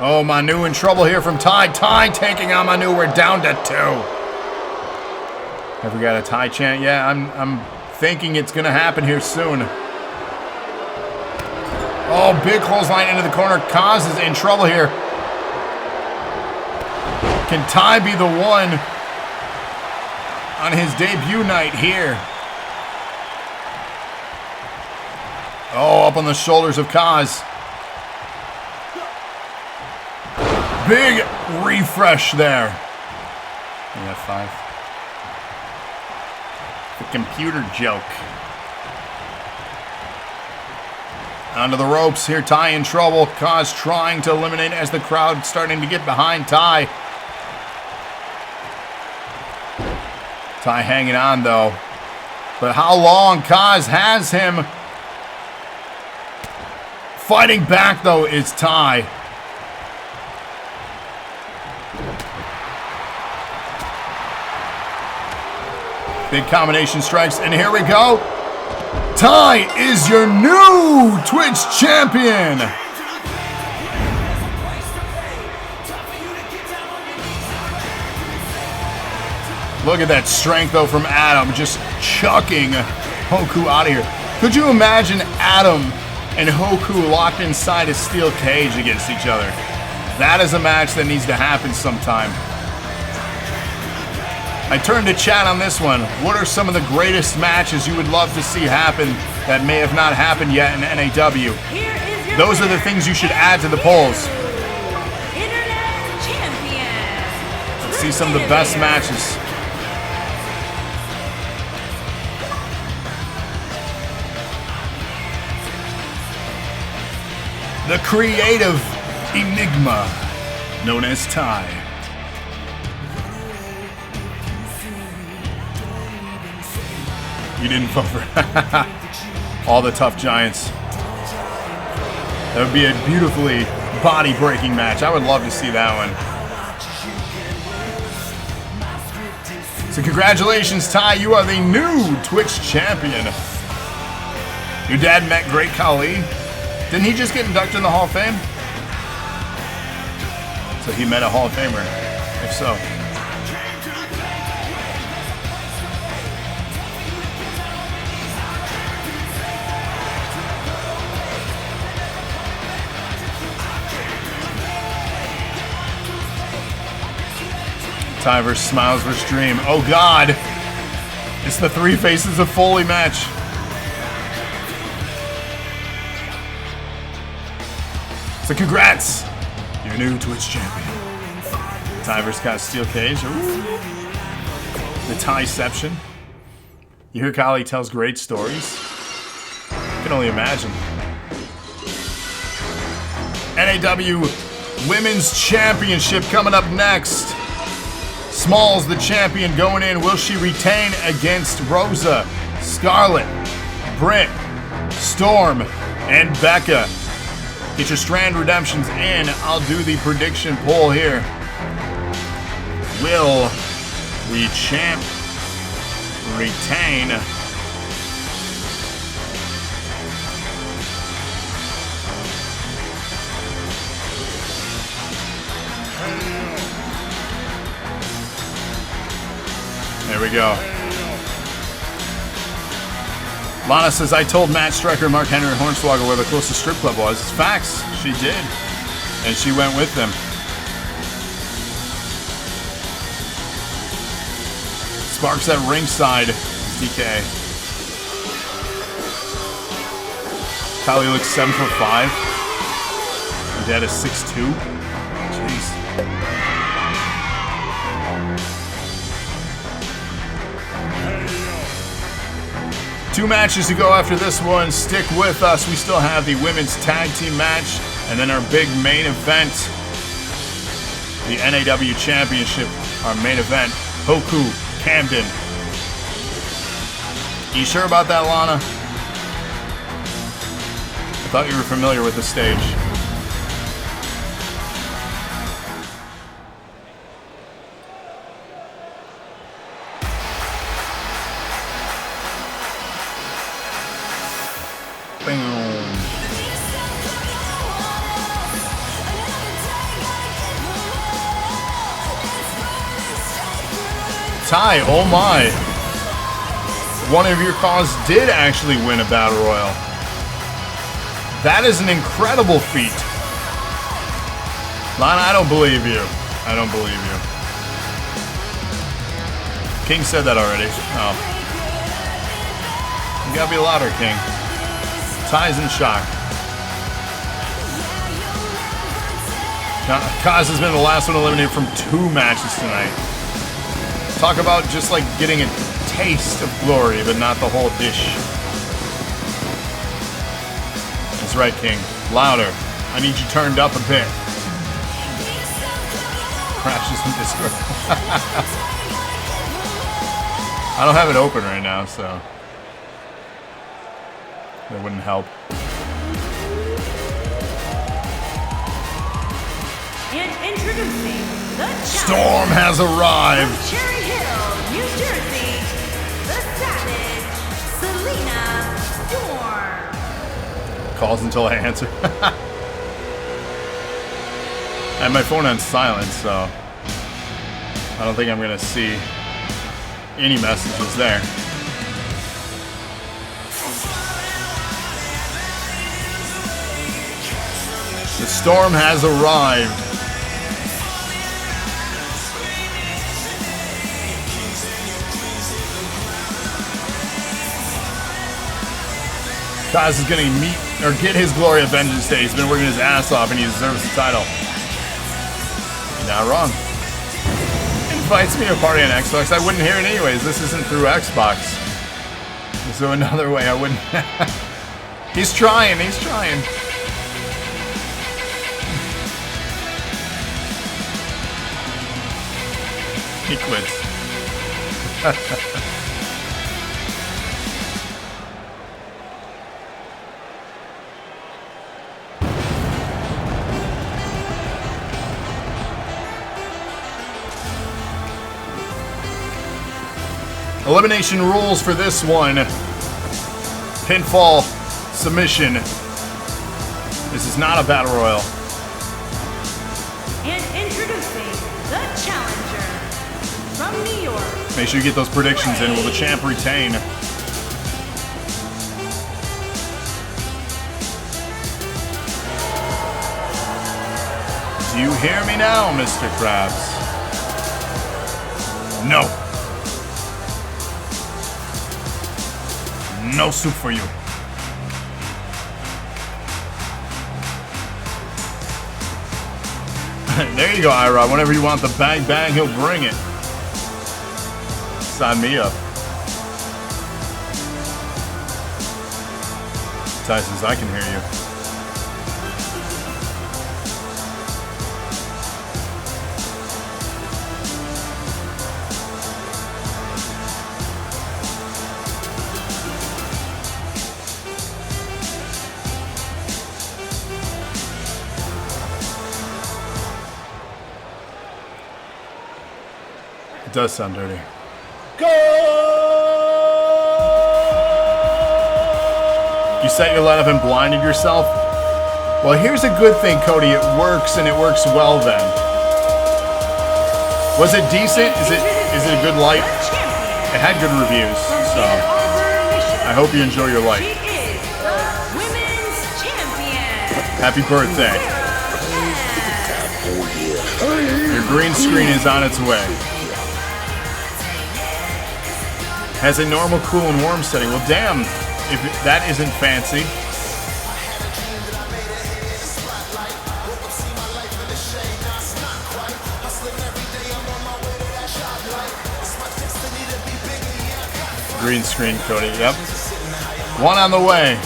Oh, Manu in trouble here from Ty. Ty taking on Manu. We're down to 2. Have we got a Ty chant? Yeah, I'm thinking it's going to happen here soon. Oh, big clothesline into the corner. Kaz is in trouble here. Can Ty be the one on his debut night here? Oh, up on the shoulders of Kaz. Big refresh there. We got 5. The computer joke. Onto the ropes here, Ty in trouble. Kaz trying to eliminate as the crowd starting to get behind Ty. Ty hanging on though. But how long? Kaz has him. Fighting back though is Ty. Big combination strikes, and here we go. Ty is your new Twitch champion. Look at that strength though from Adam, just chucking Hoku out of here. Could you imagine Adam and Hoku locked inside a steel cage against each other? That is a match that needs to happen sometime. I turn to chat on this one. What are some of the greatest matches you would love to see happen that may have not happened yet in NAW? Those are the things you should add to the polls. Internet champion. Let's see some of the best matches. The creative enigma known as Ty. You didn't vote for all the tough giants. That would be a beautifully body-breaking match. I would love to see that one. So congratulations, Ty. You are the new Twitch champion. Your dad met Great Khali. Didn't he just get inducted in the Hall of Fame? So he met a Hall of Famer. If so. Ty vs. Smilez vs. Dream. Oh God! It's the Three Faces of Foley match. So congrats! Your new Twitch champion. Ty vs. got steel cage. Ooh. The Tyception. You hear Kali tells great stories? I can only imagine. NAW Women's Championship coming up next. Small's the champion going in. Will she retain against Rosa, Scarlett, Britt, Storm, and Becca? Get your Strand redemptions in. I'll do the prediction poll here. Will the champ retain? There we go. Lana says, I told Matt Stryker and Mark Henry and Hornswoggle where the closest strip club was. It's facts. She did. And she went with them. Sparks at ringside. DK. Kali looks 7'5". Her dad is 6'2". Jeez. Two matches to go after this one. Stick with us. We still have the women's tag team match and then our big main event, the NAW Championship, our main event. Hoku, Kamden. You sure about that, Lana? I thought you were familiar with the stage. Ty, oh my. One of your cause did actually win a Battle Royal. That is an incredible feat. Lana, I don't believe you. I don't believe you. King said that already. Oh. You gotta be louder, King. Ty's in shock. Now, Kaz has been the last one eliminated from 2 matches tonight. Talk about just like getting a taste of glory, but not the whole dish. As right, King. Louder. I need you turned up a bit. Crashes and destroy. I don't have it open right now, so that wouldn't help. And introducing the Storm has arrived. from Cherry Hill, New Jersey, the Savage, Selina Storm. Calls until I answer. I have my phone on silent, so I don't think I'm gonna see any messages there. The storm has arrived. Kaz is gonna meet or get his Glory of Vengeance Day. He's been working his ass off and he deserves the title. You're not wrong. Invites me to a party on Xbox. I wouldn't hear it anyways. This isn't through Xbox. So another way I wouldn't. He's trying. He's trying. He quits. Elimination rules for this one. Pinfall, submission. This is not a battle royal. And introducing the challenger from New York. Make sure you get those predictions in. Will the champ retain? Do you hear me now, Mr. Krabs? No. No soup for you. There you go, iRob. Whenever you want the bang bang, he'll bring it. Sign me up. Ty says I can hear you. It does sound dirty. Go! You set your lineup and blinded yourself? Well, here's a good thing, Cody. It works, and it works well then. Was it decent? Is it a good light? It had good reviews, so I hope you enjoy your light. She is the women's champion. Happy birthday. Your green screen is on its way. Has a normal, cool, and warm setting. Well, damn, if that isn't fancy. Green screen, Cody, yep. One on the way.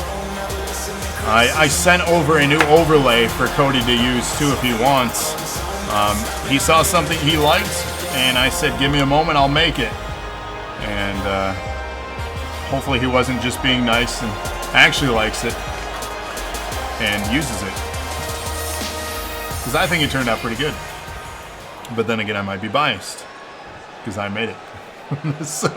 I sent over a new overlay for Cody to use, too, if he wants. He saw something he liked, and I said, give me a moment, I'll make it. And hopefully he wasn't just being nice and actually likes it and uses it. Because I think it turned out pretty good. But then again, I might be biased because I made it. So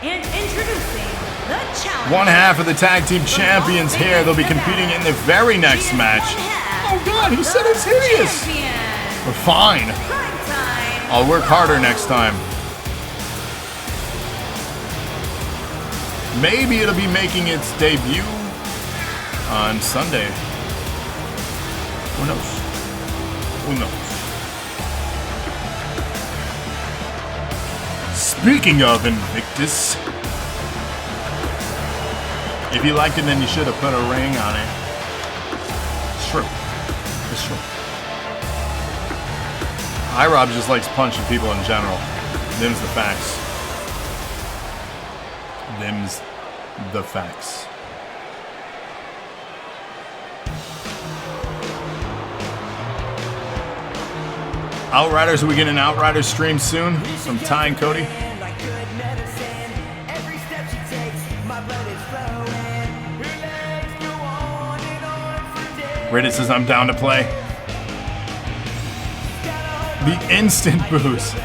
And introducing the challenger. one half of the tag team champions here. They'll be competing in the very next match. Oh God, he said it's hideous. We're fine. I'll work harder next time. Maybe it'll be making its debut on Sunday. Who knows? Who knows? Speaking of Invictus, if you liked it, then you should have put a ring on it. It's true. It's true. iRob just likes punching people in general. Them's the facts. Them's the facts. Outriders, are we getting an Outriders stream soon from Ty and Cody? Reddit says I'm down to play. The instant boost.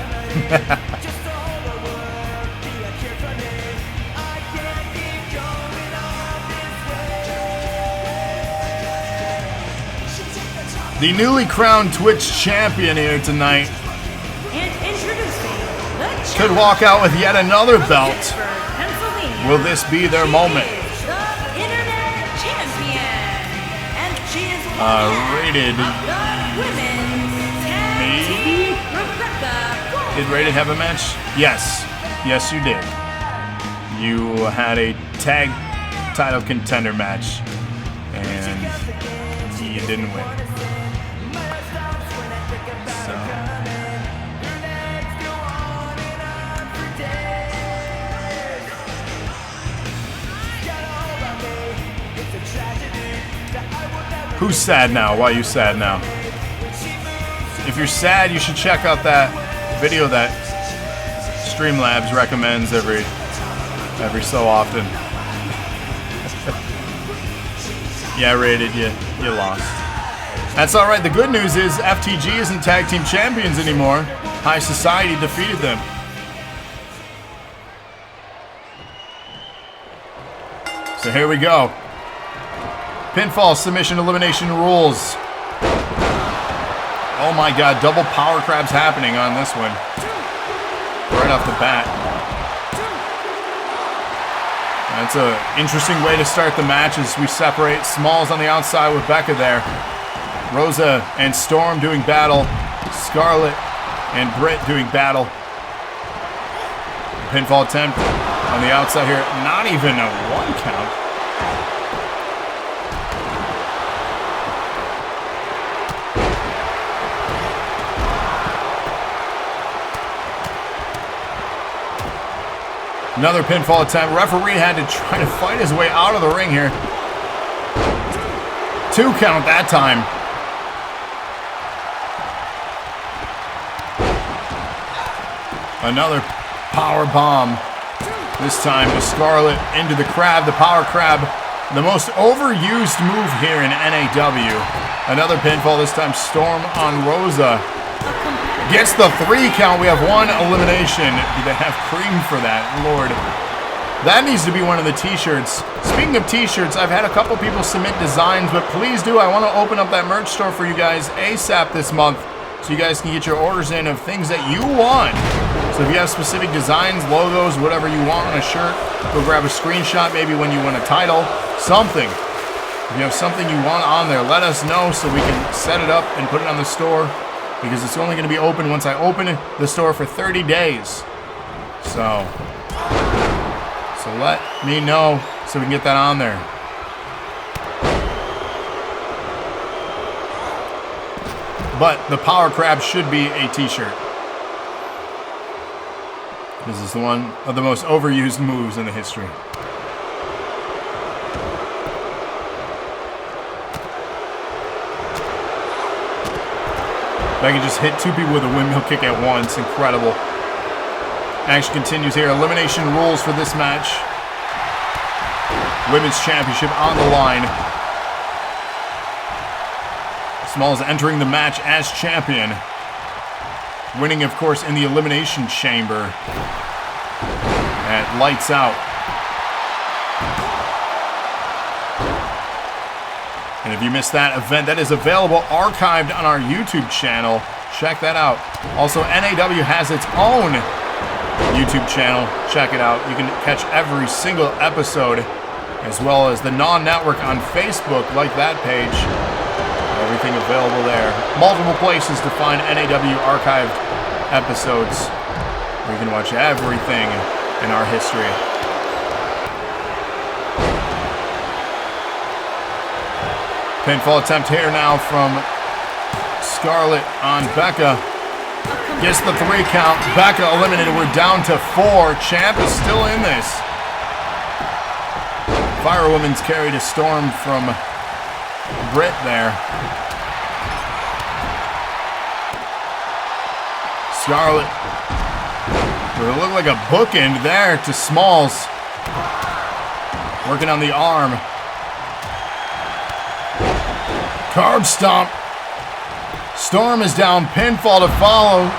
The newly crowned Twitch champion here tonight And introducing the could walk out with yet another belt. Pennsylvania. Will this be their moment? She is the internet champion. And she is Rated. the women's tag team. Rebecca. Did Rated have a match? Yes. Yes, you did. You had a tag title contender match, and you didn't win. So. Who's sad now? Why are you sad now? If you're sad, you should check out that video that Streamlabs recommends every so often. Yeah, Rated, you lost. That's alright. The good news is FTG isn't tag team champions anymore. High Society defeated them. So here we go. Pinfall, submission, elimination rules. Oh my god, double power crabs happening on this one. Right off the bat. That's an interesting way to start the match as we separate. Smalls on the outside with Becca there. Rosa and Storm doing battle. Scarlett and Britt doing battle. Pinfall attempt on the outside here. Not even a 1 count. Another pinfall attempt. Referee had to try to fight his way out of the ring here. 2 count that time. Another power bomb. This time to Scarlett into the crab, the power crab. The most overused move here in NAW. Another pinfall, this time Storm on Rosa. Gets the 3 count. We have 1 elimination. Do they have cream for that? Lord. That needs to be one of the t-shirts. Speaking of t-shirts, I've had a couple people submit designs, but please do. I want to open up that merch store for you guys ASAP this month so you guys can get your orders in of things that you want. So if you have specific designs, logos, whatever you want on a shirt, go grab a screenshot maybe when you win a title, something. If you have something you want on there, let us know so we can set it up and put it on the store. Because it's only going to be open once I open the store for 30 days. So let me know so we can get that on there. But the power crab should be a t-shirt. This is one of the most overused moves in the history. Becca just hit 2 people with a windmill kick at once. Incredible. Action continues here. Elimination rules for this match. Women's Championship on the line. Smalls entering the match as champion. Winning, of course, in the Elimination Chamber. At Lights Out. And if you missed that event, that is available archived on our YouTube channel. Check that out. Also, NAW has its own YouTube channel. Check it out. You can catch every single episode, as well as the NAW Network on Facebook. Like that page. Everything available there. Multiple places to find NAW archived episodes where you can watch everything in our history. Pinfall attempt here now from Scarlett on Becca. Gets the 3 count. Becca eliminated. We're down to 4. Champ is still in this. Firewoman's carried a storm from Britt there. Scarlett. It looked like a bookend there to Smalls. Working on the arm. Carb stomp. Storm is down. Pinfall to follow.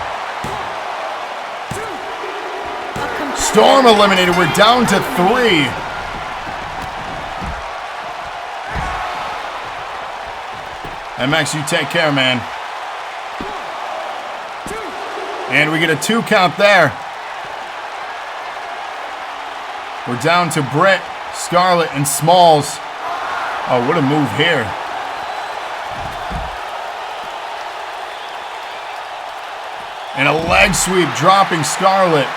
Storm eliminated. We're down to 3. MX, you take care, man. And we get a 2 count there. We're down to Britt, Scarlett, and Smalls. Oh, what a move here. And a leg sweep dropping Scarlett.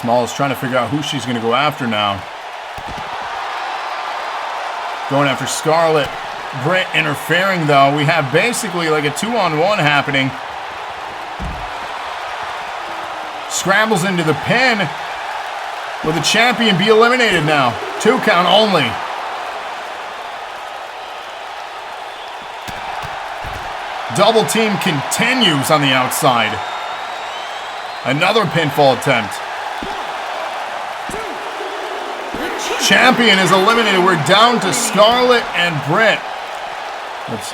Smalls trying to figure out who she's going to go after now. Going after Scarlett. Britt interfering, though. We have basically like a 2-on-1 happening. Scrambles into the pin. Will the champion be eliminated now? 2 count only. Double team continues on the outside. Another pinfall attempt. Champion is eliminated. We're down to Scarlett and Britt. Let's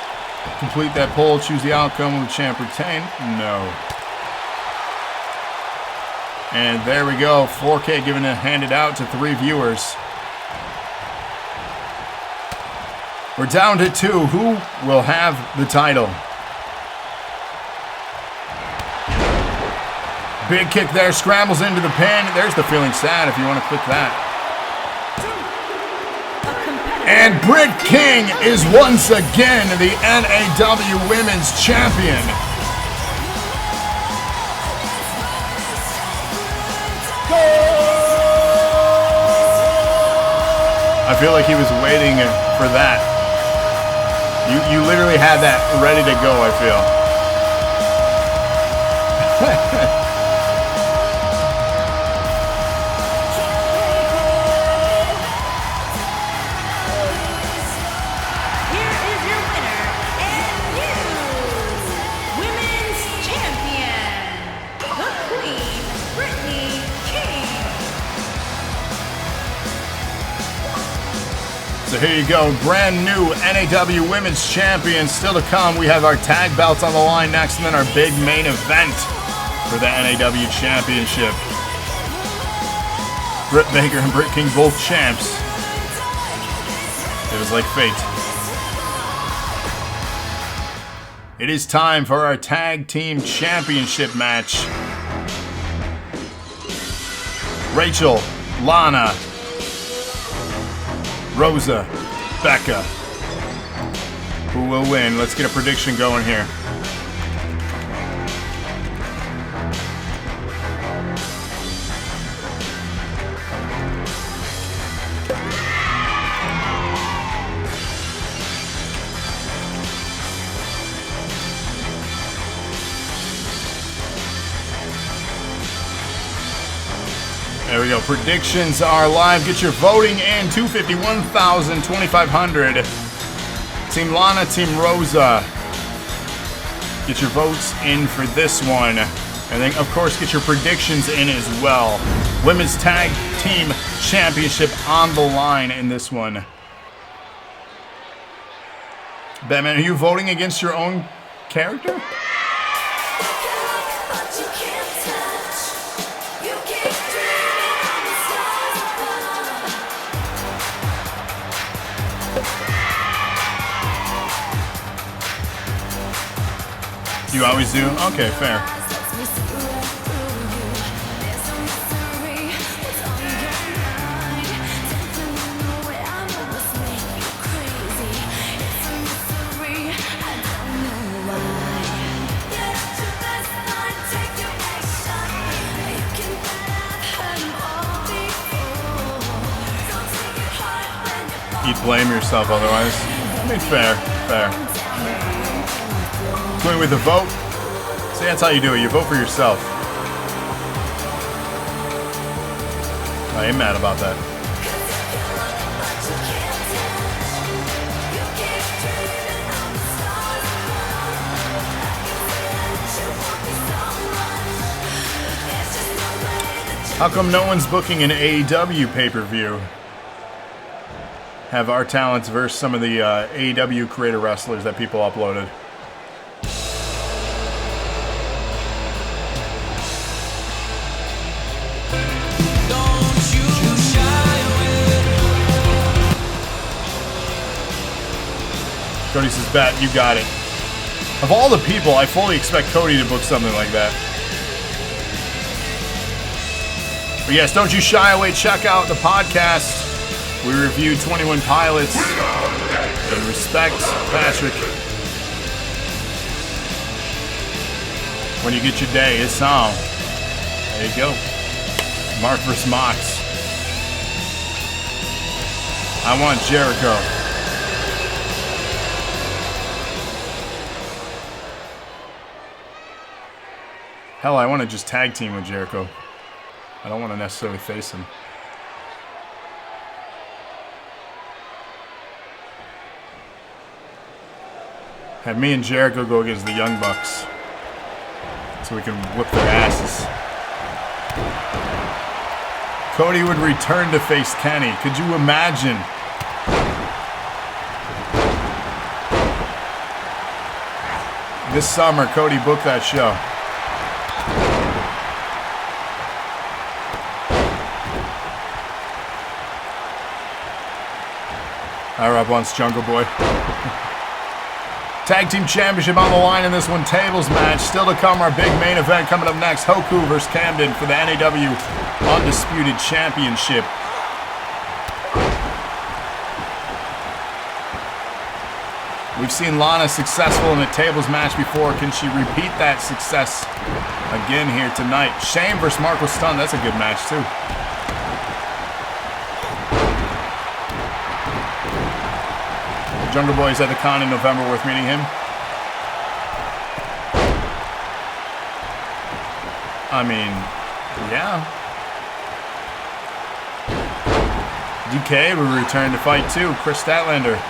complete that poll. Choose the outcome. Will the champ retain? No. And there we go. 4K handed out to 3 viewers. We're down to 2. Who will have the title? Big kick there. Scrambles into the pin. There's the feeling sad if you want to click that. And Britt King is once again the NAW Women's Champion. I feel like he was waiting for that. You literally had that ready to go, I feel. So here you go, brand new NAW Women's Champion. Still to come, we have our tag belts on the line next, and then our big main event for the NAW Championship. Britt Baker and Britt King, both champs. It was like fate. It is time for our tag team championship match. Rachel, Lana, Rosa, Becca. Who will win? Let's get a prediction going here. There we go. Predictions are live. Get your voting in. 250, 1,000, 2,500. Team Lana, Team Rosa. Get your votes in for this one. And then, of course, get your predictions in as well. Women's Tag Team Championship on the line in this one. Batman, are you voting against your own character? You always do? Okay, fair. blame yourself otherwise. I mean, fair. Going with the vote. See, that's how you do it. You vote for yourself. I ain't mad about that. How come no one's booking an AEW pay-per-view? Have our talents versus some of the AEW creator wrestlers that people uploaded. Cody says, "Bet, you got it." Of all the people, I fully expect Cody to book something like that. But yes, don't you shy away. Check out the podcast. We review 21 Pilots. And respect Patrick. When you get your day, it's on. There you go. Mark vs. Mox. I want Jericho. Hell, I want to just tag team with Jericho. I don't want to necessarily face him. Have me and Jericho go against the Young Bucks. So we can whip their asses. Cody would return to face Kenny. Could you imagine? This summer, Cody booked that show. iRob wants Jungle Boy. Tag Team Championship on the line in this one. Tables match. Still to come, our big main event coming up next. Hoku versus Kamden for the NAW Undisputed Championship. We've seen Lana successful in a tables match before. Can she repeat that success again here tonight? Shane versus Marco Stunt. That's a good match too. Jungle Boy's at the con in November. Worth meeting him. I mean, yeah. DK will return to fight too. Chris Statlander.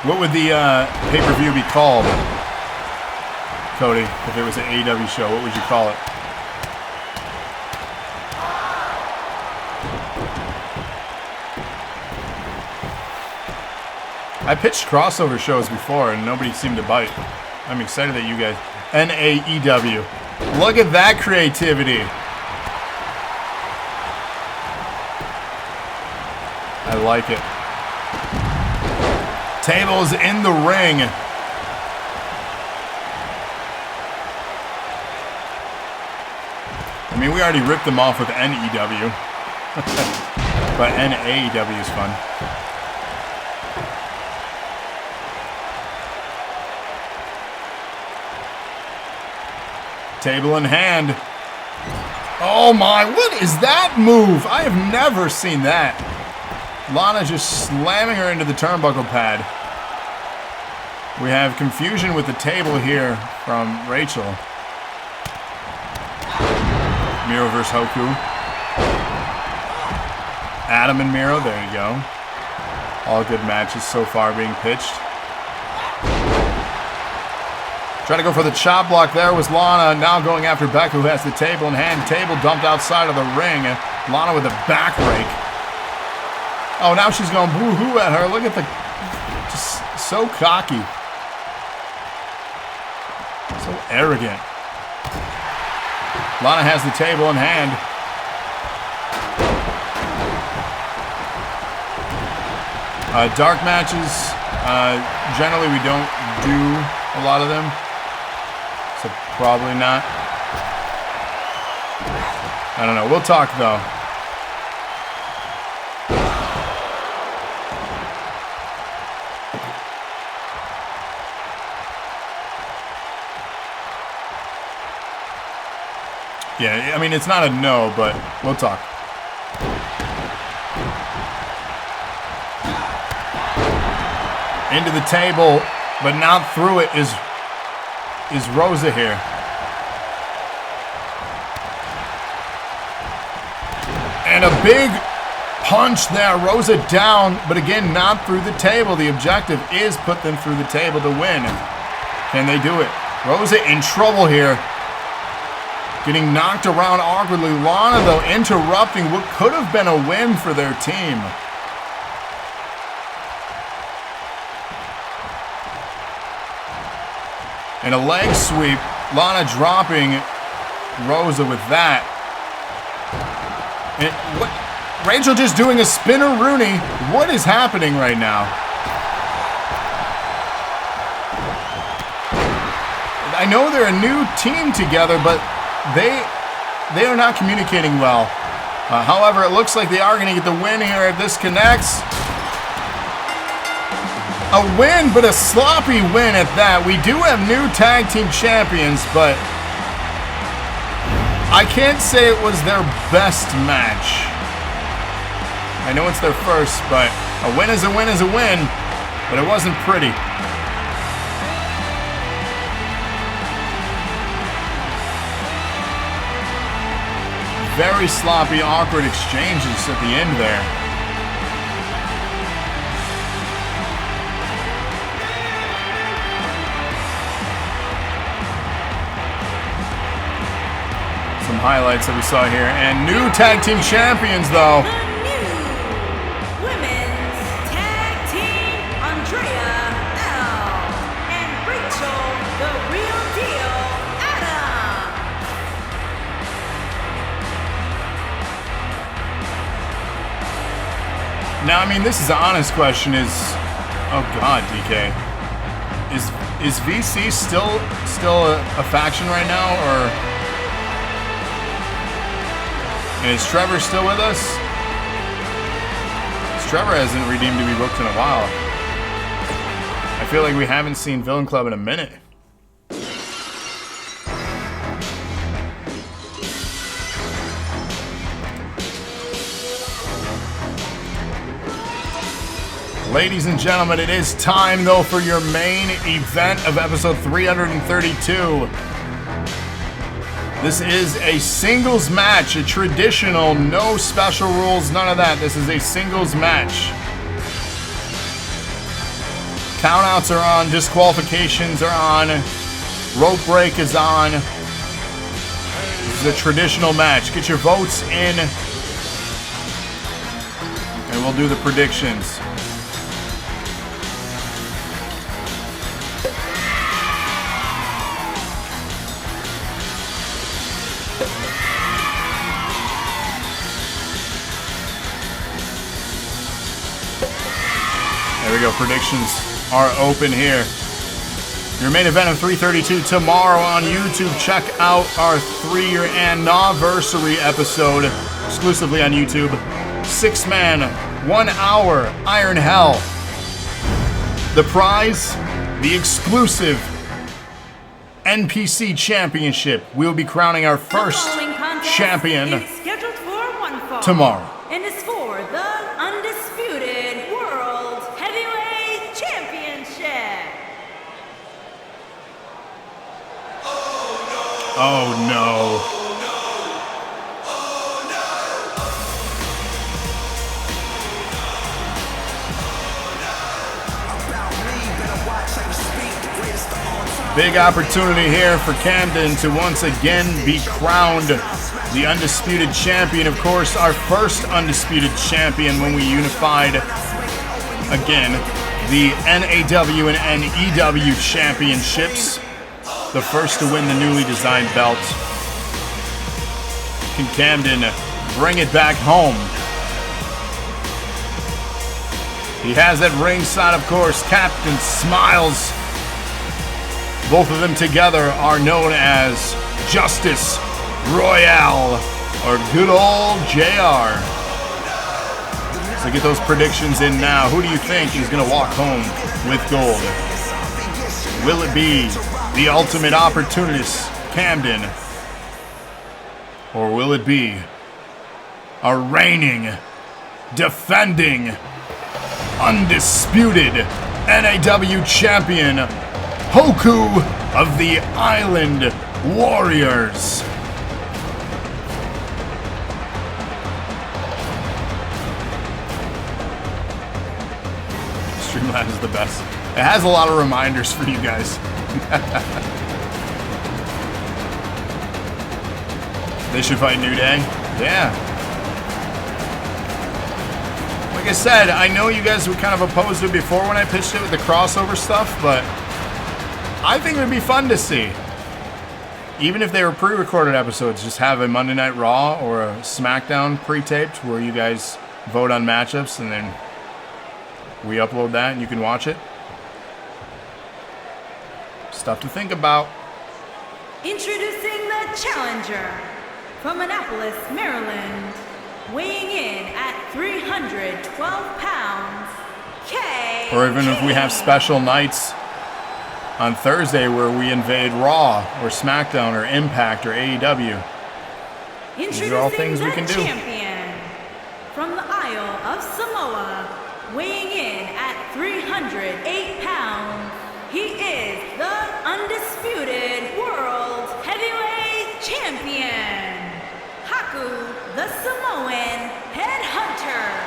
What would the pay-per-view be called, Cody, if it was an AEW show? What would you call it? I pitched crossover shows before and nobody seemed to bite. I'm excited that you guys... NAEW. Look at that creativity. I like it. Tables in the ring. I mean, we already ripped them off with NEW. But NAEW is fun. Table in hand. Oh my, what is that move? I have never seen that. Lana just slamming her into the turnbuckle pad. We have confusion with the table here from Rachel. Miro versus Hoku. Adam and Miro, there you go. All good matches so far being pitched. Trying to go for the chop block there was Lana. Now going after Becca, who has the table in hand. Table dumped outside of the ring. Lana with a back rake. Oh, now she's going boo-hoo at her. Look at the... Just so cocky. So arrogant. Lana has the table in hand. Dark matches, generally we don't do a lot of them. So probably not. I don't know. We'll talk though. Yeah, I mean, it's not a no, but we'll talk. Into the table, but not through it is Rosa here. And a big punch there. Rosa down, but again, not through the table. The objective is put them through the table to win. Can they do it? Rosa in trouble here. Getting knocked around awkwardly. Lana, though, interrupting what could have been a win for their team. And a leg sweep. Lana dropping Rosa with that. And what? Rachel just doing a spinner Rooney. What is happening right now? I know they're a new team together, but they are not communicating well. However, it looks like they are going to get the win here if this connects. A win, but a sloppy win at that. We do have new tag team champions, but I can't say it was their best match. I know it's their first, but a win is a win is a win, but it wasn't pretty. Very sloppy, awkward exchanges at the end there. Some highlights that we saw here. And new tag team champions, though. The new women's tag team, Andrealana and Rachel, the real deal, Adam. Now, I mean, this is an honest question. Oh God, DK, is VC still a faction right now, or? And is Trevor still with us? Trevor hasn't redeemed to be booked in a while. I feel like we haven't seen Villain Club in a minute. Ladies and gentlemen, it is time, though, for your main event of episode 332. This is a singles match, a traditional, no special rules, none of that. This is a singles match. Countouts are on, disqualifications are on, rope break is on. This is a traditional match. Get your votes in, and we'll do the predictions. There we go. Predictions are open here. Your main event of 332 tomorrow on YouTube. Check out our 3-year NAW-versary episode exclusively on YouTube. 6-man, 1 hour, Iron Hell. The prize, the exclusive NPC Championship. We'll be crowning our first champion tomorrow. And it's for the undisputed World Heavyweight Championship. Oh no. Big opportunity here for Kamden to once again be crowned the undisputed champion. Of course, our first undisputed champion when we unified, again, the NAW and NEW championships. The first to win the newly designed belt. Can Kamden bring it back home? He has at ringside, of course, Captain Smilez. Both of them together are known as Justice Royale, or good old JR. So get those predictions in now. Who do you think is going to walk home with gold? Will it be the ultimate opportunist, Kamden? Or will it be a reigning, defending, undisputed NAW champion, Hoku of the Island Warriors? Streamlabs is the best. It has a lot of reminders for you guys. They should fight New Day. Yeah. Like I said, I know you guys were kind of opposed to it before when I pitched it with the crossover stuff, but I think it would be fun to see. Even if they were pre-recorded episodes, just have a Monday Night Raw or a SmackDown pre-taped where you guys vote on matchups and then we upload that and you can watch it. Stuff to think about. Introducing the challenger from Annapolis, Maryland, weighing in at 312 pounds, K. Or even if we have special nights on Thursday where we invade Raw or SmackDown or Impact or AEW. These are all things we can do. Champion from the Isle of Samoa, weighing in at 308 pounds, he is the undisputed World Heavyweight Champion, Hoku, the Samoan Headhunter.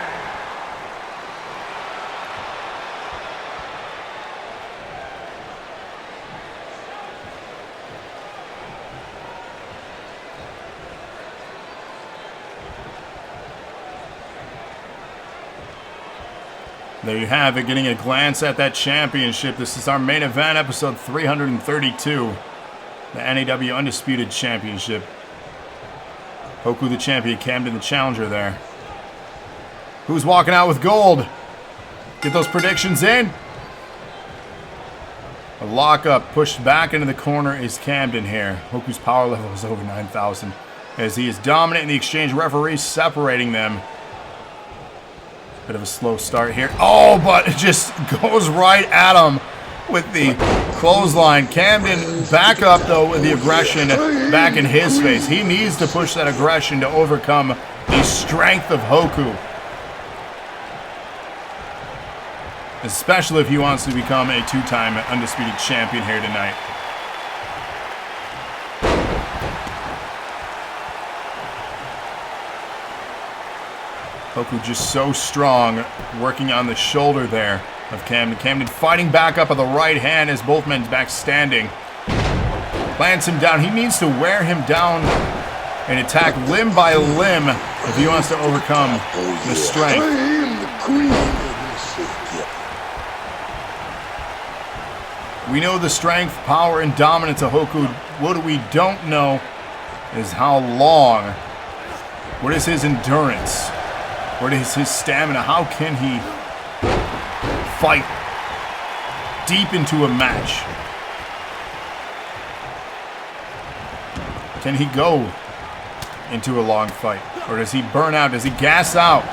There you have it, getting a glance at that championship. This is our main event, episode 332. The NAW Undisputed Championship. Hoku the champion, Kamden the challenger there. Who's walking out with gold? Get those predictions in. A lockup pushed back into the corner is Kamden here. Hoku's power level is over 9,000 as he is dominant in the exchange. Referees separating them. Bit of a slow start here. Oh, but it just goes right at him with the clothesline. Kamden back up, though, with the aggression back in his face. He needs to push that aggression to overcome the strength of Hoku. Especially if he wants to become a two-time undisputed champion here tonight. Hoku just so strong, working on the shoulder there of Kamden. Kamden fighting back up with the right hand as both men back standing. Plants him down. He needs to wear him down and attack limb by limb if he wants to overcome the strength. We know the strength, power, and dominance of Hoku. What we don't know is how long. What is his endurance? What is his stamina? How can he fight deep into a match? Can he go into a long fight? Or does he burn out? Does he gas out?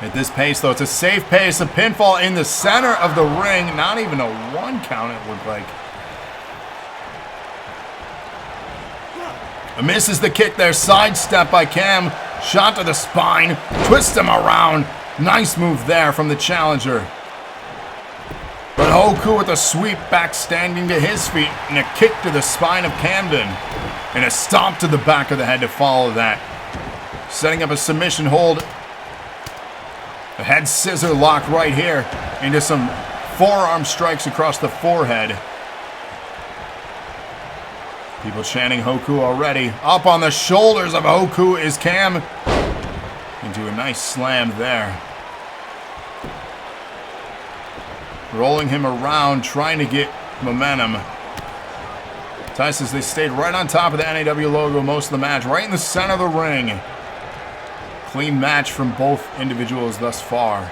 At this pace, though, it's a safe pace. A pinfall in the center of the ring. Not even a one count, it looked like. Misses the kick there. Sidestep by Cam. Shot to the spine. Twist him around. Nice move there from the challenger. But Hoku with a sweep back, standing to his feet. And a kick to the spine of Kamden. And a stomp to the back of the head to follow that. Setting up a submission hold. A head scissor lock right here. Into some forearm strikes across the forehead. People chanting Hoku already. Up on the shoulders of Hoku is Cam. Into a nice slam there. Rolling him around, trying to get momentum. Ty says they stayed right on top of the NAW logo most of the match. Right in the center of the ring. Clean match from both individuals thus far.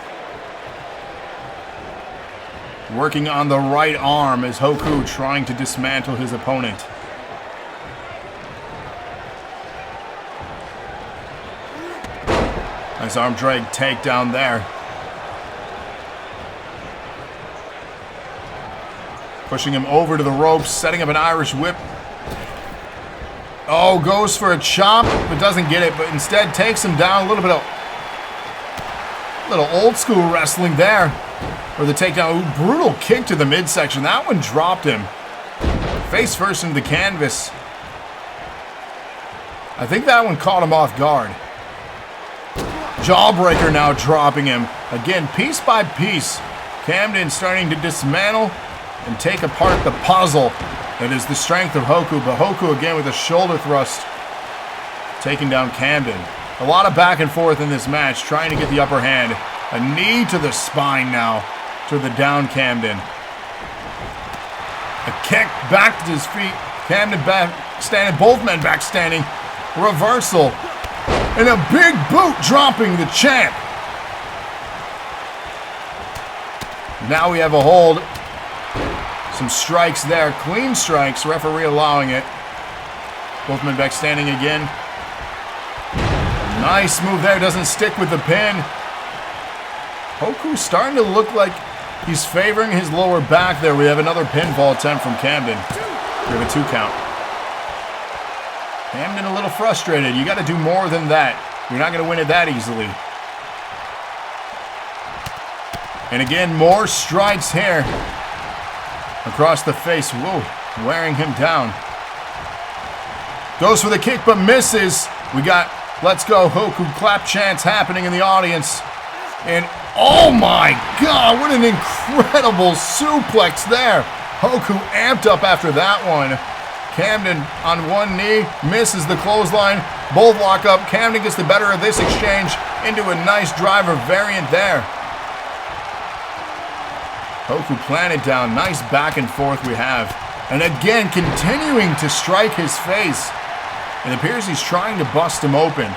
Working on the right arm as Hoku trying to dismantle his opponent. Nice arm drag takedown there. Pushing him over to the ropes, setting up an Irish whip. Oh, goes for a chop, but doesn't get it, but instead takes him down. A little old school wrestling there. Or the takedown. Ooh, brutal kick to the midsection. That one dropped him. Face first into the canvas. I think that one caught him off guard. Jawbreaker now dropping him. Again, piece by piece. Kamden starting to dismantle and take apart the puzzle that is the strength of Hoku. But Hoku again with a shoulder thrust. Taking down Kamden. A lot of back and forth in this match. Trying to get the upper hand. A knee to the spine now. To the down Kamden. A kick back to his feet. Kamden back standing. Both men back standing. Reversal. And a big boot dropping the champ. Now we have a hold. Some strikes there. Clean strikes. Referee allowing it. Both men back standing again. Nice move there. Doesn't stick with the pin. Hoku's starting to look like he's favoring his lower back there. We have another pinfall attempt from Kamden. We have a 2 count. Kamden a little frustrated. You got to do more than that. You're not going to win it that easily. And again, more strikes here. Across the face. Whoa. Wearing him down. Goes for the kick but misses. We got Let's Go Hoku clap chants happening in the audience. And oh my God, what an incredible suplex there. Hoku amped up after that one. Kamden on one knee, misses the clothesline. Both lock up. Kamden gets the better of this exchange into a nice driver variant there. Hoku planted down. Nice back and forth we have. And again, continuing to strike his face. It appears he's trying to bust him open.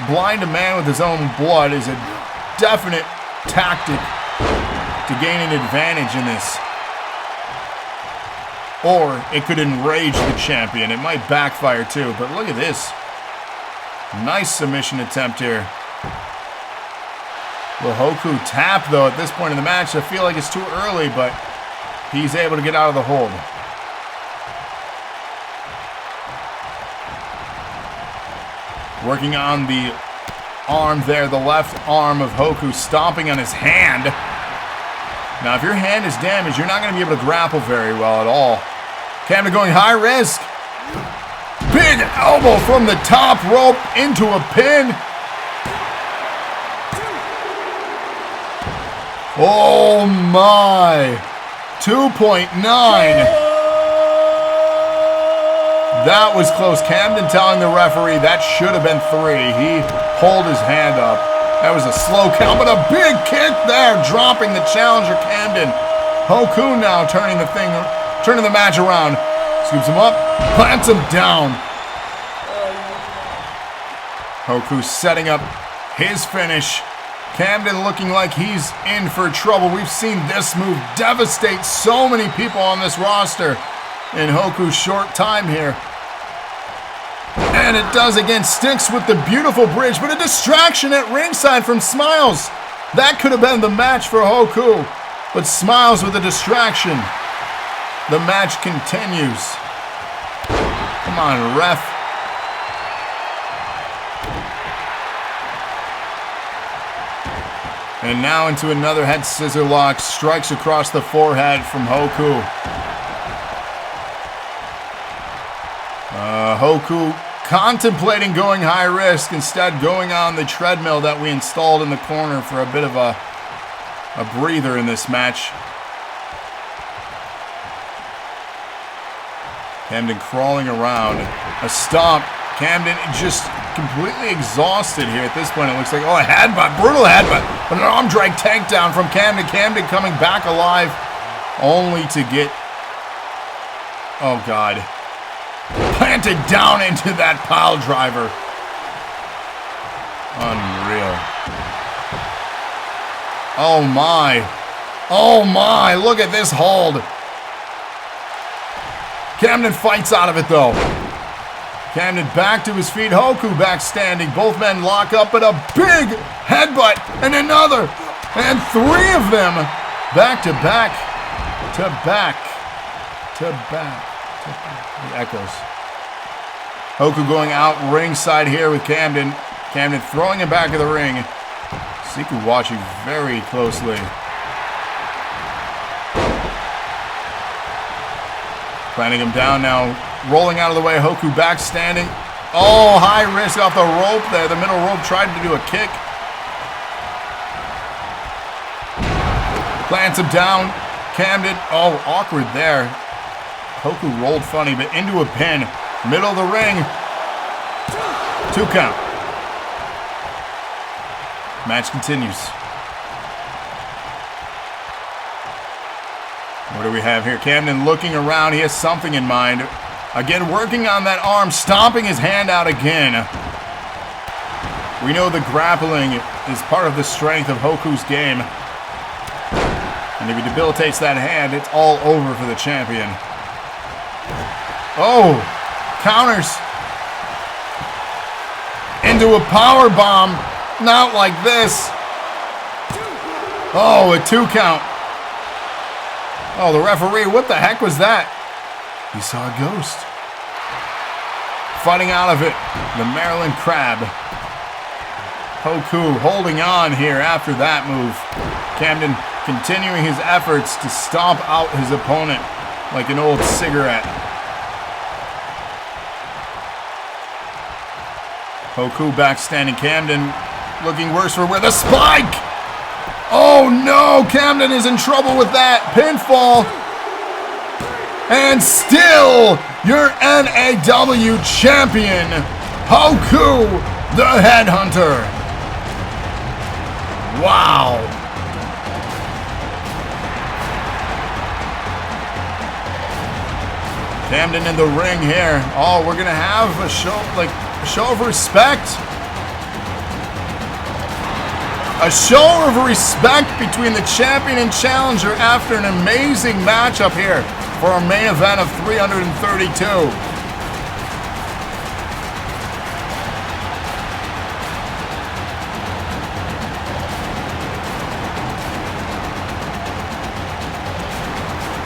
Blind a man with his own blood is a definite tactic to gain an advantage in this. Or it could enrage the champion. It might backfire too, but look at this. Nice submission attempt here. Will Hoku tap though at this point in the match? I feel like it's too early, but he's able to get out of the hold. Working on the arm there, the left arm of Hoku, stomping on his hand. Now, if your hand is damaged, you're not going to be able to grapple very well at all. Kamden going high risk. Big elbow from the top rope into a pin. Oh my. 2.9. That was close. Kamden telling the referee that should have been 3. He pulled his hand up. That was a slow count, but a big kick there, dropping the challenger Kamden. Hoku now turning the match around. Scoops him up, plants him down. Hoku setting up his finish. Kamden looking like he's in for trouble. We've seen this move devastate so many people on this roster in Hoku's short time here. And it does again, sticks with the beautiful bridge, but a distraction at ringside from Smilez. That could have been the match for Hoku, but Smilez with a distraction. The match continues. Come on, ref. And now into another head scissor lock, strikes across the forehead from Hoku. Hoku contemplating going high risk, instead going on the treadmill that we installed in the corner for a bit of a breather in this match. Kamden crawling around. A stomp. Kamden just completely exhausted here at this point. It looks like, oh, a headbutt, brutal headbutt. But an arm drag takedown from Kamden. Kamden coming back alive only to get, oh God, planted down into that pile driver. Unreal. Oh my. Oh my, look at this hold. Kamden fights out of it though. Kamden back to his feet. Hoku back standing. Both men lock up, but a big headbutt and another. And 3 of them back to back to back to back to back. The echoes. Hoku going out ringside here with Kamden. Kamden throwing him back of the ring. Seko watching very closely. Planting him down now. Rolling out of the way. Hoku back standing. Oh, high risk off the rope there. The middle rope tried to do a kick. Plants him down. Kamden. Oh, awkward there. Hoku rolled funny, but into a pin. Middle of the ring. 2 count. Match continues. What do we have here? Kamden looking around. He has something in mind. Again, working on that arm, stomping his hand out again. We know the grappling is part of the strength of Hoku's game. And if he debilitates that hand, it's all over for the champion. Oh, counters. Into a power bomb. Not like this. Oh, a 2 count. Oh, the referee, what the heck was that? He saw a ghost. Fighting out of it, the Maryland Crab. Hoku holding on here after that move. Kamden continuing his efforts to stomp out his opponent like an old cigarette. Hoku backstanding Kamden, looking worse for wear. The spike! Oh no, Kamden is in trouble with that. Pinfall. And still, your NAW champion, Hoku, the Headhunter. Wow. Kamden in the ring here. Oh, we're gonna have a show of respect. A show of respect between the champion and challenger after an amazing matchup here for our main event of 332.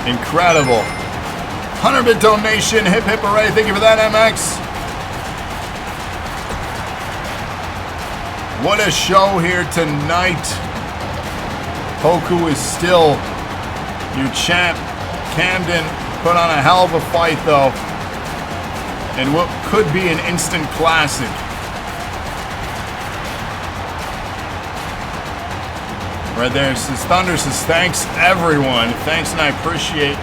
Incredible. 100-bit donation. Hip hip hooray. Thank you for that, MX. What a show here tonight. Hoku is still your champ. Kamden put on a hell of a fight, though. And what could be an instant classic. Right there, says Thunder says, thanks everyone. Thanks, and I appreciate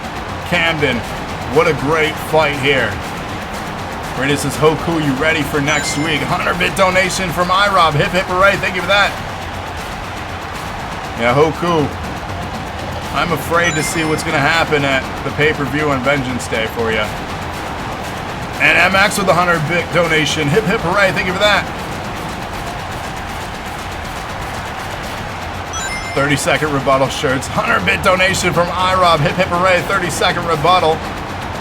Kamden. What a great fight here. Britt says, Hoku, you ready for next week? 100-bit donation from iRob. Hip hip hooray. Thank you for that. Yeah, Hoku. I'm afraid to see what's going to happen at the pay-per-view on Vengeance Day for you. And MX with the 100-bit donation. Hip hip hooray. Thank you for that. 30-second rebuttal shirts. 100-bit donation from iRob. Hip hip hooray. 30-second rebuttal.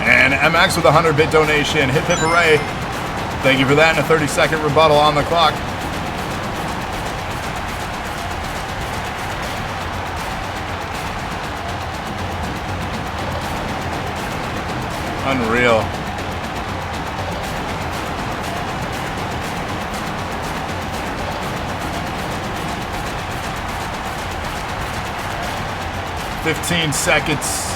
And MX with a 100-bit donation. Hip hip hooray. Thank you for that. And a 30-second rebuttal on the clock. Unreal. "15 seconds.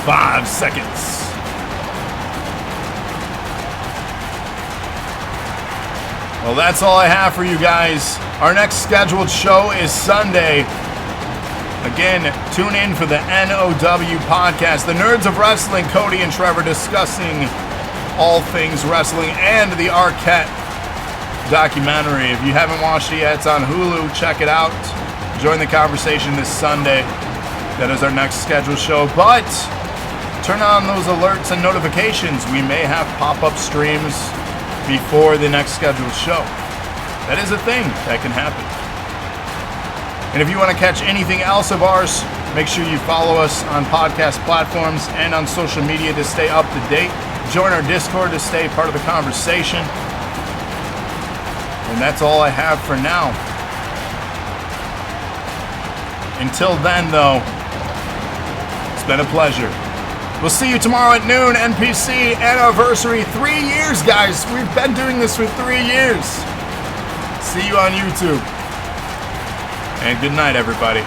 "5 seconds. Well, that's all I have for you guys. Our next scheduled show is Sunday. Again, tune in for the NOW podcast. The Nerds of Wrestling, Cody and Trevor discussing all things wrestling and the Arquette documentary. If you haven't watched it yet, it's on Hulu. Check it out. Join the conversation this Sunday. That is our next scheduled show. But turn on those alerts and notifications. We may have pop-up streams before the next scheduled show. That is a thing that can happen. And if you want to catch anything else of ours, make sure you follow us on podcast platforms and on social media to stay up to date. Join our Discord to stay part of the conversation. And that's all I have for now. Until then, though, It's been a pleasure. We'll see you tomorrow at noon. NPC anniversary. 3 years, guys. We've been doing this for 3 years. See you on YouTube. And good night, everybody.